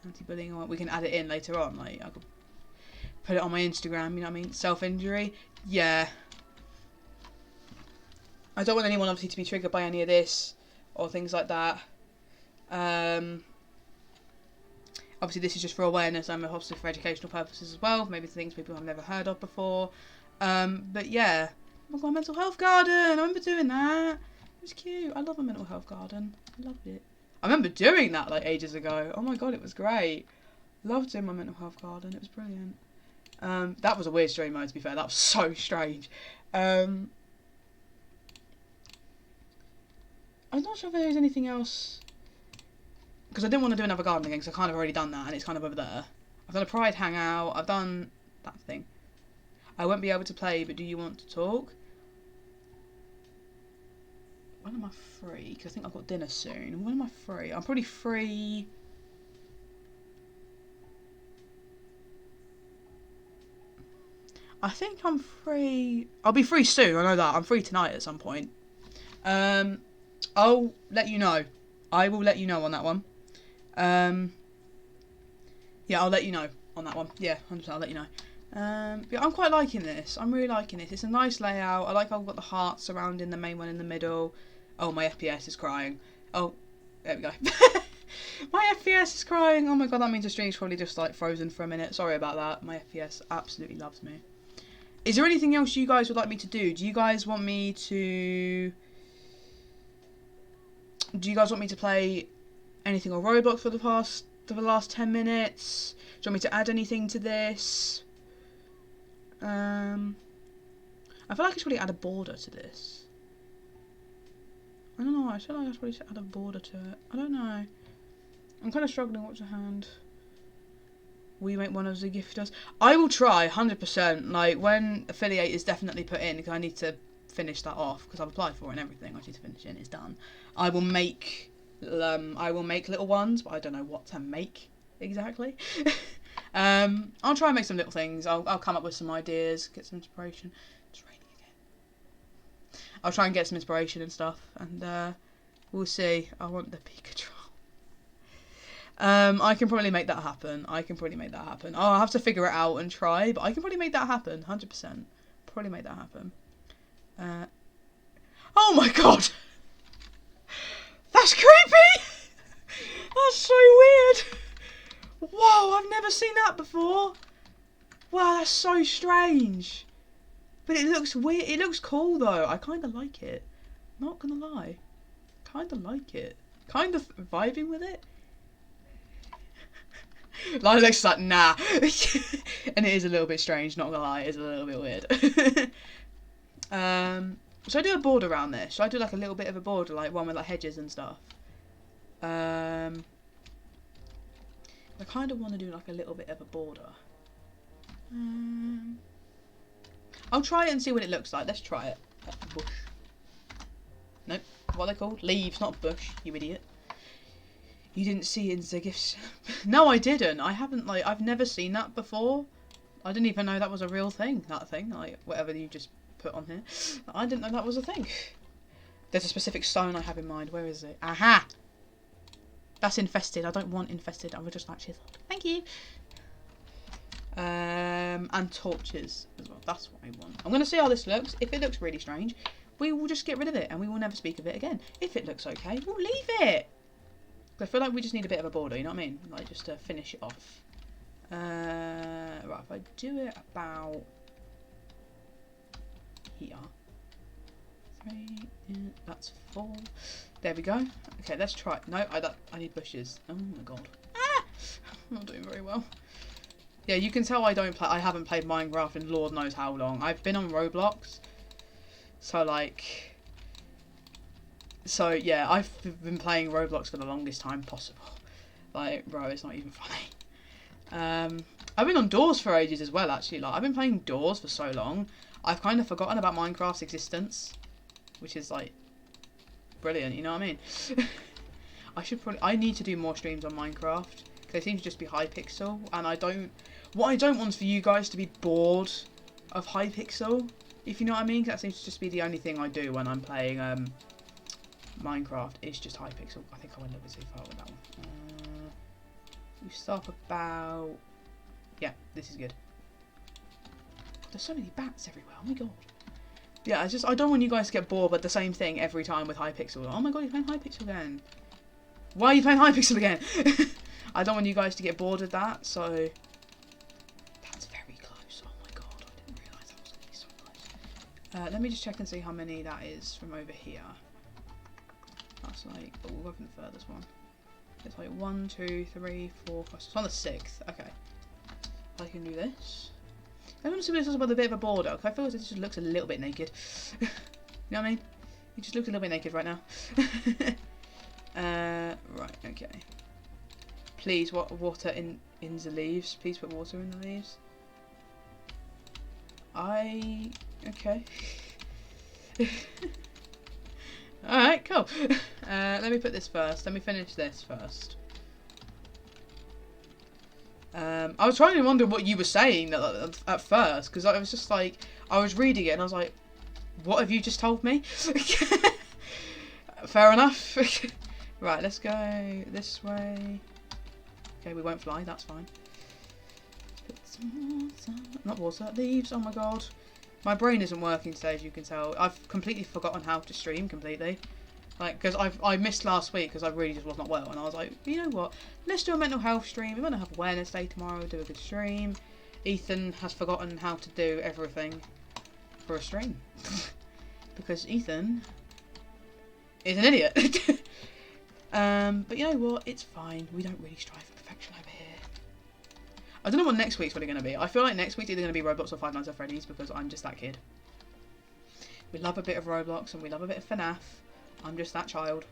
anti-bullying, or we can add it in later on. Like I could put it on my Instagram. You know what I mean? Self-injury. Yeah. I don't want anyone obviously to be triggered by any of this or things like that. Obviously this is just for awareness. I'm obviously for educational purposes as well. Maybe things people have never heard of before. But yeah. Oh my god, mental health garden. I remember doing that. It was cute. I love a mental health garden. I loved it. I remember doing that like ages ago. Oh my god, it was great. Loved doing my mental health garden. It was brilliant. That was a weird stream mode, to be fair. That was so strange. I'm not sure if there's anything else, because I didn't want to do another garden again, because I've kind of already done that and it's kind of over there. I've done a pride hangout. I've done that thing. I won't be able to play, but do you want to talk? When am I free? Because I think I've got dinner soon. When am I free? I'm probably free. I think I'm free. I'll be free soon. I know that. I'm free tonight at some point. I'll let you know. I will let you know on that one. Yeah, I'll let you know on that one. Yeah, 100%. I'll let you know. Yeah, I'm quite liking this. I'm really liking this. It's a nice layout. I like how I've got the heart surrounding the main one in the middle. Oh, my FPS is crying. Oh, there we go. My FPS is crying. Oh my god, that means the stream's probably just like frozen for a minute. Sorry about that. My FPS absolutely loves me. Is there anything else you guys would like me to do? Do you guys want me to play anything on Roblox for the last 10 minutes? Do you want me to add anything to this? I feel like I should probably add a border to this. I don't know, I feel like I should probably add a border to it. I don't know. I'm kind of struggling. What's your hand? Will you make one of the gifters? I will try, 100%. Like, when affiliate is definitely put in, because I need to finish that off, because I've applied for it and everything. I need to finish it and it's done. I will make little ones, but I don't know what to make exactly. I'll try and make some little things. I'll come up with some ideas, get some inspiration. It's raining again. I'll try and get some inspiration and stuff, and we'll see. I want the Pikachu. I can probably make that happen. I'll have to figure it out and try, but I can probably make that happen. 100%. Probably make that happen. Oh my god! That's creepy! That's so weird! Whoa, I've never seen that before. Wow, that's so strange. But it looks weird. It looks cool though. I kind of like it. Not gonna lie. Kind of like it. Kind of vibing with it. Lilex's like, nah. And it is a little bit strange, not gonna lie, it is a little bit weird. Should I do a border around this? Should I do like a little bit of a border, like one with like hedges and stuff? I kind of want to do like a little bit of a border. I'll try it and see what it looks like. Let's try it. Bush. Nope. What are they called? Leaves, not bush, you idiot. You didn't see Insta gifts? No, I didn't. I haven't, like, I've never seen that before. I didn't even know that was a real thing, that thing. Like, whatever you just put on here. I didn't know that was a thing. There's a specific stone I have in mind. Where is it? Aha! That's infested. I don't want infested. I would just like chiseled. Thank you. And torches as well. That's what I want. I'm going to see how this looks. If it looks really strange, we will just get rid of it and we will never speak of it again. If it looks okay, we'll leave it. I feel like we just need a bit of a border, you know what I mean? Like, just to finish it off. Right, if I do it about here. 3, that's 4. There we go. Okay, let's try it. No, I need bushes. Oh my god. Ah! I'm not doing very well. Yeah, you can tell I haven't played Minecraft in Lord knows how long. I've been on Roblox. So, like... So, yeah, I've been playing Roblox for the longest time possible. Like, bro, it's not even funny. I've been on Doors for ages as well, actually. Like, I've been playing Doors for so long. I've kind of forgotten about Minecraft's existence. Which is, like, brilliant, you know what I mean? I need to do more streams on Minecraft. Because they seem to just be Hypixel. And what I don't want is for you guys to be bored of Hypixel. If you know what I mean. That seems to just be the only thing I do when I'm playing Minecraft. It's just Hypixel. I think I went a little bit too far with that one. You stop about... Yeah, this is good. There's so many bats everywhere. Oh my god. Yeah, I don't want you guys to get bored with the same thing every time with Hypixel. Oh my god, you're playing Hypixel again. Why are you playing Hypixel again? I don't want you guys to get bored of that, so... That's very close. Oh my god, I didn't realise that was going to be so close. Let me just check and see how many that is from over here. That's like... Oh, we'll go from the furthest one. It's like 1, 2, 3, 4, 5... It's on the 6th. Okay. I can do this. I want to see what this is with a bit of a border. Okay, I feel like this just looks a little bit naked. You know what I mean? He just looks a little bit naked right now. Right, okay. Please, water in the leaves. Please put water in the leaves. Okay. Alright, cool. Let me put this first. Let me finish this first. I was trying to wonder what you were saying at first, because I was just like, I was reading it and I was like, what have you just told me? Fair enough. Right, let's go this way. Okay, we won't fly, that's fine. Put some water. Not water, leaves, oh my god. My brain isn't working today, as you can tell. I've completely forgotten how to stream completely. Like, because I missed last week because I really just was not well. And I was like, you know what? Let's do a mental health stream. We're going to have Awareness Day tomorrow. Do a good stream. Ethan has forgotten how to do everything for a stream. Because Ethan is an idiot. But you know what? It's fine. We don't really strive for perfection over here. I don't know what next week's really going to be. I feel like next week's either going to be Roblox or Five Nights at Freddy's because I'm just that kid. We love a bit of Roblox and we love a bit of FNAF. I'm just that child.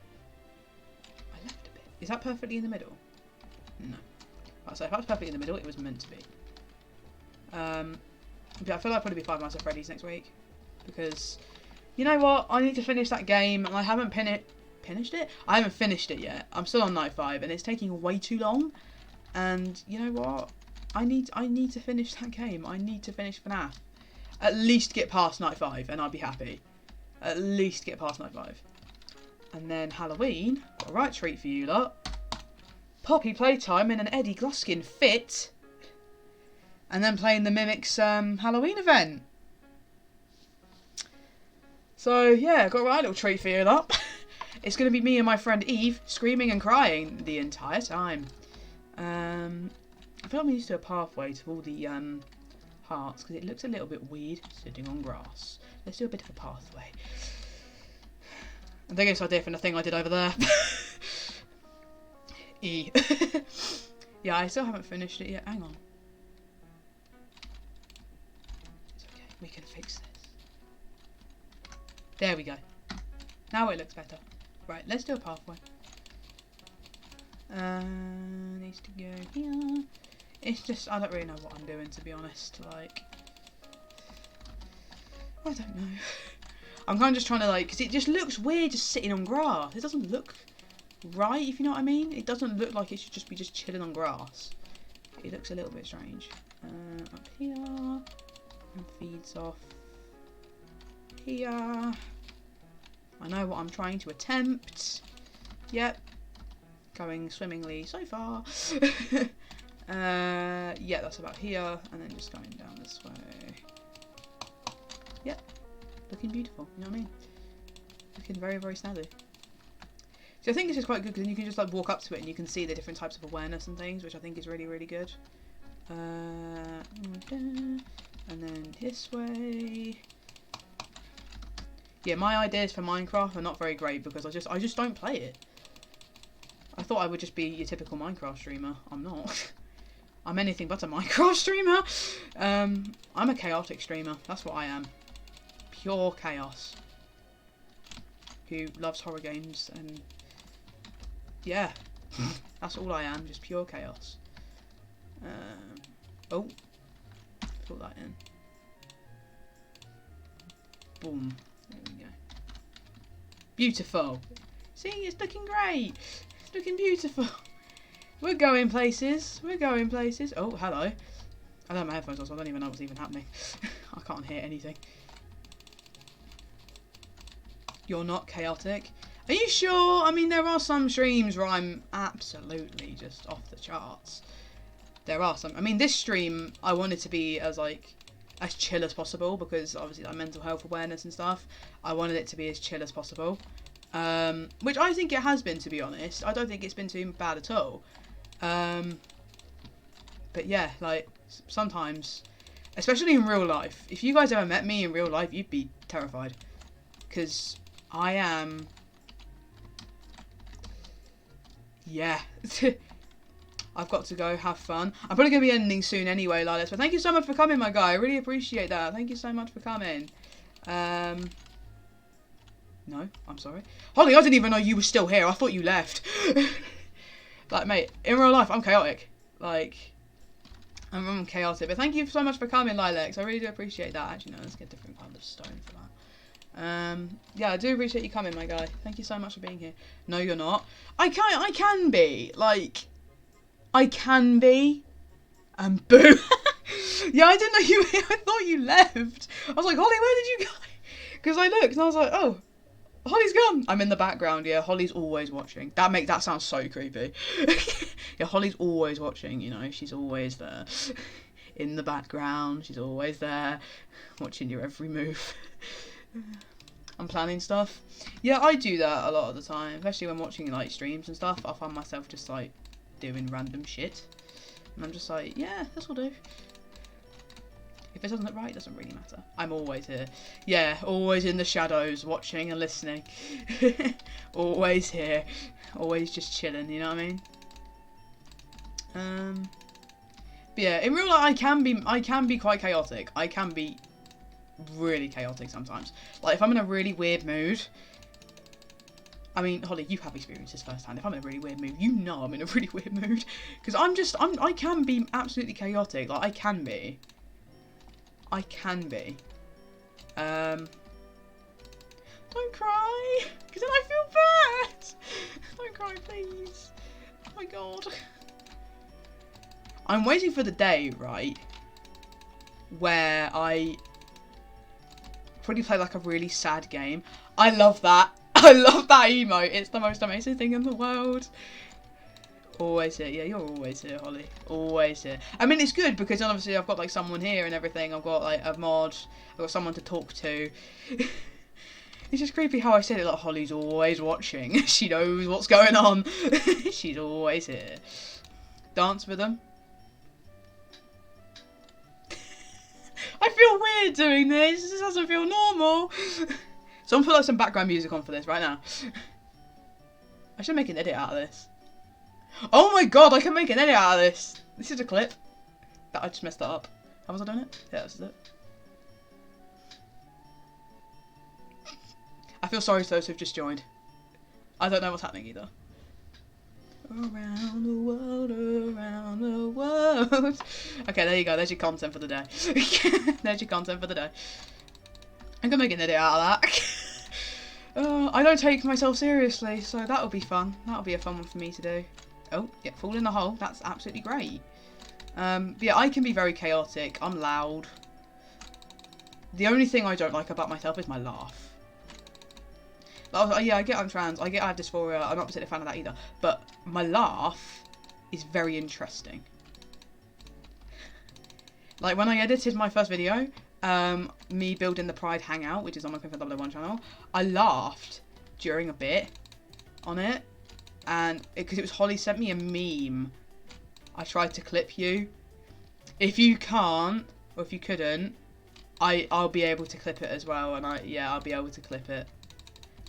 I left a bit. Is that perfectly in the middle? No. Right, so if that was perfectly in the middle, it was meant to be. Yeah, I feel like I'll probably be Five Nights at Freddy's next week. Because, you know what? I need to finish that game and I haven't finished it? I haven't finished it yet. I'm still on night 5 and it's taking way too long. And, you know what? I need to finish that game. I need to finish FNAF. At least get past night 5 and I'll be happy. At least get past night 5. And then Halloween, got a right treat for you lot. Poppy playtime in an Eddie Gluskin fit. And then playing the Mimics Halloween event. So yeah, got a right little treat for you lot. It's going to be me and my friend Eve screaming and crying the entire time. I feel like we need to do a pathway to all the hearts because it looks a little bit weird sitting on grass. Let's do a bit of a pathway. I think it's idea from the thing I did over there. E. Yeah, I still haven't finished it yet. Hang on. It's okay. We can fix this. There we go. Now it looks better. Right, let's do a pathway. Needs to go here. It's just, I don't really know what I'm doing, to be honest. Like, I don't know. I'm kind of just trying to, like, because it just looks weird just sitting on grass. It doesn't look right, if you know what I mean. It doesn't look like it should just be chilling on grass. It looks a little bit strange. Up here. And feeds off here. I know what I'm trying to attempt. Yep. Going swimmingly so far. Yeah, that's about here. And then just going down this way. Yep. Looking beautiful, you know what I mean? Looking very, very snazzy. So I think this is quite good because then you can just like walk up to it and you can see the different types of awareness and things, which I think is really, really good. And then this way. Yeah, my ideas for Minecraft are not very great because I just don't play it. I thought I would just be your typical Minecraft streamer. I'm not. I'm anything but a Minecraft streamer. I'm a chaotic streamer. That's what I am. Pure chaos. Who loves horror games and yeah, that's all I am. Just pure chaos. Oh, put that in. Boom. There we go. Beautiful. See, it's looking great. It's looking beautiful. We're going places. We're going places. Oh, hello. I don't have my headphones on, so I don't even know what's even happening. I can't hear anything. You're not chaotic? Are you sure? I mean, there are some streams where I'm absolutely just off the charts. There are some. I mean, this stream, I wanted to be as, like, as chill as possible because, obviously, like, mental health awareness and stuff. I wanted it to be as chill as possible. Which I think it has been, to be honest. I don't think it's been too bad at all. But yeah, like, sometimes, especially in real life, if you guys ever met me in real life, you'd be terrified. Because I am... Yeah. I've got to go have fun. I'm probably going to be ending soon anyway, Lilas. But thank you so much for coming, my guy. I really appreciate that. Thank you so much for coming. No, I'm sorry. Holly, I didn't even know you were still here. I thought you left. Like, mate, in real life, I'm chaotic. Like, I'm chaotic. But thank you so much for coming, Lilax. I really do appreciate that. Actually, no, let's get a different kind of stone for that. Yeah, I do appreciate you coming, my guy. Thank you so much for being here. No, you're not. I can be. Like, I can be. And boo. Yeah, I didn't know you were here. I thought you left. I was like, Holly, where did you go? Because I looked and I was like, oh, Holly's gone. I'm in the background, yeah. Holly's always watching. That sounds so creepy. Yeah, Holly's always watching, you know. She's always there. In the background. She's always there. Watching your every move. I'm planning stuff. Yeah, I do that a lot of the time. Especially when watching, like, streams and stuff. I find myself just, like, doing random shit. And I'm just like, yeah, this will do. If it doesn't look right, it doesn't really matter. I'm always here. Yeah, always in the shadows, watching and listening. Always here. Always just chilling, you know what I mean? But yeah, in real life, I can be quite chaotic. I can be really chaotic sometimes. Like, if I'm in a really weird mood... I mean, Holly, you have experienced this firsthand. If I'm in a really weird mood, you know I'm in a really weird mood. Because I can be absolutely chaotic. Like, I can be. I can be. Don't cry, because then I feel bad. Don't cry, please. Oh my god. I'm waiting for the day, right, where I probably play like a really sad game. I love that. I love that emote. It's the most amazing thing in the world. Always here. Yeah, you're always here, Holly. Always here. I mean, it's good because obviously I've got like someone here and everything. I've got like a mod. I've got someone to talk to. It's just creepy how I said it, like, Holly's always watching. She knows what's going on. She's always here. Dance with them. I feel weird doing this. This doesn't feel normal. Someone put like some background music on for this right now. I should make an edit out of this. Oh my god, I can make an edit out of this. This is a clip. That I just messed that up. How was I doing it? Yeah, this is it. I feel sorry to those who've just joined. I don't know what's happening either. Around the world, around the world. Okay, there you go. There's your content for the day. There's your content for the day. I'm gonna make an edit out of that. I don't take myself seriously, so that'll be fun. That'll be a fun one for me to do. Oh, yeah, fall in the hole. That's absolutely great. But yeah, I can be very chaotic. I'm loud. The only thing I don't like about myself is my laugh. Yeah, I get I'm trans. I get I have dysphoria. I'm not particularly a fan of that either. But my laugh is very interesting. Like when I edited my first video, me building the Pride Hangout, which is on my Cooking 001 channel, I laughed during a bit on it. And because it was Holly sent me a meme, I tried to clip you. If you can't, or if you couldn't, I'll be able to clip it as well. And I'll be able to clip it.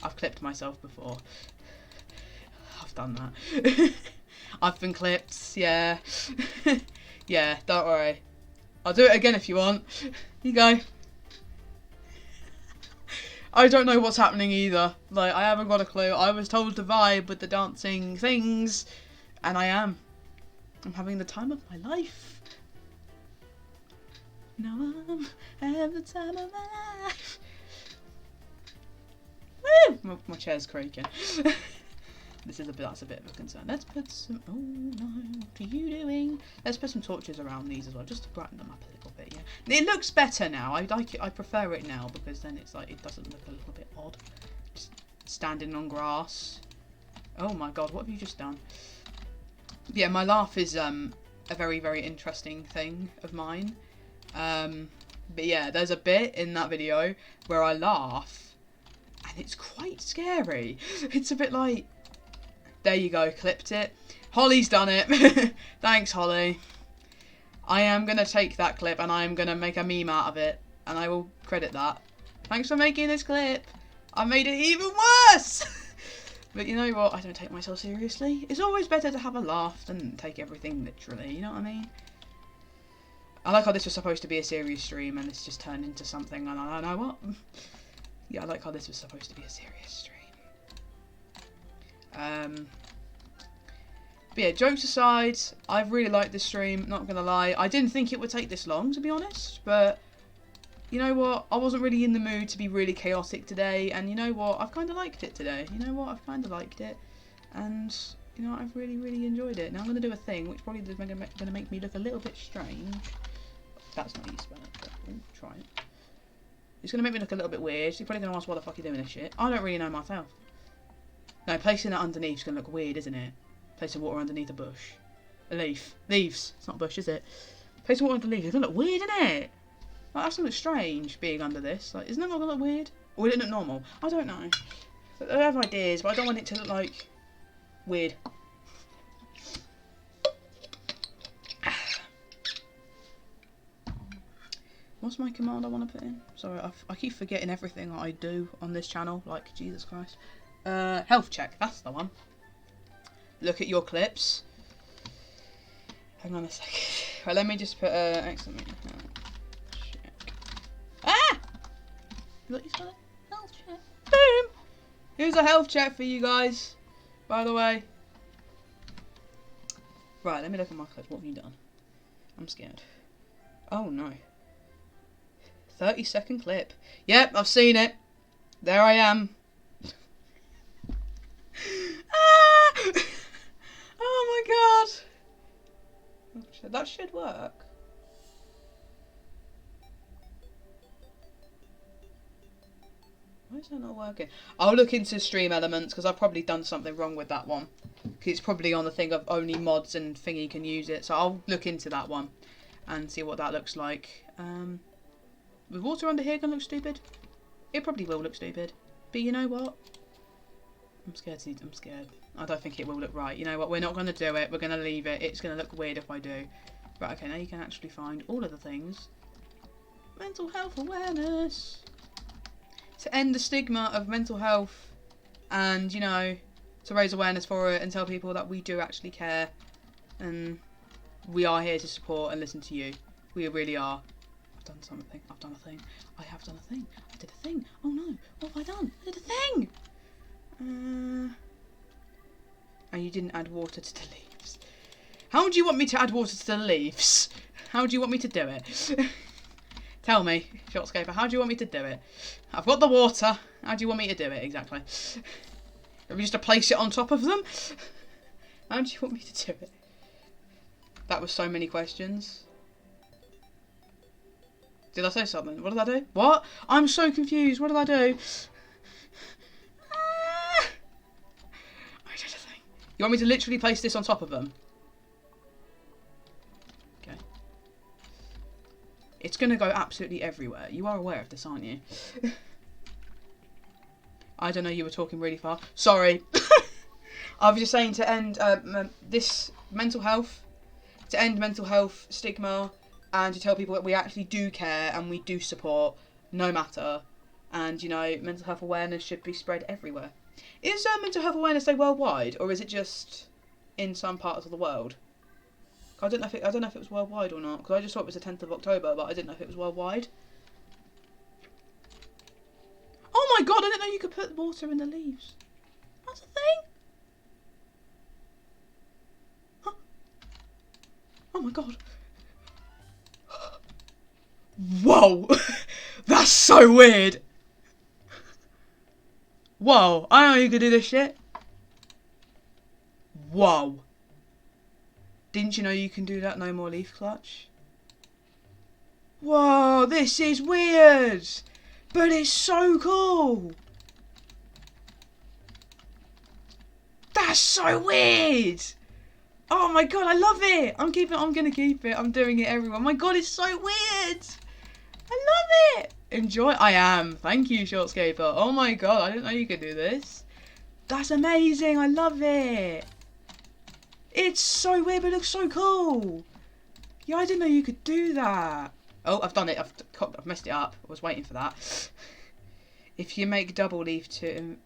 I've clipped myself before. I've done that. I've been clipped, yeah. Yeah, don't worry. I'll do it again if you want. Here you go. I don't know what's happening either. Like, I haven't got a clue. I was told to vibe with the dancing things, and I am. I'm having the time of my life. Now I'm having the time of my life. Woo! My chair's creaking. That's a bit of a concern. Let's put some. Oh no, what are you doing? Let's put some torches around these as well, just to brighten them up a little bit. Yeah, it looks better now. I like it. I prefer it now because then it's like it doesn't look a little bit odd. Just standing on grass. Oh my god, what have you just done? Yeah, my laugh is a very, very interesting thing of mine. But yeah, there's a bit in that video where I laugh, and it's quite scary. It's a bit like. There you go, clipped it. Holly's done it. Thanks, Holly. I am going to take that clip and I am going to make a meme out of it. And I will credit that. Thanks for making this clip. I made it even worse. But you know what? I don't take myself seriously. It's always better to have a laugh than take everything literally. You know what I mean? I like how this was supposed to be a serious stream and it's just turned into something. And I don't know what. Yeah, I like how this was supposed to be a serious stream. But yeah, jokes aside, I've really liked this stream, not gonna lie. I didn't think it would take this long, to be honest, but you know what? I wasn't really in the mood to be really chaotic today, and you know what? I've kind of liked it today. You know what? I've kind of liked it, and you know, I've really, really enjoyed it. Now I'm gonna do a thing, which probably is gonna make me look a little bit strange. That's not how you spell it, but we'll try it. It's gonna make me look a little bit weird. You're probably gonna ask why the fuck you're doing this shit. I don't really know myself. No, placing it underneath is going to look weird, isn't it? Placing water underneath a bush. A leaf. Leaves. It's not a bush, is it? Placing water underneath. It's going to look weird, isn't it? Like, that's going to look strange, being under this. Like, isn't that not going to look weird? Or would it look normal? I don't know. I have ideas, but I don't want it to look, like, weird. What's my command I want to put in? Sorry, I keep forgetting everything that I do on this channel. Like, Jesus Christ. Health check, that's the one. Look at your clips. Hang on a second. Right, let me just put excellent check. Ah! Look, you got a health check. Boom! Here's a health check for you guys, by the way. Right, let me look at my clips. What have you done? I'm scared. Oh no. 30-second clip. Yep, I've seen it. There I am. Ah! Oh my god. That should work. Why is that not working? I'll look into stream elements because I've probably done something wrong with that one. Because it's probably on the thing of only mods and thingy can use it. So I'll look into that one and see what that looks like. With water under here gonna look stupid? It probably will look stupid. But you know what? I'm scared. I'm scared. I don't think it will look right. You know what? We're not going to do it. We're going to leave it. It's going to look weird if I do. Right, okay, now you can actually find all of the things. Mental health awareness. To end the stigma of mental health and, you know, to raise awareness for it and tell people that we do actually care. And we are here to support and listen to you. We really are. I've done something. I've done a thing. I have done a thing. I did a thing. Oh no. What have I done? I did a thing! And you didn't add water to the leaves. How do you want me to add water to the leaves? How do you want me to do it? Tell me, Shotscaper, how do you want me to do it? I've got the water. How do you want me to do it exactly? Are we just to place it on top of them? How do you want me to do it? That was so many questions. Did I say something? What did I do? What? I'm so confused. What did I do? You want me to literally place this on top of them? Okay. It's going to go absolutely everywhere. You are aware of this, aren't you? I don't know, you were talking really fast. Sorry. I was just saying to end this mental health, to end mental health stigma, and to tell people that we actually do care and we do support, no matter. And, you know, mental health awareness should be spread everywhere. Is mental health awareness day worldwide, or is it just in some parts of the world? I don't know if it was worldwide or not, because I just thought it was the 10th of October, but I didn't know if it was worldwide. Oh my god, I didn't know you could put water in the leaves. That's a thing? Huh. Oh my god. Whoa! That's so weird! Whoa, I know you could do this shit. Whoa. Didn't you know you can do that? No more leaf clutch. Whoa, this is weird! But it's so cool! That's so weird! Oh my god, I love it! I'm gonna keep it. I'm doing it, everyone. My god, it's so weird! I love it! Enjoy. I am. Thank you, Shortscaper. Oh my god, I didn't know you could do this. That's amazing. I love it. It's so weird, but it looks so cool. Yeah, I didn't know you could do that. Oh, I've done it. I've messed it up. I was waiting for that. If you make double leaf two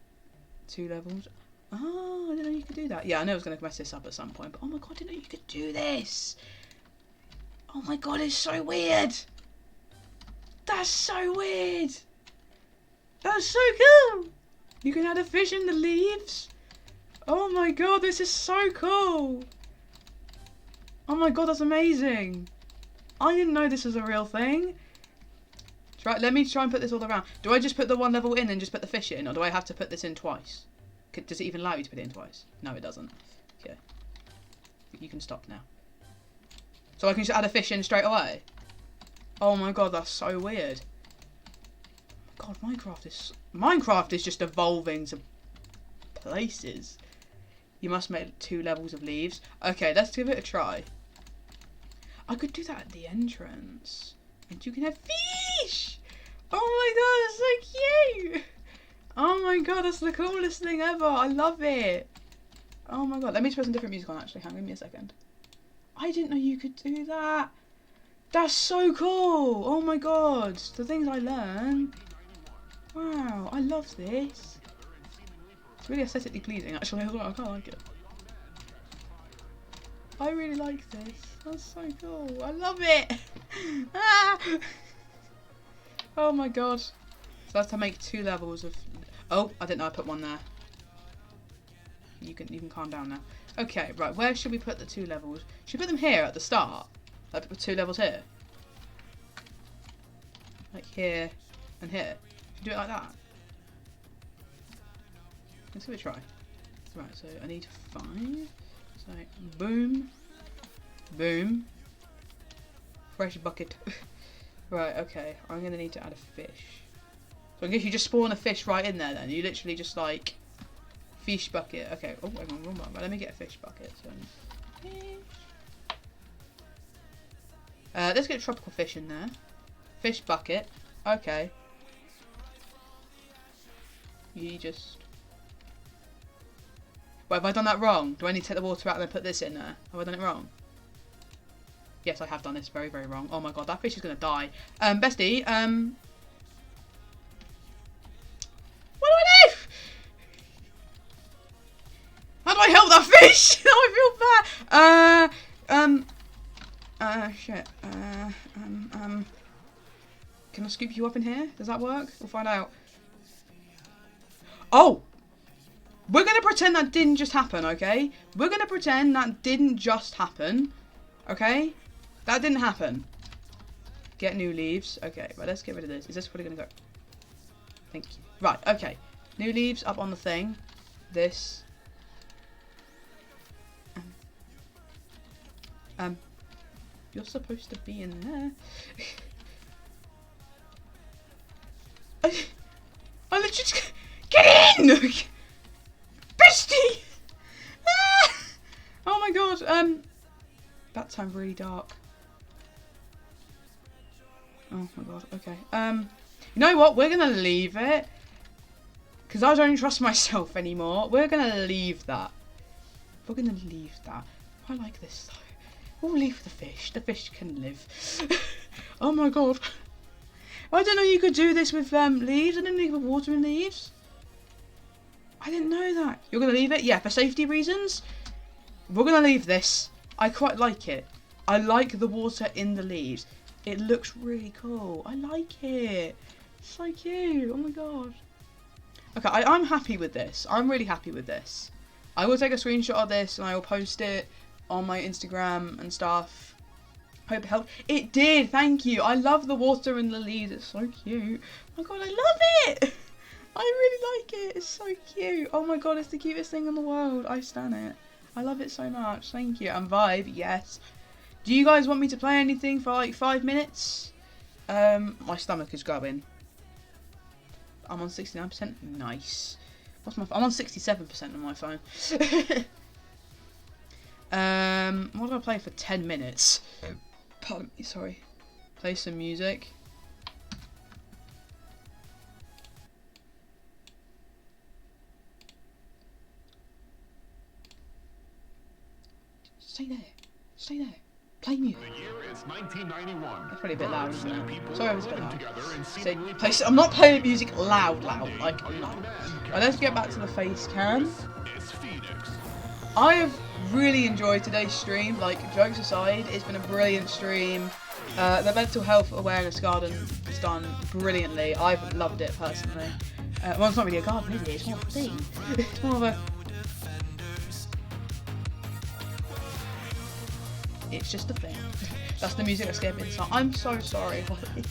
levels. Oh, I didn't know you could do that. Yeah, I know I was going to mess this up at some point, but oh my god, I didn't know you could do this. Oh my god, it's so weird. That's so weird. That's so cool. You can add a fish in the leaves. Oh my god, this is so cool. Oh my god, that's amazing. I didn't know this was a real thing. Right, let me try and put this all around. Do I just put the one level in and just put the fish in, or do I have to put this in twice? Does it even allow you to put it in twice? No, it doesn't. Okay. You can stop now. So I can just add a fish in straight away? Oh my god, that's so weird. God, Minecraft is just evolving to places. You must make 2 levels of leaves. Okay, let's give it a try. I could do that at the entrance. And you can have fish! Oh my god, that's so cute! Oh my god, that's the coolest thing ever. I love it. Oh my god, let me put some different music on actually. Hang on, give me a second. I didn't know you could do that. That's so cool! Oh my god, the things I learn. Wow, I love this. It's really aesthetically pleasing actually as well. I quite like it. I really like this. That's so cool. I love it! Ah! Oh my god. So that's to make 2 levels of... Oh, I didn't know I put one there. You can calm down now. Okay, right, where should we put the 2 levels? Should we put them here at the start? Like put 2 levels here? Like here and here. Should we do it like that? Let's give it a try. Right, so I need 5. So boom. Boom. Fresh bucket. Right, okay. I'm gonna need to add a fish. So I guess you just spawn a fish right in there then. You literally just like fish bucket. Okay. Oh, hang on, wrong one. Right, let me get a fish bucket. So fish. Let's get a tropical fish in there. Fish bucket. Okay. You just... Wait, have I done that wrong? Do I need to take the water out and then put this in there? Have I done it wrong? Yes, I have done this very, very wrong. Oh my god, that fish is going to die. Bestie, what do I do? How do I help that fish? I feel bad. Shit. Can I scoop you up in here? Does that work? We'll find out. Oh! We're going to pretend that didn't just happen, okay? We're going to pretend that didn't just happen, okay? That didn't happen. Get new leaves. Okay, right, let's get rid of this. Is this probably going to go? Thank you. Right, okay. New leaves up on the thing. This. You're supposed to be in there. I literally just... Get in! Bestie! Ah! Oh my god, that sounds really dark. Oh my god, okay. You know what? We're gonna leave it. Because I don't trust myself anymore. We're gonna leave that. We're gonna leave that. I like this though. We'll leave the fish. The fish can live. Oh my god. I didn't know you could do this with leaves. I didn't know you could put water in leaves. I didn't know that. You're going to leave it? Yeah, for safety reasons. We're going to leave this. I quite like it. I like the water in the leaves. It looks really cool. I like it. It's so cute. Oh my god. Okay, I'm happy with this. I'm really happy with this. I will take a screenshot of this and I will post it on my Instagram and stuff. Hope it helped. It did, thank you. I love the water in the leaves. It's so cute. Oh my god, I love it. I really like it. It's so cute. Oh my god, it's the cutest thing in the world. I stan it. I love it so much. Thank you. And vibe, yes. Do you guys want me to play anything for like 5 minutes? My stomach is going. I'm on 69%. Nice. What's my? I'm on 67% on my phone. What do I play for 10 minutes? Pardon me, sorry. Play some music. Stay there. Stay there. Play music. The year is 1991. That's probably a bit loud, isn't it? Sorry, I was a bit loud. I'm not playing music loud. Like, no. But let's get back to the face cam. I have really enjoyed today's stream. Like, jokes aside, it's been a brilliant stream. The mental health awareness garden is done brilliantly. I've loved it personally. Well, it's not really a garden, is it? It's more of a thing. It's more of a... It's just a thing. That's the music that scared me. So I'm so sorry, Holly.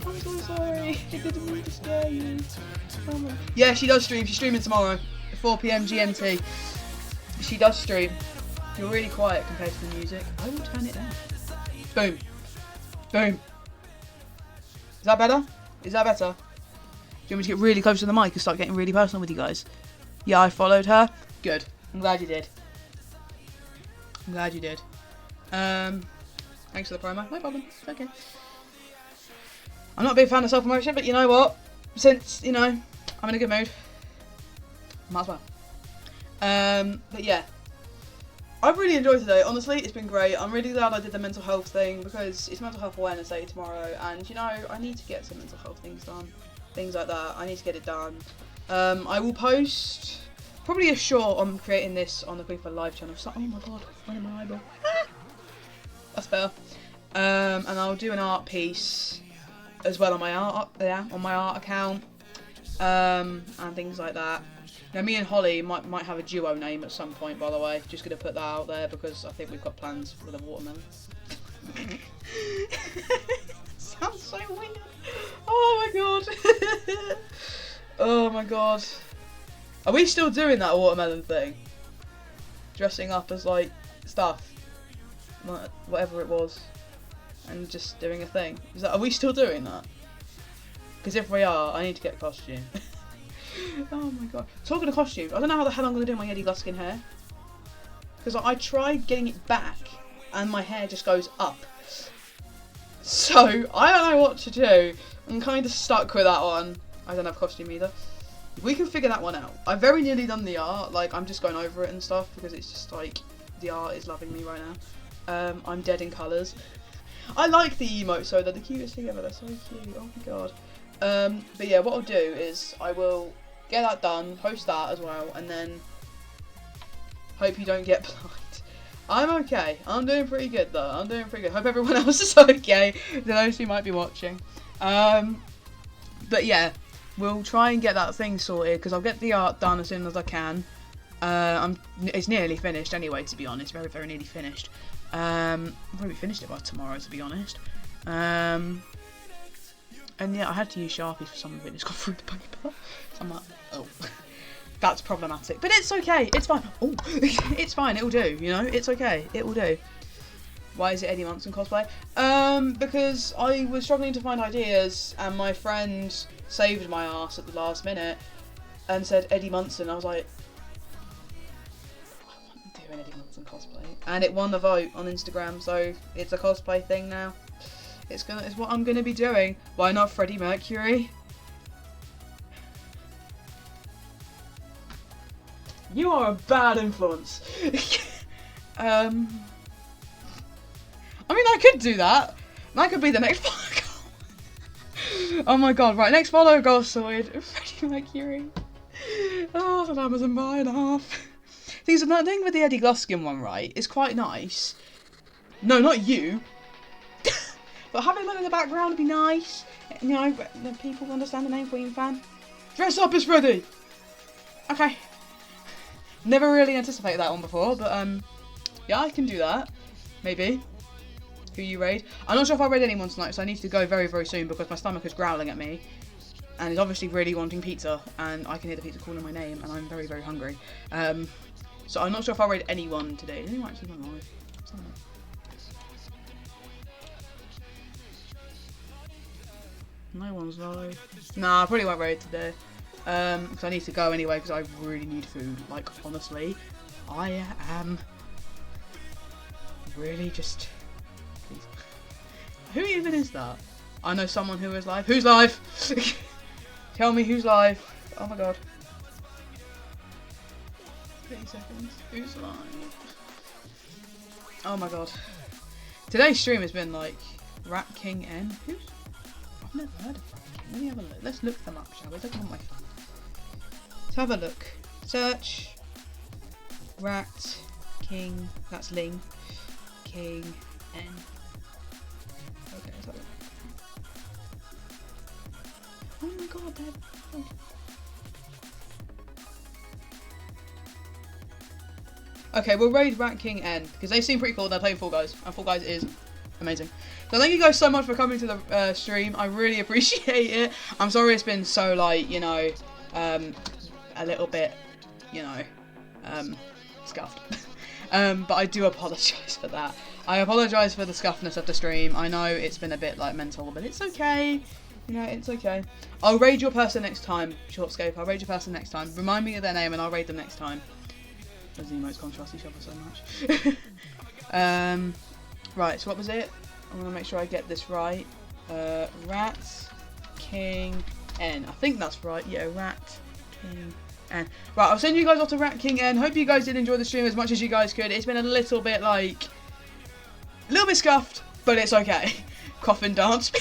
I'm so sorry. I didn't mean to scare you. Oh my... Yeah, she does stream. She's streaming tomorrow at 4 PM GMT. She does stream. You're really quiet compared to the music. I will turn it down. Boom. Boom. Is that better? Is that better? Do you want me to get really close to the mic and start getting really personal with you guys? Yeah, I followed her. Good. I'm glad you did. I'm glad you did. Thanks for the promo. No problem. It's okay. I'm not a big fan of self-promotion, but you know what? Since, you know, I'm in a good mood, might as well. But yeah. I've really enjoyed today. Honestly, it's been great. I'm really glad I did the mental health thing because it's Mental Health Awareness Day tomorrow, and you know, I need to get some mental health things done. Things like that. I need to get it done. I will post probably a short on creating this on the Queen for Live channel. So, oh my god, where am I eyeball? That's better. And I'll do an art piece as well on my art account, and things like that. Now, me and Holly might have a duo name at some point, by the way. Just gonna put that out there because I think we've got plans for the watermelon. Sounds so weird. Oh my god. Oh my god. Are we still doing that watermelon thing? Dressing up as like stuff, whatever it was, and just doing a thing. Are we still doing that? Because if we are, I need to get a costume. Oh my god. Talking of costumes, I don't know how the hell I'm going to do my Eddie Gluskin hair. Because I tried getting it back and my hair just goes up. So, I don't know what to do. I'm kind of stuck with that one. I don't have costume either. We can figure that one out. I've very nearly done the art. Like, I'm just going over it and stuff because it's just like, the art is loving me right now. I'm dead in colours. I like the emotes, so they're the cutest thing ever. They're so cute. Oh my god. But yeah, what I'll do is I will get that done, post that as well, and then hope you don't get blind. I'm okay. I'm doing pretty good though. I'm doing pretty good. Hope everyone else is okay. Those who might be watching. But yeah, we'll try and get that thing sorted because I'll get the art done as soon as I can. It's nearly finished anyway, to be honest. Very, very nearly finished. I'll probably finished it by tomorrow, to be honest. And yeah, I had to use Sharpies for some of it. It's gone through the paper. So I'm like, oh, that's problematic. But it's okay. It's fine. Oh, it's fine. It'll do. You know, it's okay. It will do. Why is it Eddie Munson cosplay? Because I was struggling to find ideas, and my friend saved my ass at the last minute and said Eddie Munson. I was like, I want to do an Eddie Munson cosplay, and it won the vote on Instagram, so it's a cosplay thing now. It's what I'm gonna be doing. Why not Freddie Mercury? You are a bad influence. I mean, I could do that. That could be the next follow goal. Oh my god, right, next follow goal sorted. Freddie Mercury. Oh, the Amazon buy and a half. That thing with the Eddie Gluskin one, right, is quite nice. No, not you. But having one in the background would be nice. You know, people understand the name Queen fan. Dress up as Freddy! Okay. Never really anticipated that one before, but yeah, I can do that. Maybe. Who you raid? I'm not sure if I raid anyone tonight, so I need to go very, very soon because my stomach is growling at me. And is obviously really wanting pizza, and I can hear the pizza calling my name, and I'm very, very hungry. So I'm not sure if I'll raid anyone today. Is anyone actually gone live? No one's live. Nah, I probably won't raid today. Because I need to go anyway, because I really need food. Like, honestly, I am really just... Please. Who even is that? I know someone who is live. Who's live? Tell me who's live. Oh my god. 30 seconds. Who's live? Oh my god. Today's stream has been like Rat King N. Who's? I've never heard of Rat King. Let me have a look. Let's look them up, shall we? Look on my phone. Let's have a look. Search Rat King. That's Ling. King N. Okay, let's have a look. Oh my god, they're... Oh. Okay, we'll raid Rat King N, because they seem pretty cool. They're playing Fall Guys, and Fall Guys is amazing. So thank you guys so much for coming to the stream. I really appreciate it. I'm sorry it's been so, like, you know, a little bit, you know, scuffed. But I do apologise for that. I apologise for the scuffness of the stream. I know it's been a bit, like, mental, but it's okay. You know, it's okay. I'll raid your person next time, Shortscape. I'll raid your person next time. Remind me of their name and I'll raid them next time. Those emotes contrast each other so much. Right, so what was it? I want to make sure I get this right. Rat King N. I think that's right. Yeah, Rat King N. Right, I'll send you guys off to Rat King N. Hope you guys did enjoy the stream as much as you guys could. It's been a little bit, like... a little bit scuffed, but it's okay. Coffin dance.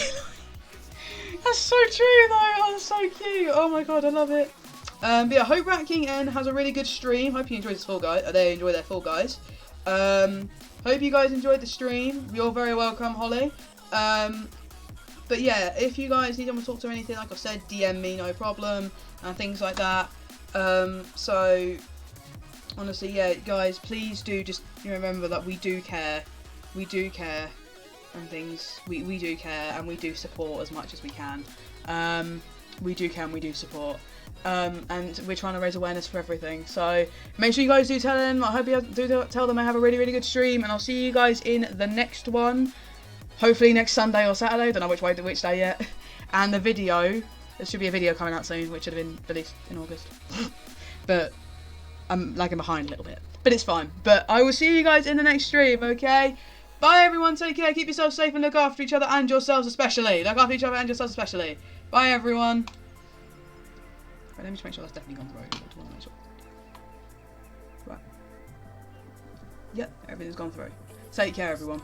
That's so true though, oh, that's so cute. Oh my god, I love it. But yeah, hope Rat King N has a really good stream. Hope you enjoyed this Fall Guys. They enjoy their Fall Guys. Hope you guys enjoyed the stream. You're very welcome, Holly. But yeah, if you guys need someone to talk to or anything, like I said, DM me, no problem, and things like that. So honestly, yeah, guys, please do just remember that we do care. We do care. And things, we do care and we do support as much as we can. We do care and we do support. And we're trying to raise awareness for everything. So make sure you guys do tell them. I hope you do tell them I have a really, really good stream. And I'll see you guys in the next one. Hopefully next Sunday or Saturday. Don't know which day yet. And the video, there should be a video coming out soon, which should have been released in August. But I'm lagging behind a little bit. But it's fine. But I will see you guys in the next stream, okay? Bye everyone, take care, keep yourselves safe and look after each other and yourselves especially. Look after each other and yourselves especially. Bye everyone. Right, let me just make sure that's definitely gone through. Right. Yep, everything's gone through. Take care everyone.